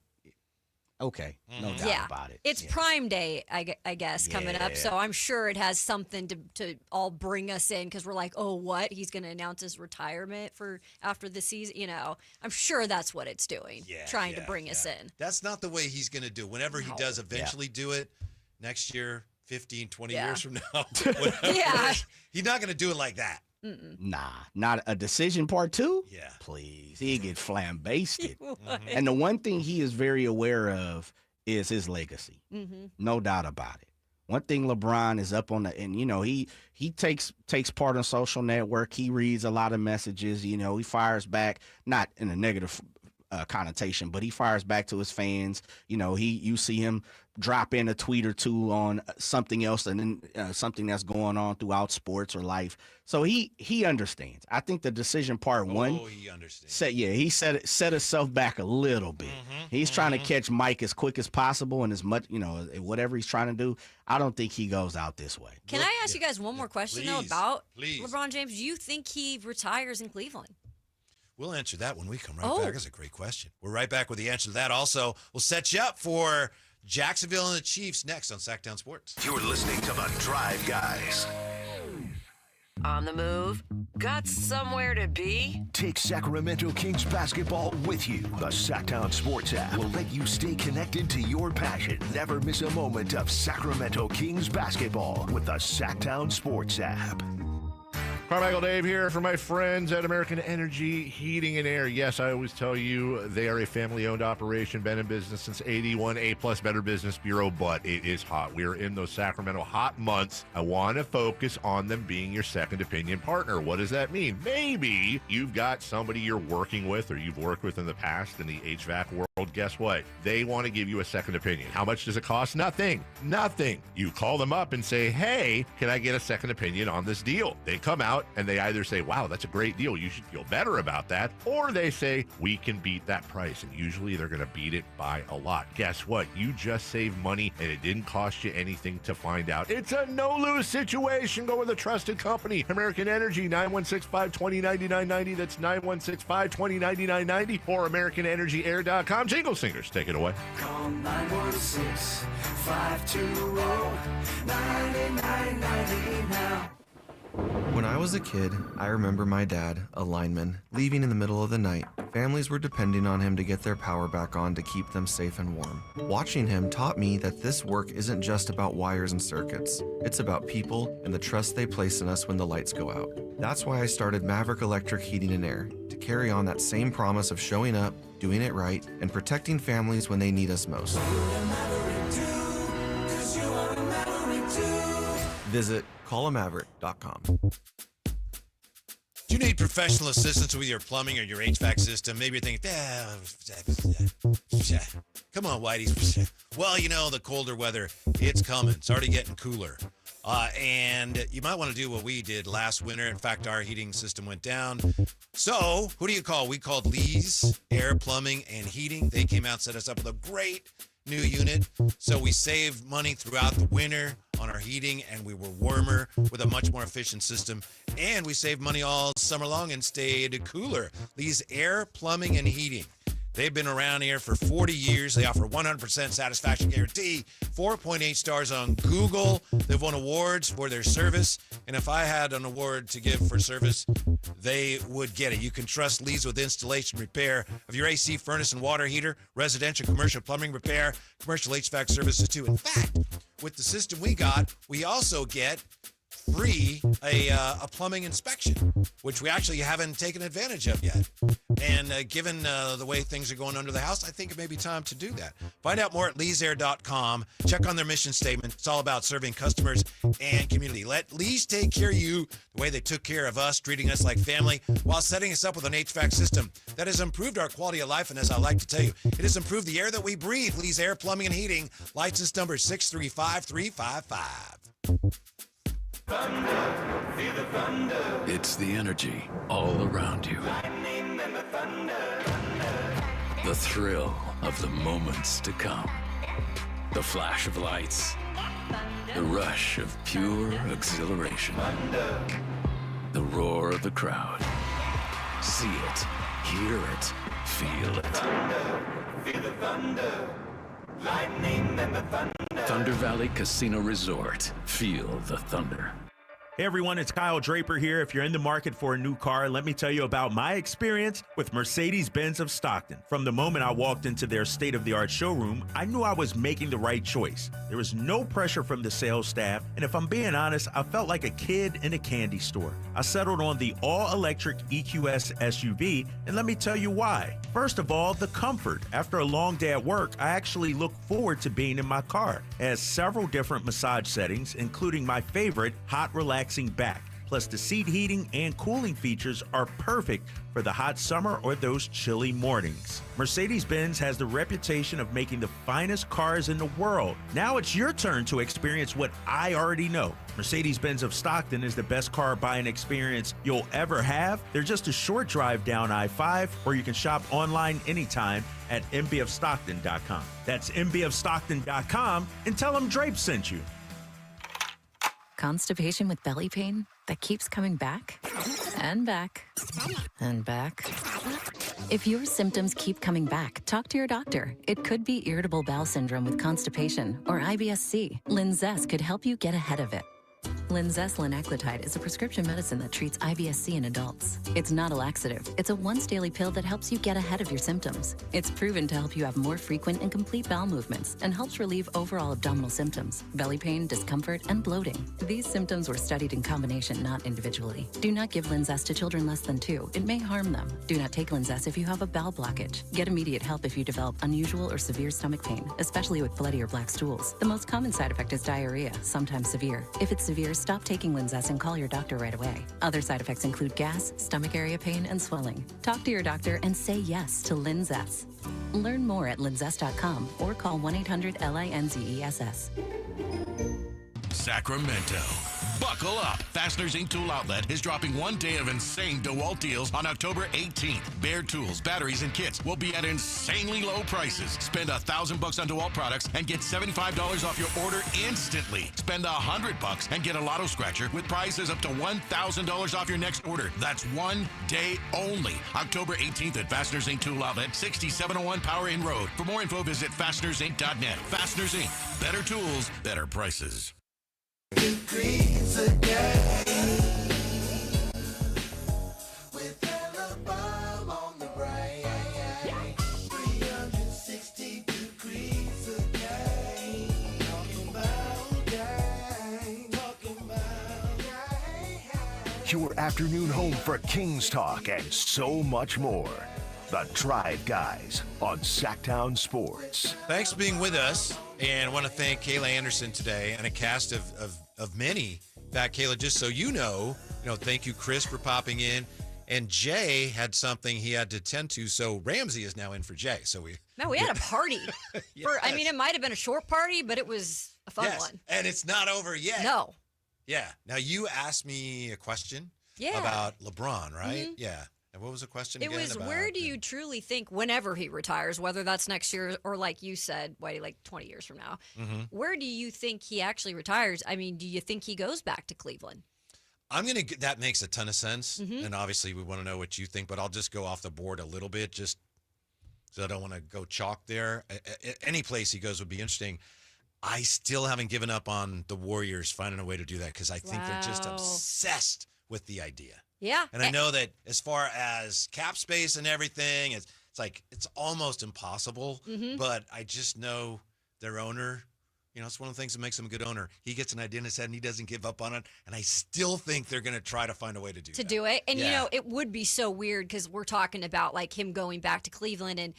Okay, no doubt about it. It's Prime Day, I guess, coming up. So I'm sure it has something to all bring us in, because we're like, oh, what? He's going to announce his retirement for after the season? I'm sure that's what it's doing, trying to bring us in. That's not the way he's going to do it. Whenever he does eventually do it next year, 15, 20 years from now, he's not going to do it like that. Nah, not a decision part 2? Yeah. Please. He'd get flambasted. And the one thing he is very aware of is his legacy. No doubt about it. One thing LeBron is up on he takes part in social network. He reads a lot of messages. He fires back, not in a negative connotation, but he fires back to his fans. You see him drop in a tweet or two on something else, and then something that's going on throughout sports or life. So he understands. I think the decision part 1, he understands. He set himself back a little bit. He's trying to catch Mike as quick as possible, and as much, whatever he's trying to do. I don't think he goes out this way. Can I ask you guys one more question though about LeBron James? Do you think he retires in Cleveland? We'll answer that when we come right back. That's a great question. We're right back with the answer to that. Also, we'll set you up for Jacksonville and the Chiefs next on Sacktown Sports. You're listening to The Drive Guys. On the move? Got somewhere to be? Take Sacramento Kings basketball with you. The Sacktown Sports app will let you stay connected to your passion. Never miss a moment of Sacramento Kings basketball with the Sacktown Sports app. Carmichael Dave here for my friends at American Energy Heating and Air. Yes, I always tell you they are a family-owned operation, been in business since 81, A-plus Better Business Bureau, but it is hot. We are in those Sacramento hot months. I want to focus on them being your second opinion partner. What does that mean? Maybe you've got somebody you're working with or you've worked with in the past in the HVAC world. Guess what? They want to give you a second opinion. How much does it cost? Nothing. You call them up and say, hey, can I get a second opinion on this deal? They come out and they either say, wow, that's a great deal, you should feel better about that, or they say, we can beat that price. And usually they're going to beat it by a lot. Guess what? You just saved money and it didn't cost you anything to find out. It's a no-lose situation. Go with a trusted company. American Energy, 916-520-9990. That's 916-520-9990 or AmericanEnergyAir.com. Jingle Singers, take it away. Call 916-520-9990 now. When I was a kid, I remember my dad, a lineman, leaving in the middle of the night. Families were depending on him to get their power back on to keep them safe and warm. Watching him taught me that this work isn't just about wires and circuits. It's about people and the trust they place in us when the lights go out. That's why I started Maverick Electric Heating and Air, to carry on that same promise of showing up, doing it right, and protecting families when they need us most. Visit callamaverick.com. Do you need professional assistance with your plumbing or your HVAC system? Maybe you're thinking, come on, Whitey. Well, you know, the colder weather, it's coming. It's already getting cooler. And you might want to do what we did last winter. In fact, our heating system went down. So who do you call? We called Lee's Air Plumbing and Heating. They came out and set us up with a great new unit. So we saved money throughout the winter on our heating, and we were warmer with a much more efficient system. And we saved money all summer long and stayed cooler. Lee's Air Plumbing and Heating. They've been around here for 40 years. They offer 100% satisfaction guarantee, 4.8 stars on Google. They've won awards for their service. And if I had an award to give for service, they would get it. You can trust Lee's with installation repair of your AC, furnace, and water heater, residential, commercial plumbing repair, commercial HVAC services too. In fact, with the system we got, we also get free a plumbing inspection, which we actually haven't taken advantage of yet. And given the way things are going under the house, I think it may be time to do that. Find out more at leesair.com. Check on their mission statement. It's all about serving customers and community. Let Lee's take care of you the way they took care of us, treating us like family, while setting us up with an HVAC system that has improved our quality of life. And as I like to tell you, it has improved the air that we breathe. Lee's Air Plumbing and Heating. License number 635355. Thunder, feel the thunder. It's the energy all around you. Lightning and the thunder. The thrill of the moments to come. The flash of lights. The rush of pure exhilaration. The roar of the crowd. See it, hear it, feel it. Thunder, feel the thunder. Lightning and the thunder. Thunder Valley Casino Resort. Feel the thunder. Hey everyone, it's Kyle Draper here. If you're in the market for a new car, let me tell you about my experience with Mercedes-Benz of Stockton. From the moment I walked into their state-of-the-art showroom, I knew I was making the right choice. There was no pressure from the sales staff, and if I'm being honest, I felt like a kid in a candy store. I settled on the all-electric EQS SUV, and let me tell you why. First of all, the comfort. After a long day at work, I actually look forward to being in my car. It has several different massage settings, including my favorite, hot relaxing back. Plus, the seat heating and cooling features are perfect for the hot summer or those chilly mornings. Mercedes-Benz has the reputation of making the finest cars in the world. Now it's your turn to experience what I already know. Mercedes-Benz of Stockton is the best car buying experience you'll ever have. They're just a short drive down I-5, or you can shop online anytime at mbofstockton.com. That's mbofstockton.com, and tell them Drape sent you. Constipation with belly pain that keeps coming back and back and back. If your symptoms keep coming back, talk to your doctor. It could be irritable bowel syndrome with constipation or IBS-C. Linzess could help you get ahead of it. Linzess linaclotide is a prescription medicine that treats IBS-C in adults. It's not a laxative. It's a once-daily pill that helps you get ahead of your symptoms. It's proven to help you have more frequent and complete bowel movements and helps relieve overall abdominal symptoms, belly pain, discomfort, and bloating. These symptoms were studied in combination, not individually. Do not give Linzess to children less than 2. It may harm them. Do not take Linzess if you have a bowel blockage. Get immediate help if you develop unusual or severe stomach pain, especially with bloody or black stools. The most common side effect is diarrhea, sometimes severe. If it's severe, stop taking Linzess and call your doctor right away. Other side effects include gas, stomach area pain, and swelling. Talk to your doctor and say yes to Linzess. Learn more at linzess.com or call 1-800-LINZESS. Sacramento. Buckle up. Fasteners Inc. Tool Outlet is dropping one day of insane DeWalt deals on October 18th. Bare tools, batteries, and kits will be at insanely low prices. Spend $1,000 on DeWalt products and get $75 off your order instantly. Spend $100 and get a lotto scratcher with prizes up to $1,000 off your next order. That's one day only. October 18th at Fasteners Inc. Tool Outlet, 6701 Power Inn Road. For more info, visit fastenersinc.net. Fasteners Inc. Better tools, better prices. Your afternoon home for Kings talk and so much more. The Drive Guys on Sacktown Sports. Thanks for being with us, and I want to thank Kayla Anderson today and a cast of many. In fact, Kayla, just so you know, thank you, Chris, for popping in. And Jay had something he had to tend to, so Ramsey is now in for Jay. So we had a party. It might have been a short party, but it was a fun one. And it's not over yet. No. Yeah. Now, you asked me a question about LeBron, right? Mm-hmm. Yeah. And what was the question It again? was, where do you truly think, whenever he retires, whether that's next year or like you said, like 20 years from now, where do you think he actually retires? I mean, do you think he goes back to Cleveland? That makes a ton of sense. Mm-hmm. And obviously we want to know what you think, but I'll just go off the board a little bit just so I don't want to go chalk there. Any place he goes would be interesting. I still haven't given up on the Warriors finding a way to do that because I think they're just obsessed with the idea. Yeah. And I know that as far as cap space and everything, it's almost impossible. Mm-hmm. But I just know their owner, it's one of the things that makes him a good owner. He gets an idea in his head and he doesn't give up on it. And I still think they're going to try to find a way to do it. And, it would be so weird because we're talking about like him going back to Cleveland. And,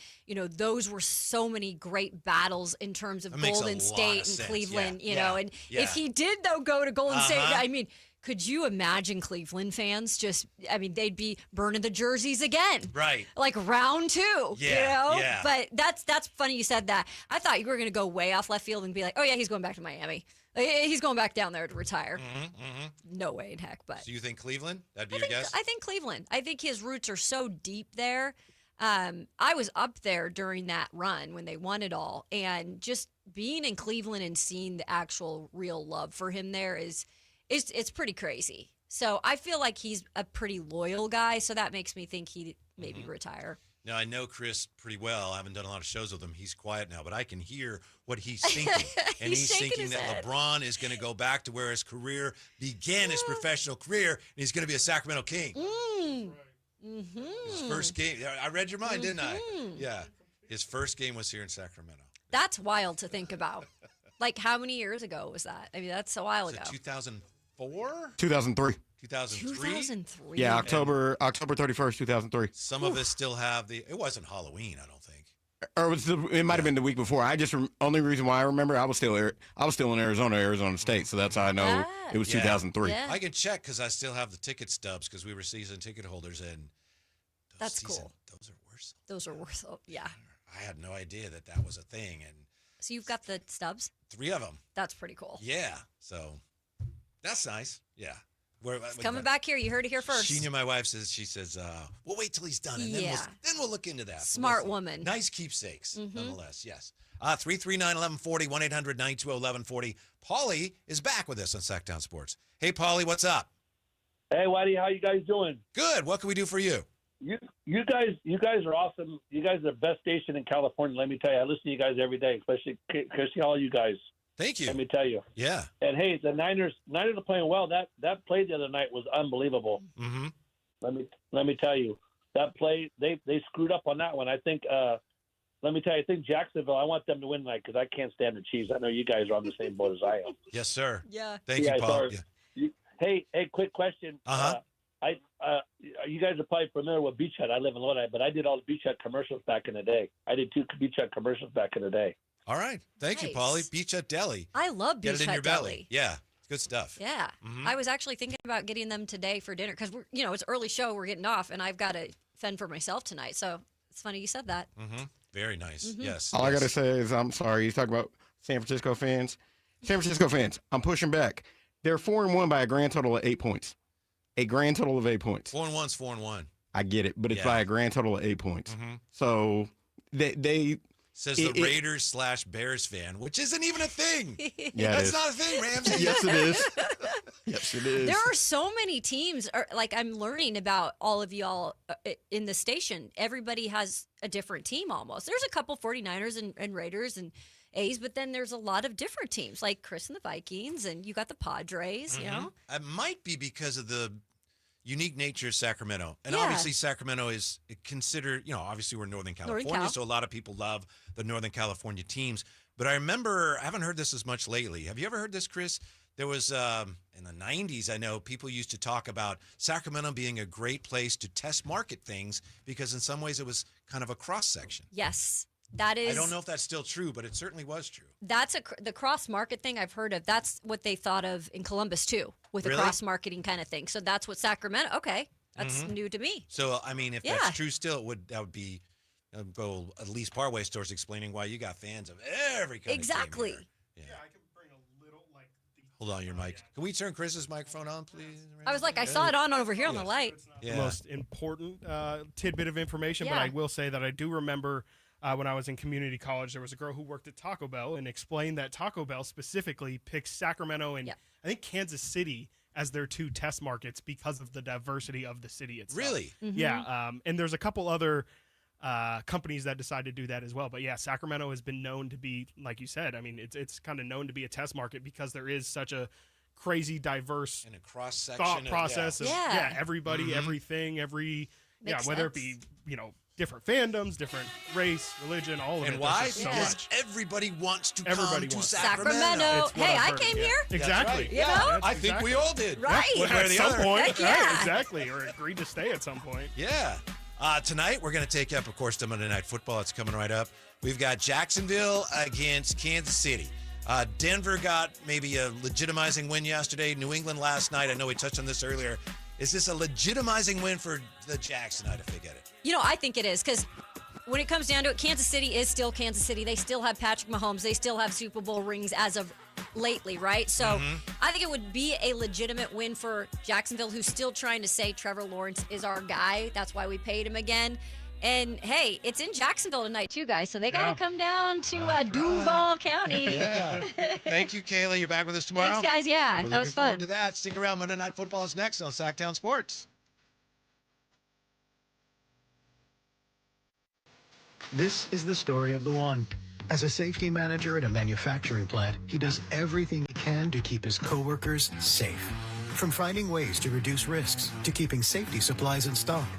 those were so many great battles in terms of Golden State and Cleveland, And if he did, though, go to Golden State, I mean, could you imagine Cleveland fans they'd be burning the jerseys again. Right. Like round 2, Yeah. But that's funny you said that. I thought you were going to go way off left field and be like, oh, yeah, he's going back to Miami. He's going back down there to retire. No way in heck. But So you think Cleveland? That'd be your guess? I think Cleveland. I think his roots are so deep there. I was up there during that run when they won it all. And just being in Cleveland and seeing the actual real love for him there it's pretty crazy. So I feel like he's a pretty loyal guy, so that makes me think he'd maybe retire. Now, I know Chris pretty well. I haven't done a lot of shows with him. He's quiet now, but I can hear what he's thinking. And he's thinking that head. LeBron is going to go back to where his career began, his professional career, and he's going to be a Sacramento King. His first game. I read your mind, didn't I? Yeah. His first game was here in Sacramento. That's wild to think about. Like, how many years ago was that? I mean, that's a while ago. 2004? 2003. 2003? 2003. Yeah, October 31st, 2003. Some of us still have it wasn't Halloween, I don't think. Or it might have been the week before. Only reason why I remember, I was still in Arizona State, so that's how I know it was 2003. Yeah. I can check because I still have the ticket stubs because we were season ticket holders, and that's cool. Those are worth. Yeah. I had no idea that was a thing, and so you've got the stubs? 3 of them. That's pretty cool. Yeah. So that's nice. Yeah. It's coming back here. You heard it here first. Sheena, my wife, says, we'll wait till he's done, and then we'll look into that. Smart woman. Nice keepsakes, nonetheless, yes. 339-1140, 1-800-920-1140. Paulie is back with us on Sacktown Sports. Hey, Paulie, what's up? Hey, Whitey, how you guys doing? Good. What can we do for you? You guys are awesome. You guys are the best station in California. Let me tell you, I listen to you guys every day, especially all you guys. Thank you. Let me tell you. Yeah. And hey, the Niners are playing well. That play the other night was unbelievable. Mm-hmm. Let me tell you, that play they screwed up on that one. I think. Let me tell you, I think Jacksonville. I want them to win tonight because I can't stand the Chiefs. I know you guys are on the same boat as I am. Yes, sir. Yeah. Thank you, Paul. Yeah. Hey, quick question. You guys are probably familiar with Beach Hut. I live in Lodi, but I did all the Beach Hut commercials back in the day. I did 2 Beach Hut commercials back in the day. All right. Thank you, Paulie. Beach Hut Deli. I love Beach Hut Get it in your Deli. belly. Yeah. It's good stuff. Yeah. I was actually thinking about getting them today for dinner because it's early show. We're getting off, and I've got to fend for myself tonight. So it's funny you said that. Mm-hmm. Very nice. Yes. All I got to say is I'm sorry. You talk about San Francisco fans. San Francisco fans, I'm pushing back. They're 4-1 by a grand total of 8 points. A grand total of 8 points. 4-1's 4-1. I get it, but it's by a grand total of 8 points. Mm-hmm. So they says the Raiders / Bears fan, which isn't even a thing. Yeah, that's not a thing, Ramsey. Yes, it is. Yes, it is. There are so many teams. I'm learning about all of y'all in the station. Everybody has a different team almost. There's a couple 49ers and Raiders and A's, but then there's a lot of different teams, like Chris and the Vikings, and you got the Padres, you know? It might be because of the unique nature of Sacramento. And Yeah. obviously Sacramento is considered, obviously we're Northern California, Cal. so a lot of people love the Northern California teams. But I remember, I haven't heard this as much lately. Have you ever heard this, Chris? There was, in the 90s, I know, people used to talk about Sacramento being a great place to test market things because in some ways it was kind of a cross-section. Yes, that is. I don't know if that's still true, but it certainly was true. That's the cross market thing I've heard of. That's what they thought of in Columbus too, with Really? a cross marketing kind of thing. So that's what Sacramento. Okay, that's new to me. So, I mean, if Yeah. that's true still, that would be go at least part ways towards explaining why you got fans of every kind Exactly. of team here. Yeah. Hold on your mic. Can we turn Chris's microphone on, please? I was like, I saw it on over here on the light. The most important tidbit of information, but Yeah. I will say that I do remember when I was in community college, there was a girl who worked at Taco Bell and explained that Taco Bell specifically picks Sacramento and I think Kansas City as their two test markets because of the diversity of the city itself. Really? Yeah. And there's a couple other companies that decide to do that as well. But yeah, Sacramento has been known to be, like you said, I mean, it's kind of known to be a test market because there is such a crazy diverse and a cross-section thought process of Yeah. everybody, everything, Makes whether it be, different fandoms, different race, religion, all of it. And why? There's just so Because much. everybody wants to Everybody come to wants to. Sacramento. It's what Hey, I've I heard, came yeah. here. Exactly. Right. You know? I think we all did. Right. One way or At the some other. point. Heck yeah. Right, exactly. Or agreed to stay at some point. Yeah. Tonight, we're going to take up, of course, the Monday Night Football. It's coming right up. We've got Jacksonville against Kansas City. Denver got maybe a legitimizing win yesterday. New England last night. I know we touched on this earlier. Is this a legitimizing win for the Jags tonight if they get it? I think it is because when it comes down to it, Kansas City is still Kansas City. They still have Patrick Mahomes. They still have Super Bowl rings as of lately, right? So I think it would be a legitimate win for Jacksonville, who's still trying to say Trevor Lawrence is our guy. That's why we paid him again. And hey, it's in Jacksonville tonight too, guys. So they got to come down to Duval County. Yeah. Thank you, Kayla. You're back with us tomorrow. Thanks, guys. Yeah, We're that was looking forward fun. to that. Stick around. Monday Night Football is next on Sacktown Sports. This is the story of the one. As a safety manager at a manufacturing plant, he does everything he can to keep his coworkers safe. From finding ways to reduce risks to keeping safety supplies in stock.